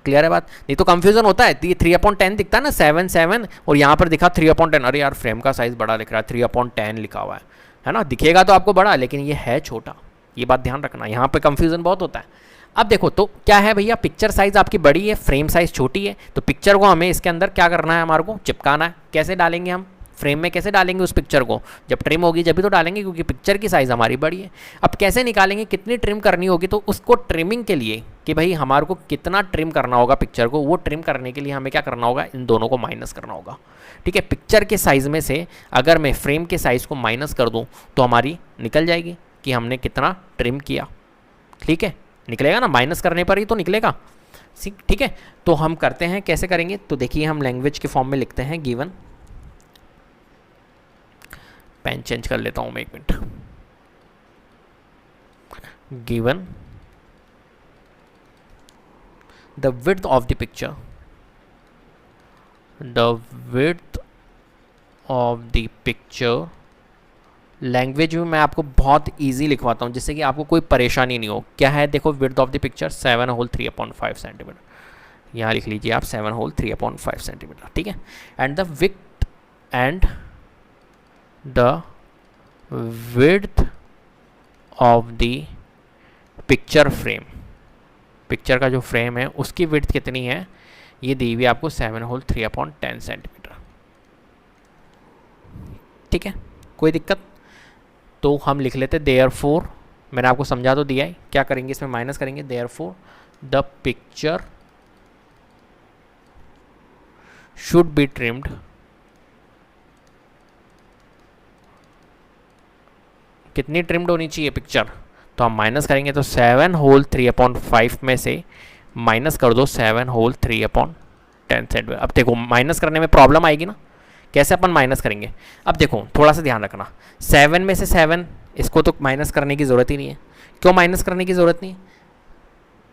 क्लियर है बात, नहीं तो कंफ्यूजन होता है, ये 3/10 दिखता है ना 7 7, और यहाँ पर दिखा 3/10, अरे यार फ्रेम का साइज बड़ा लिख रहा है, 3/10 लिखा हुआ है ना, दिखेगा तो आपको बड़ा लेकिन ये है छोटा, ये बात ध्यान रखना, यहाँ पे कंफ्यूजन बहुत होता है। अब देखो तो क्या है भैया, पिक्चर साइज आपकी बड़ी है, फ्रेम साइज छोटी है, तो पिक्चर को हमें इसके अंदर क्या करना है, हमारे को चिपकाना है। कैसे डालेंगे हम फ्रेम में, कैसे डालेंगे उस पिक्चर को, जब ट्रिम होगी जब भी तो डालेंगे, क्योंकि पिक्चर की साइज़ हमारी बड़ी है। अब कैसे निकालेंगे, कितनी ट्रिम करनी होगी, तो उसको ट्रिमिंग के लिए कि भाई हमारे को कितना ट्रिम करना होगा पिक्चर को, वो ट्रिम करने के लिए हमें क्या करना होगा, इन दोनों को माइनस करना होगा। ठीक है, पिक्चर के साइज़ में से अगर मैं फ्रेम के साइज़ को माइनस कर दूँ तो हमारी निकल जाएगी कि हमने कितना ट्रिम किया। ठीक है, निकलेगा ना, माइनस करने पर ही तो निकलेगा। ठीक है, तो हम करते हैं, कैसे करेंगे, तो देखिए हम लैंग्वेज के फॉर्म में लिखते हैं, गिवन, पेन चेंज कर लेता हूं मैं 1 minute, given the width of the picture, the width of the picture, language में मैं आपको बहुत इजी लिखवाता हूँ जिससे कि आपको कोई परेशानी नहीं हो। क्या है, देखो width of the picture 7 whole 3/5 centimetre, यहाँ लिख लीजिए आप 7 होल 3/5 सेंटीमीटर। ठीक है, and the width and the width of the picture frame, picture का जो फ्रेम है उसकी विड्थ कितनी है, ये दी हुई आपको 7 होल 3/10 सेंटीमीटर। ठीक है, कोई दिक्कत, तो हम लिख लेते देयरफॉर, मैंने आपको समझा तो दिया है, क्या करेंगे इसमें माइनस करेंगे, therefore the picture should be trimmed, कितनी ट्रिम्ड होनी चाहिए पिक्चर, तो हम माइनस करेंगे, तो 7 होल 3/5 में से माइनस कर दो 7 होल 3/10 सेंटीमीटर। अब देखो माइनस करने में प्रॉब्लम आएगी ना, कैसे अपन माइनस करेंगे। अब देखो थोड़ा सा ध्यान रखना, 7 में से 7, इसको तो माइनस करने की ज़रूरत ही नहीं है। क्यों माइनस करने की ज़रूरत नहीं है,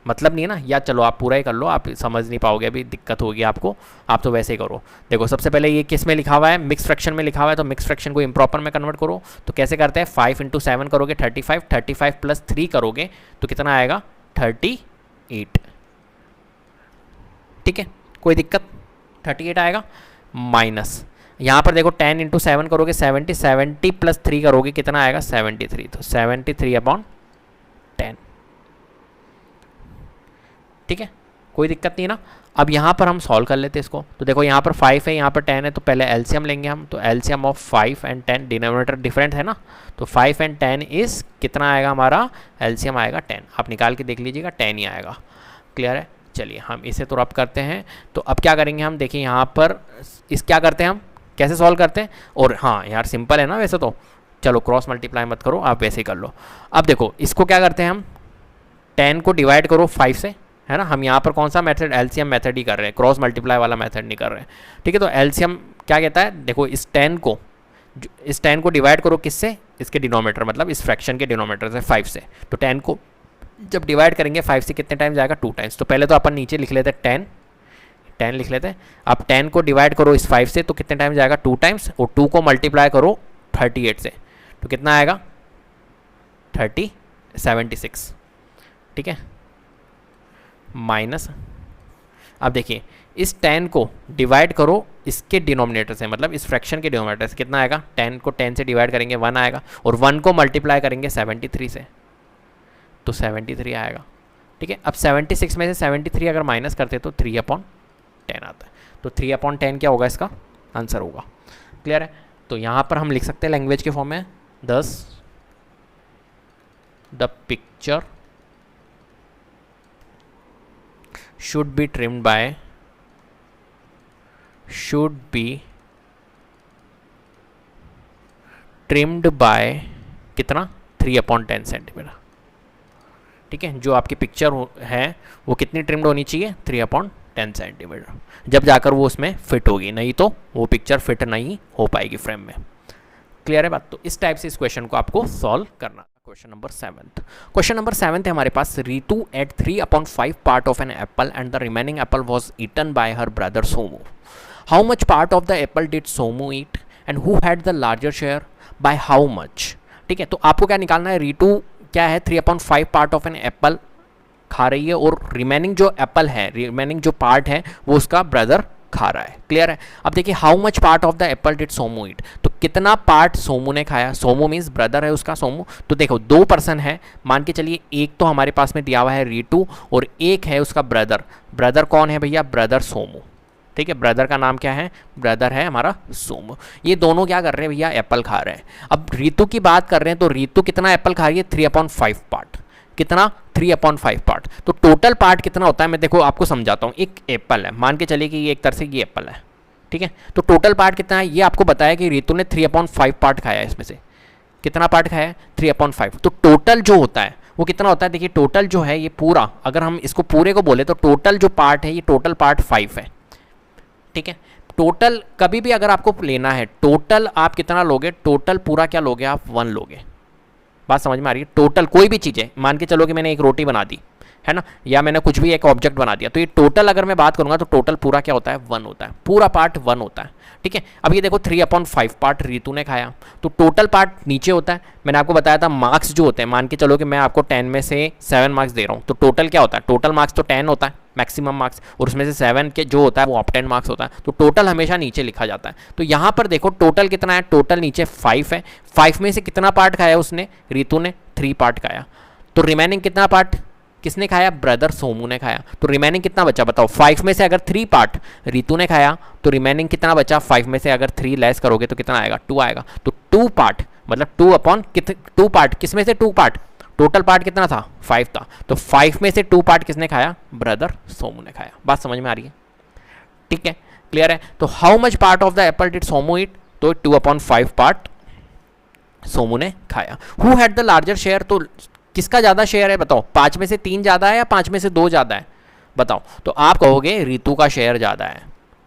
मतलब नहीं है ना, या चलो आप पूरा ही कर लो, आप समझ नहीं पाओगे, अभी दिक्कत होगी आपको, आप तो वैसे ही करो। देखो सबसे पहले ये किस में लिखा हुआ है, मिक्स फ्रैक्शन में लिखा हुआ है, तो मिक्स फ्रैक्शन को इम्प्रॉपर में कन्वर्ट करो। तो कैसे करते हैं, 5 × 7 करोगे 35, 35 प्लस 3 करोगे तो कितना आएगा, 38। ठीक है, कोई दिक्कत, 38 आएगा, माइनस, यहाँ पर देखो 10 इंटू 7 करोगे 70, 70 प्लस 3 करोगे कितना आएगा 73, तो 73/10। ठीक है, कोई दिक्कत नहीं ना। अब यहाँ पर हम सॉल्व कर लेते हैं इसको। तो देखो यहाँ पर 5 है, यहाँ पर 10 है, तो पहले एलसीएम लेंगे हम। तो LCM of 5 and 10, denominator different है ना, तो 5 एंड 10 इस कितना आएगा हमारा, एलसीएम आएगा 10। आप निकाल के देख लीजिएगा 10 ही आएगा। क्लियर है, चलिए हम इसे तो रब करते हैं। तो अब क्या करेंगे हम, देखिए यहाँ पर इस क्या करते हैं हम, कैसे सॉल्व करते हैं। और हाँ यार सिंपल है ना वैसे तो, चलो क्रॉस मल्टीप्लाई मत करो, आप वैसे ही कर लो। अब देखो इसको क्या करते हैं हम, 10 को डिवाइड करो 5 से, है ना। हम यहाँ पर कौन सा मेथड, एलसीएम मेथड ही कर रहे हैं, क्रॉस मल्टीप्लाई वाला मेथड नहीं कर रहे हैं। ठीक है, तो एलसीएम क्या कहता है, देखो इस 10 को डिवाइड करो किससे, इसके डिनोमिनेटर, मतलब इस फ्रैक्शन के डिनोमिनेटर से 5 से। तो 10 को जब डिवाइड करेंगे 5 से कितने टाइम जाएगा, 2 टाइम्स। तो पहले तो अपन नीचे लिख लेते हैं 10 लिख लेते हैं। अब 10 को डिवाइड करो इस 5 से, तो कितने टाइम जाएगा, 2 टाइम्स। और 2 को मल्टीप्लाई करो 38 से, तो कितना आएगा 76। ठीक है, माइनस, अब देखिए इस 10 को डिवाइड करो इसके डिनोमिनेटर से, मतलब इस फ्रैक्शन के डिनोमिनेटर से, कितना आएगा, 10 को 10 से डिवाइड करेंगे 1 आएगा, और 1 को मल्टीप्लाई करेंगे 73 से, तो 73 आएगा। ठीक है, अब 76 में से 73 अगर माइनस करते तो 3/10 आता है। तो 3/10 क्या होगा, इसका आंसर होगा। क्लियर है, तो यहाँ पर हम लिख सकते हैं लैंग्वेज के फॉर्म में, दस the picture should be trimmed by कितना, 3/10 सेंटीमीटर। ठीक है, जो आपकी पिक्चर है वो कितनी ट्रिम्ड होनी चाहिए, 3/10 सेंटीमीटर, जब जाकर वो उसमें फिट होगी, नहीं तो वो पिक्चर फिट नहीं हो पाएगी फ्रेम में। क्लियर है बात। तो इस टाइप से इस क्वेश्चन को आपको सॉल्व करना। क्वेश्चन नंबर 7 है हमारे पास, Ritu ate 3/5 part of an apple and the remaining apple was eaten by her brother Somu. How much part of the apple did Somu eat and who had the larger share by how much. ठीक है, तो आपको क्या निकालना है, रीतू क्या है, 3/5 part of an Apple खा रही है, और रिमेनिंग जो एप्पल है, रिमेनिंग जो पार्ट है वो उसका ब्रदर खा रहा है। क्लियर है, अब देखिए how much part of the apple did Somu eat, तो कितना पार्ट सोमू ने खाया। सोमू मीन्स ब्रदर है उसका सोमू। तो देखो 2 पर्सन है, मान के चलिए, एक तो हमारे पास में दिया हुआ है रीतू और एक है उसका ब्रदर। ब्रदर कौन है भैया, ब्रदर सोमू। ठीक है, ब्रदर का नाम क्या है, ब्रदर है हमारा सोमू। ये दोनों क्या कर रहे हैं भैया, एप्पल खा रहे हैं। अब रीतू की बात कर रहे हैं, तो रीतू कितना एप्पल खा रही है, 3/5 पार्ट। कितना, 3/5 पार्ट। तो टोटल पार्ट कितना होता है, मैं देखो आपको समझाता हूँ। एक एप्पल है, मान के चलिए कि ये एक तरह से ये एप्पल है। ठीक है, तो टोटल पार्ट कितना है, ये आपको बताया कि रीतू ने 3/5 पार्ट खाया है। इसमें से कितना पार्ट खाया है, 3/5। तो टोटल जो होता है वो कितना होता है, देखिए टोटल जो है ये पूरा, अगर हम इसको पूरे को बोले तो टोटल जो पार्ट है ये टोटल पार्ट 5 है। ठीक है, टोटल कभी भी अगर आपको लेना है, टोटल आप कितना लोगे, टोटल पूरा क्या लोगे आप, 1 लोगे। बात समझ में आ रही है। टोटल कोई भी चीज़ है, मान के चलो कि मैंने एक रोटी बना दी है ना, या मैंने कुछ भी एक ऑब्जेक्ट बना दिया, तो ये टोटल अगर मैं बात करूंगा तो टोटल पूरा क्या होता है, 1 होता है, पूरा पार्ट 1 होता है। ठीक है, अब ये देखो 3/5 पार्ट रीतू ने खाया, तो टोटल पार्ट नीचे होता है। मैंने आपको बताया था मार्क्स जो होते हैं, मान के चलो कि मैं आपको 10 में से 7 मार्क्स दे रहा हूँ, तो टोटल क्या होता है, टोटल मार्क्स तो 10 होता है मैक्सिमम मार्क्स, और उसमें से 7 के जो होता है वो ऑब्टेन मार्क्स होता है। तो टोटल हमेशा नीचे लिखा जाता है। तो यहाँ पर देखो टोटल कितना है, टोटल नीचे 5 है। 5 में से कितना पार्ट खाया उसने, रीतू ने 3 पार्ट खाया। तो रिमेनिंग कितना पार्ट किसने खाया, ब्रदर सोमू ने खाया। तो रिमेनिंग कितना बचा बताओ, 5 में से अगर 3 पार्ट रीतू ने खाया तो रिमेनिंग कितना बचा, 5 में से अगर 3 लेस करोगे तो कितना आएगा, 2 आएगा। तो 2 पार्ट मतलब 2 पार्ट किस में से 2 पार्ट, टोटल पार्ट कितना था, 5 था। तो 5 में से 2 पार्ट किसने खाया, ब्रदर सोमू ने खाया। बात समझ में आ रही है। ठीक है, क्लियर है। तो how much part of the apple did Somu eat, तो 2/5 पार्ट सोमू ने खाया। Who had the larger share, तो किसका ज़्यादा शेयर है बताओ, 5 में से 3 ज़्यादा है या 5 में से 2 ज़्यादा है बताओ। तो आप कहोगे रीतू का शेयर ज़्यादा है।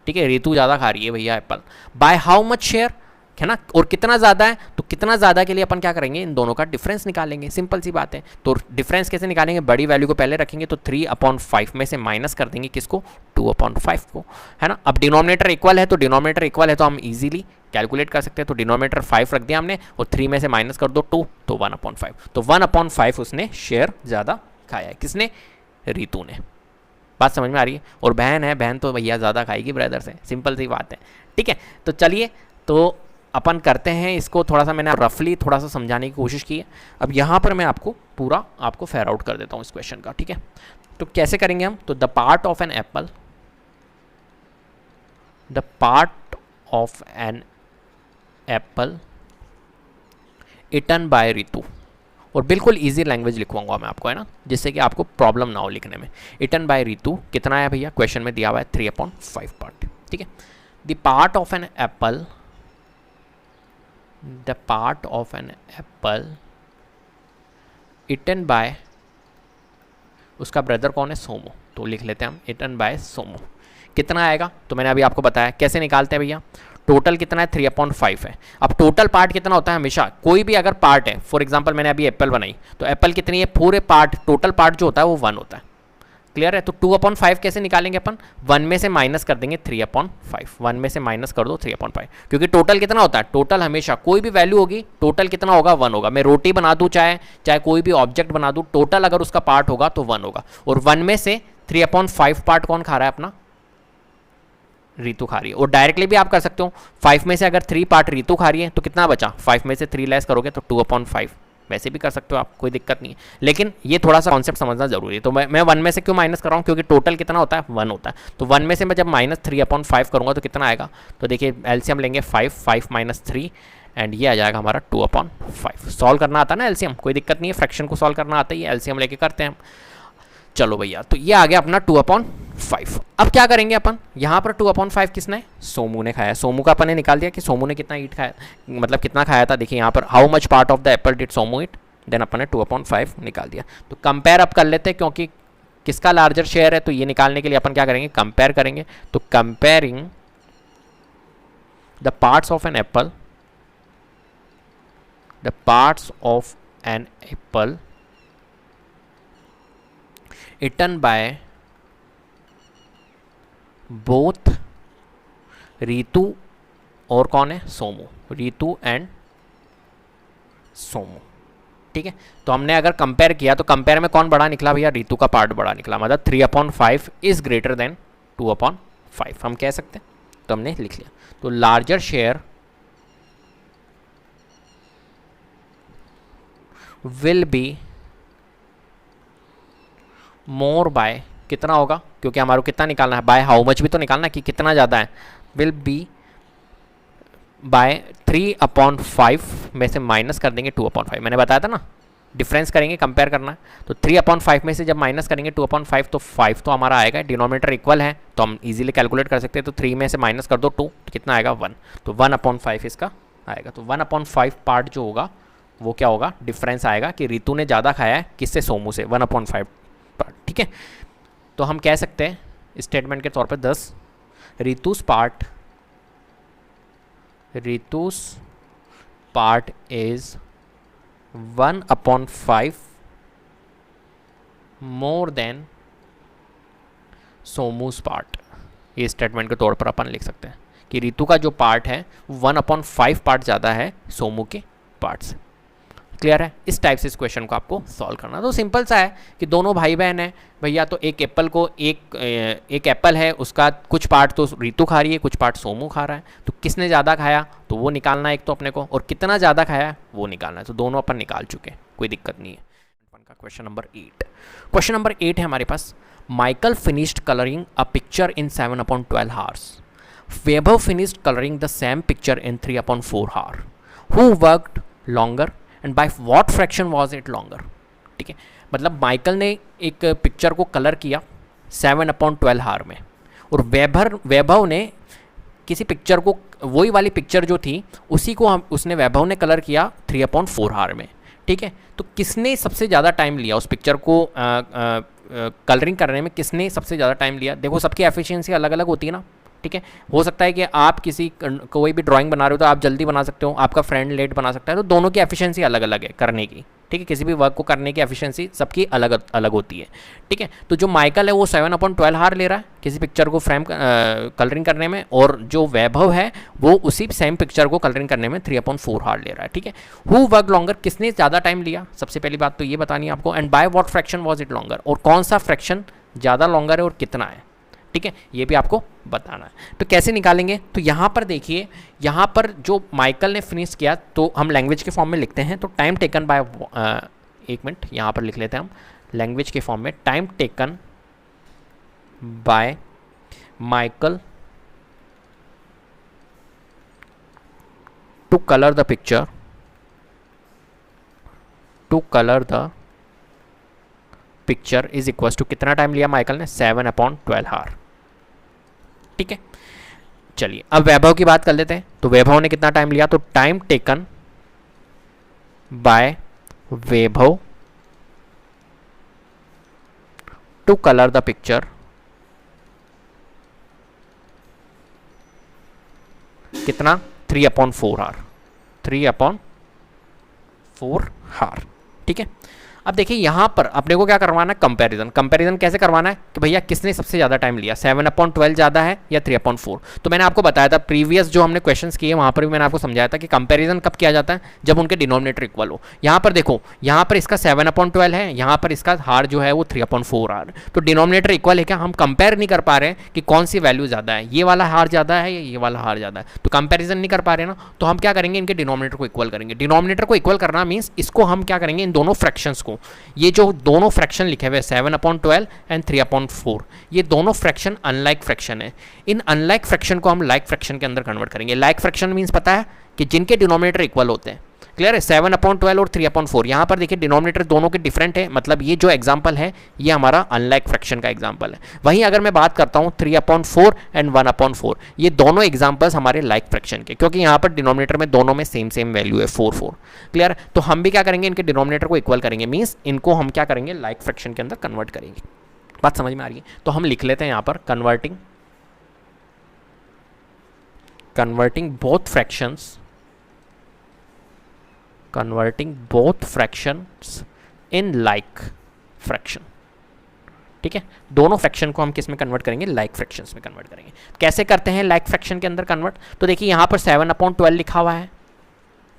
ठीक है, रीतू ज़्यादा खा रही है भैया Apple. Bye how much share है ना, और कितना ज़्यादा है, तो कितना ज़्यादा के लिए अपन क्या करेंगे, इन दोनों का डिफरेंस निकालेंगे। सिंपल सी बात है। तो डिफरेंस कैसे निकालेंगे, बड़ी वैल्यू को पहले रखेंगे, तो 3/5 में से माइनस कर देंगे किसको, 2/5 को, है ना। अब डिनोमिनेटर इक्वल है, तो डिनोमिनेटर इक्वल है तो हम इजीली कैलकुलेट कर सकते हैं। तो डिनोमिनेटर 5 रख दिया हमने, और 3 में से माइनस कर दो 2, तो 1/5। तो 1/5 उसने शेयर ज़्यादा खाया है, किसने, रीतू ने। बात समझ में आ रही है? और बहन है, बहन तो भैया ज़्यादा खाएगी ब्रदर से, सिंपल सी बात है। ठीक है, तो चलिए तो अपन करते हैं इसको, थोड़ा सा मैंने रफली थोड़ा सा समझाने की कोशिश की है। अब यहाँ पर मैं आपको पूरा आपको फेयर आउट कर देता हूँ इस क्वेश्चन का। ठीक है, तो कैसे करेंगे हम? तो the part of an apple, the part of an apple eaten by Ritu, और बिल्कुल इजी लैंग्वेज लिखवाऊंगा मैं आपको, है ना, जिससे कि आपको प्रॉब्लम ना हो लिखने में। इटन बाय रितु कितना है भैया? क्वेश्चन में दिया हुआ है 3/5 पार्ट। ठीक है, the part of an apple, the part of an apple eaten by, उसका ब्रदर कौन है? सोमू। तो लिख लेते हैं हम इटन बाय सोमू। कितना आएगा? तो मैंने अभी आपको बताया कैसे निकालते हैं भैया। टोटल कितना है? 3/5 है। अब टोटल पार्ट कितना होता है? हमेशा कोई भी अगर पार्ट है, फॉर एग्जांपल मैंने अभी एप्पल बनाई, तो एप्पल कितनी है? पूरे पार्ट, टोटल पार्ट जो होता है वो 1 होता है। क्लियर है? तो 2/5 कैसे निकालेंगे अपन? 1 में से माइनस कर देंगे 3/5। 1 में से माइनस कर दो 3/5, क्योंकि टोटल कितना होता है? टोटल हमेशा कोई भी वैल्यू होगी, टोटल कितना होगा? 1 होगा। मैं रोटी बना दूं, चाहे कोई भी ऑब्जेक्ट बना दूं, टोटल अगर उसका पार्ट होगा तो 1 होगा। और 1 में से 3/5 पार्ट कौन खा रहा है? अपना रीतु खा रही है। और डायरेक्टली भी आप कर सकते हो, 5 में से अगर 3 पार्ट रीतु खा रही है तो कितना बचा? 5 में से 3 लेस करोगे तो 2/5। वैसे भी कर सकते हो आप, कोई दिक्कत नहीं है, लेकिन ये थोड़ा सा कॉन्सेप्ट समझना जरूरी है। तो मैं 1 में से क्यों माइनस कर रहा हूँ? क्योंकि टोटल कितना होता है? 1 होता है। तो 1 में से मैं जब -3/5 करूँगा तो कितना आएगा? तो देखिए एलसीएम लेंगे 5 - 3 एंड ये आ जाएगा हमारा 2/5। सॉल्व करना आता है ना एलसीएम, कोई दिक्कत नहीं है, फ्रैक्शन को सॉल्व करना आता ही है, एलसीएम लेके करते हैं हम। चलो भैया, तो ये आ गया अपना 2/5। अब क्या करेंगे अपन? यहाँ पर 2/5 किसने? सोमू ने खाया। सोमू का अपन ने निकाल दिया कि सोमू ने कितना ईट खाया, मतलब कितना खाया था। देखिए यहाँ पर how much part of the apple did Somu eat, then अपन ने 2/5 निकाल दिया। तो कंपेयर अब कर लेते हैं, क्योंकि किसका लार्जर शेयर है, तो ये निकालने के लिए अपन क्या करेंगे? कंपेयर करेंगे। तो comparing the parts of an apple, the parts of an apple eaten by both Ritu और कौन है? सोमू। रीतु एंड सोमू। ठीक है, तो हमने अगर कंपेयर किया तो कंपेयर में कौन बड़ा निकला भैया? रीतु का पार्ट बड़ा निकला, मतलब 3/5 इज ग्रेटर देन 2/5 हम कह सकते हैं। तो हमने लिख लिया। तो larger share will be more by, कितना होगा? क्योंकि हमारे को कितना निकालना है? बाय हाउ मच भी तो निकालना है कि कितना ज़्यादा है। विल बी बाय 3/5 में से माइनस कर देंगे 2/5। मैंने बताया था ना, डिफरेंस करेंगे, कंपेयर करना है। तो 3/5 में से जब माइनस करेंगे 2/5 तो 5 तो हमारा आएगा, डिनोमिनेटर इक्वल है तो हम इजीली कैलकुलेट कर सकते हैं। तो 3 में से माइनस कर दो 2 तो कितना आएगा? 1। तो 1/5 इसका आएगा। तो 1/5 पार्ट जो होगा वो क्या होगा? डिफरेंस आएगा कि रीतु ने ज़्यादा खाया है किससे? सोमू से, 1/5 पार्ट। ठीक है, तो हम कह सकते हैं स्टेटमेंट के तौर पे 10 Ritu's part is 1/5 more than Somu's part. ये स्टेटमेंट के तौर पर अपन लिख सकते हैं कि रीतु का जो पार्ट है 1/5 पार्ट ज़्यादा है सोमू के पार्ट से। क्लियर है? इस टाइप से इस क्वेश्चन को आपको सॉल्व करना। तो सिंपल सा है कि दोनों भाई बहन हैं भैया, तो एक एप्पल को एक एप्पल है, उसका कुछ पार्ट तो रीतु खा रही है, कुछ पार्ट सोमू खा रहा है। तो किसने ज़्यादा खाया तो वो निकालना है एक तो अपने को, और कितना ज़्यादा खाया है वो निकालना है। तो दोनों अपन निकाल चुके हैं, कोई दिक्कत नहीं है। अपन का क्वेश्चन नंबर 8, क्वेश्चन नंबर 8 है हमारे पास। Michael finished colouring a picture in 7/12 hours. Weber finished coloring the same picture in 3/4 hour. Who worked longer and by what fraction was it longer? ठीक है, मतलब माइकल ने एक पिक्चर को colour किया 7/12 हार में, और वैभव ने किसी पिक्चर को, वही वाली पिक्चर जो थी उसी को उसने वैभव ने कलर किया 3/4 हार में। ठीक है, तो किसने सबसे ज़्यादा टाइम लिया उस पिक्चर को कलरिंग करने में? किसने सबसे ज़्यादा टाइम लिया? देखो सबकी एफिशिएंसी अलग अलग होती है ना। ठीक है, हो सकता है कि आप किसी कोई भी ड्राइंग बना रहे हो तो आप जल्दी बना सकते हो, आपका फ्रेंड लेट बना सकता है। तो दोनों की एफिशिएंसी अलग अलग है करने की। ठीक है, किसी भी वर्क को करने की एफिशिएंसी सबकी अलग अलग होती है। ठीक है, तो जो माइकल है वो 7/12 हार ले रहा है किसी पिक्चर को फ्रेम कलरिंग करने में, और जो वैभव है वो उसी सेम पिक्चर को कलरिंग करने में 3/4 हार ले रहा है। ठीक है, हु वर्क लॉन्गर, किसने ज़्यादा टाइम लिया? सबसे पहली बात तो ये बतानी है आपको। And by what fraction was it longer, और कौन सा फ्रैक्शन ज़्यादा लॉन्गर है और कितना है, ठीक है, ये भी आपको बताना है। तो कैसे निकालेंगे, तो यहाँ पर देखिए, यहाँ पर जो माइकल ने फिनिश किया तो हम लैंग्वेज के फॉर्म में लिखते हैं, तो टाइम टेकन बाय, एक मिनट यहाँ पर लिख लेते हैं हम लैंग्वेज के फॉर्म में, time taken by Michael to colour the picture, to colour the picture is equal to, कितना टाइम लिया माइकल ने, 7/12 आवर, ठीक है। चलिए अब वैभव की बात कर लेते हैं, तो वैभव ने कितना टाइम लिया, तो time taken by Vaibhav to colour the picture, कितना, 3/4 आवर, 3/4 आवर, ठीक है। अब देखिए यहाँ पर अपने को क्या करवाना है, कंपैरिजन। कंपैरिजन कैसे करवाना है कि भैया किसने सबसे ज़्यादा टाइम लिया, 7/12 ज़्यादा है या 3/4। तो मैंने आपको बताया था प्रीवियस जो हमने क्वेश्चंस किए वहाँ पर भी मैंने आपको समझाया था कि कंपैरिजन कब किया जाता है, जब उनके डिनोमिनेटर इक्वल हो। यहाँ पर देखो, यहाँ पर इसका 7/12 है, यहाँ पर इसका हार जो है वो 3/4 आर, तो डिनोमिनेटर इक्वल है क्या, हम कंपेयर नहीं कर पा रहे हैं कि कौन सी वैल्यू ज़्यादा है, ये वाला हार ज़्यादा है या ये वाला हार ज़्यादा है, तो कंपेरिजन नहीं कर पा रहे ना, तो हम क्या करेंगे, इनके डिनोमिनेटर को इक्वल करेंगे। डिनोमिनेटर को इक्वल करना मीन्स इसको हम क्या करेंगे, इन दोनों फ्रैक्शंस को, ये जो दोनों फ्रैक्शन लिखे हुए 7/12 एंड 3/4, ये दोनों फ्रैक्शन अनलाइक फ्रैक्शन है। इन अनलाइक फ्रैक्शन को हम लाइक फ्रैक्शन के अंदर कन्वर्ट करेंगे। लाइक फ्रैक्शन मींस पता है कि जिनके डिनोमिनेटर इक्वल होते हैं, क्लियर है, 7/12 और 3/4। यहाँ पर देखिए डिनोमिनेटर दोनों के डिफरेंट है, मतलब ये जो एग्जाम्पल है ये हमारा अनलाइक फ्रैक्शन का एग्जाम्पल है। वहीं अगर मैं बात करता हूँ 3/4 एंड 1/4, ये दोनों एग्जाम्पल्स हमारे लाइक फ्रैक्शन के, क्योंकि यहाँ पर डिनोमिनेटर में दोनों में सेम वैल्यू है 4। क्लियर, तो हम भी क्या करेंगे, इनके डिनोमिनेटर को इक्वल करेंगे, मीन्स इनको हम क्या करेंगे, लाइक फ्रैक्शन के अंदर कन्वर्ट करेंगे। बात समझ में आ रही है, तो हम लिख लेते हैं यहाँ पर converting both fractions in like fraction, ठीक है। दोनों फ्रैक्शन को हम किस में कन्वर्ट करेंगे, लाइक फ्रैक्शंस में कन्वर्ट करेंगे। कैसे करते हैं लाइक फ्रैक्शन के अंदर कन्वर्ट, तो देखिए यहाँ पर 7/12 लिखा हुआ है,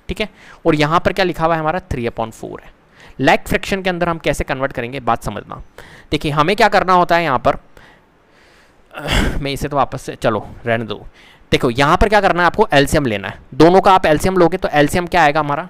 ठीक है, और यहाँ पर क्या लिखा हुआ है हमारा 3/4 है। लाइक फ्रैक्शन के अंदर हम कैसे कन्वर्ट करेंगे, बात समझना। देखिए हमें क्या करना होता है यहाँ पर, मैं इसे तो वापस से, चलो रहने दो। देखो यहाँ पर क्या करना है, आपको एलसीएम लेना है, दोनों का आप एलसीएम लोगे तो एलसीएम क्या आएगा हमारा,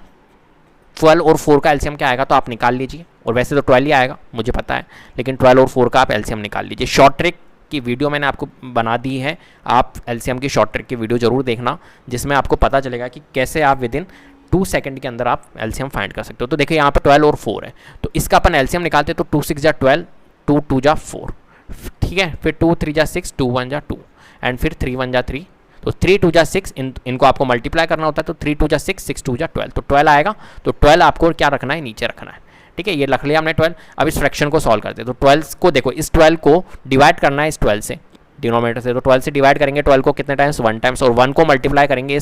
12 और 4 का एलसीएम क्या आएगा, तो आप निकाल लीजिए, और वैसे तो 12 ही आएगा मुझे पता है, लेकिन 12 और 4 का आप एलसीएम निकाल लीजिए। शॉर्ट ट्रिक की वीडियो मैंने आपको बना दी है, आप एलसीएम की शॉर्ट ट्रिक की वीडियो जरूर देखना, जिसमें आपको पता चलेगा कि कैसे आप विदिन 2 सेकंड के अंदर आप एलसीएम फाइंड कर सकते हो। तो देखिए यहाँ पर 12 और 4 है, तो इसका अपन एलसीएम निकालते तो 2 6 जा 12, 2 2 जा 4, ठीक है, फिर 2 3 जा 6, 2 1 जा 2, एंड फिर 3 1 जा 3, तो 3 2 जा 6, इनको आपको मल्टीप्लाई करना होता है, तो 3 2 जा 6, 6 2 जा 12, तो 12 आएगा। तो 12 आपको क्या रखना है, नीचे रखना है, ठीक है, ये रख लिया हमने 12। अब इस फ्रैक्शन को सॉल्व करते हैं, तो 12 को देखो, इस 12 को डिवाइड करना है इस 12 से, डिनोमिनेटर से, तो 12 से डिवाइड करेंगे 12 को कितने टाइम्स, 1 टाइम्स, और 1 को मल्टीप्लाई करेंगे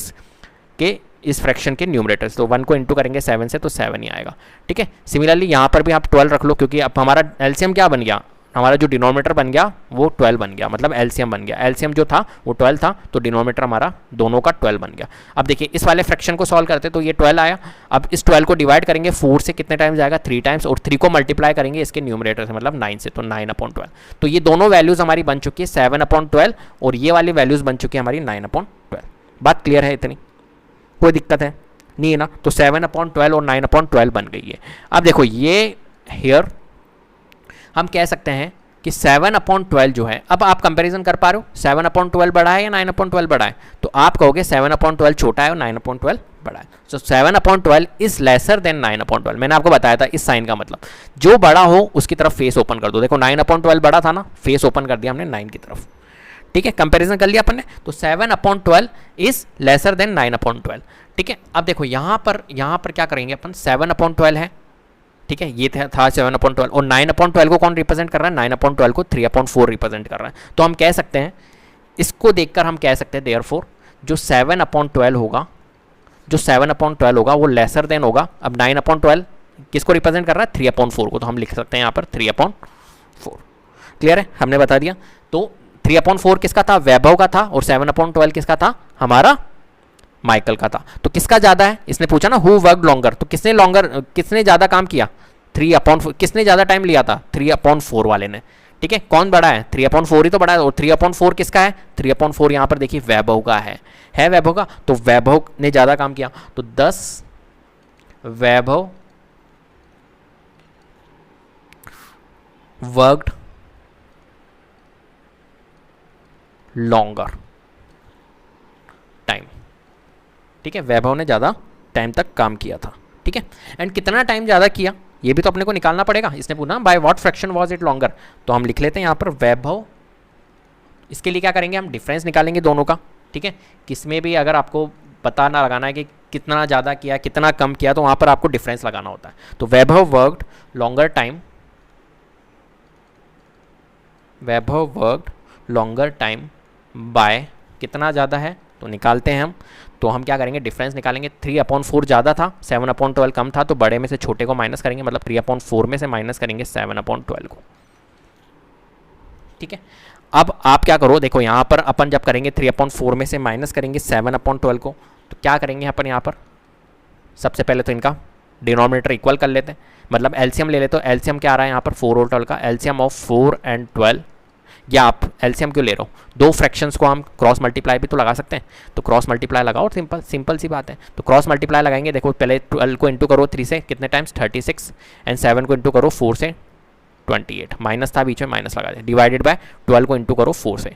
इस फ्रैक्शन के न्यूमरेटर से, तो 1 को इंटू करेंगे 7 से, तो 7 ही आएगा, ठीक है। सिमिलरली यहाँ पर भी आप 12 रख लो, क्योंकि अब हमारा एलसीएम क्या बन गया, हमारा जो डिनोमिनेटर बन गया वो 12 बन गया, मतलब एलसीएम बन गया, एलसीएम जो था वो 12 था, तो डिनोमिनेटर हमारा दोनों का 12 बन गया। अब देखिए इस वाले फ्रैक्शन को सॉल्व करते तो ये 12 आया, अब इस 12 को डिवाइड करेंगे 4 से कितने टाइम्स जाएगा, 3 टाइम्स, और 3 को मल्टीप्लाई करेंगे इसके न्यूमरेटर से, मतलब 9 से, तो 9/12। तो ये दोनों वैल्यूज़ हमारी बन चुकी है 7/12, और ये वाली वैल्यूज़ बन चुकी है हमारी 9/12। बात क्लियर है, इतनी कोई दिक्कत है नहीं है ना, तो 7/12 और 9/12 बन गई है। अब देखो ये हियर हम कह सकते हैं कि 7/12 जो है, अब आप कंपैरिजन कर पा रहे हो, 7/12 बड़ा है या 9/12 बड़ा है, तो आप कहोगे 7/12 छोटा है और 9/12 बड़ा है। तो 7/12 इज लेसर देन 9/12। मैंने आपको बताया था इस साइन का मतलब, जो बड़ा हो उसकी तरफ फेस ओपन कर दो। देखो 9/12 बड़ा था ना, फेस ओपन कर दिया हमने 9 की तरफ, ठीक है, कंपैरिजन कर लिया अपन ने, तो 7/12 इज लेसर देन 9/12, ठीक है। अब देखो यहाँ पर क्या करेंगे अपन, 7/12 है, ठीक है, ये था 7/12, और 9/12 को कौन रिप्रेजेंट कर रहा है, 9/12 को 3/4 रिप्रेजेंट कर रहा है। तो हम कह सकते हैं, इसको देखकर हम कह सकते हैं देयरफॉर जो 7/12 होगा वो लेसर देन होगा। अब 9/12 किसको रिप्रेजेंट कर रहा है, 3/4 को, तो हम लिख सकते हैं यहाँ पर 3/4। क्लियर है, हमने बता दिया। तो 3/4 किसका था, वैभव का था, और 7/12 किसका था, हमारा माइकल का था। तो किसका ज़्यादा है, इसने पूछा ना हु वर्क लॉन्गर, तो किसने ज़्यादा काम किया, 3/4, किसने ज़्यादा टाइम लिया था, 3/4 वाले ने, ठीक है, कौन बड़ा है? 3/4 ही तो बड़ा है। और 3/4 किसका है? 3/4 यहाँ पर देखिए वैभव का है वैभव का, तो वैभव ने ज़्यादा काम किया, तो 10 वैभव वर्कड लॉन्गर टाइम। ठीक है, वैभव ने ज़्यादा टाइम तक काम किया था। ठीक है, एंड कितना टाइम ज़्यादा किया ये भी तो अपने को निकालना पड़ेगा। इसने पूछा by what fraction was it longer, तो हम लिख लेते हैं यहाँ पर वैभव। इसके लिए क्या करेंगे, हम डिफरेंस निकालेंगे दोनों का। ठीक है, किसमें भी अगर आपको पता ना लगाना है कि कितना ज़्यादा किया कितना कम किया, तो वहाँ पर आपको डिफरेंस लगाना होता है। तो वैभव worked longer time, Vaibhav worked longer time by कितना ज़्यादा है, तो निकालते हैं हम। तो हम क्या करेंगे, डिफरेंस निकालेंगे। 3/4 ज़्यादा था, 7/12 कम था, तो बड़े में से छोटे को माइनस करेंगे, मतलब 3/4 में से माइनस करेंगे 7/12 को। ठीक है, अब आप क्या करो, देखो यहाँ पर अपन जब करेंगे 3/4 में से माइनस करेंगे 7/12 को, तो क्या करेंगे अपन यहाँ पर, सबसे पहले तो इनका डिनोमिनेटर इक्वल कर लेते हैं, मतलब एलसीएम ले लेते। तो एलसीएम क्या आ रहा है यहाँ पर 4 और 12 का, एलसीएम ऑफ 4 and 12, या आप एलसीएम क्यों ले रहे हो, दो फ्रैक्शंस को हम क्रॉस मल्टीप्लाई भी तो लगा सकते हैं, तो क्रॉस मल्टीप्लाई लगाओ, सिंपल सी बात है। तो क्रॉस मल्टीप्लाई लगाएंगे, देखो पहले 12 को इंटू करो 3 से कितने टाइम्स 36, एंड 7 को इंटू करो 4 से 28, माइनस था बीच में माइनस लगा दे, डिवाइडेड बाय 12 को इंटू करो 4 से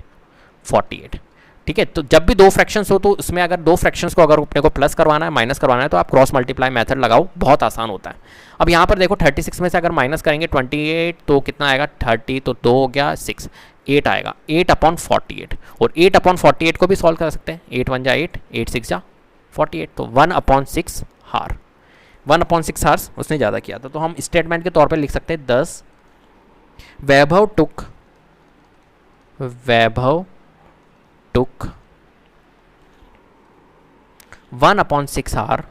48। ठीक है, तो जब भी दो फ्रैक्शंस हो तो उसमें अगर दो फ्रैक्शंस को अगर अपने को प्लस करवाना है माइनस करवाना है, तो आप क्रॉस मल्टीप्लाई मेथड लगाओ, बहुत आसान होता है। अब यहाँ पर देखो 36 में से अगर माइनस करेंगे 28 तो कितना आएगा, 30 तो 2 हो गया 6, 8 आएगा, 8/48। और 8/48 को भी सॉल्व कर सकते हैं, 8 1 जा 8, 8 6 जा 48, तो 1/6 हार, 1/6 हार्स उसने ज़्यादा किया था। तो हम स्टेटमेंट के तौर पे लिख सकते हैं 10 वैभव टुक 1/6 हार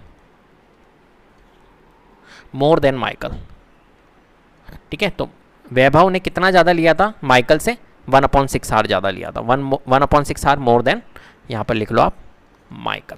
मोर देन माइकल। ठीक है, तो वैभव ने कितना ज़्यादा लिया था माइकल से, 1/6 हार ज़्यादा लिया था, 1/6 हार मोर देन, यहाँ पर लिख लो आप माइकल।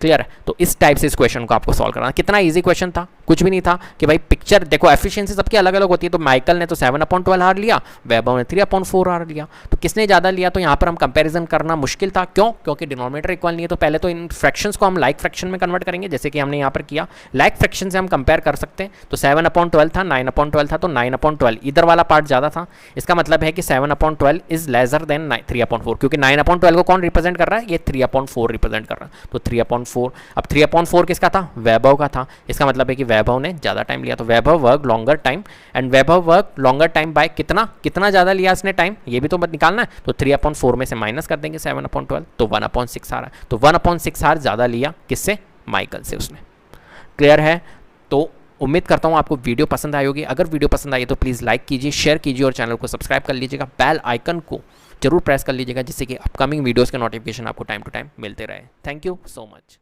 क्लियर है, तो इस टाइप से इस क्वेश्चन को आपको सॉल्व करना। कितना इजी क्वेश्चन था, कुछ भी नहीं था कि भाई पिक्चर देखो, एफिशिएंसी सबकी अलग अलग होती है। तो माइकल ने तो 7/12 हार लिया, वैभव ने 3/4 हार लिया, तो किसने ज़्यादा लिया, तो यहाँ पर हम कंपैरिजन करना मुश्किल था। क्यों? क्योंकि डिनोमिनेटर इक्वल नहीं है। तो पहले तो इन फ्रैक्शंस को हम लाइक फ्रैक्शन में कन्वर्ट करेंगे, जैसे कि हमने यहाँ पर किया। लाइक फ्रैक्शन से हम कंपेयर कर सकते हैं, तो 7/12 था, 9/12 था, तो 9/12 इधर वाला पार्ट ज़्यादा था। इसका मतलब है कि 7/12 इज लेसर देन 3/4, क्योंकि 9/12 को कौन रिप्रेजेंट कर रहा है, ये 3/4 रिप्रेजेंट कर रहा है। तो 3/4, अब 3/4 किसका था, वैभव का था। इसका मतलब है कि वैभव ने ज़्यादा टाइम लिया, तो Vaibhav work longer time, and Vaibhav work longer time by कितना ज़्यादा लिया इसने टाइम, ये भी तो निकालना है। तो 3/4 में से माइनस कर देंगे 7/12, तो 1/6 आ रहा है। तो 1/6 हार ज़्यादा लिया किससे, माइकल से उसने। क्लियर है, तो उम्मीद करता हूँ आपको वीडियो पसंद आई होगी। अगर वीडियो पसंद आई तो प्लीज़ लाइक कीजिए, शेयर कीजिए और चैनल को सब्सक्राइब कर लीजिएगा। बेल आइकन को जरूर प्रेस कर लीजिएगा, जिससे कि अपकमिंग वीडियोज़ के नोटिफिकेशन आपको टाइम टू टाइम मिलते रहे। Thank you so much.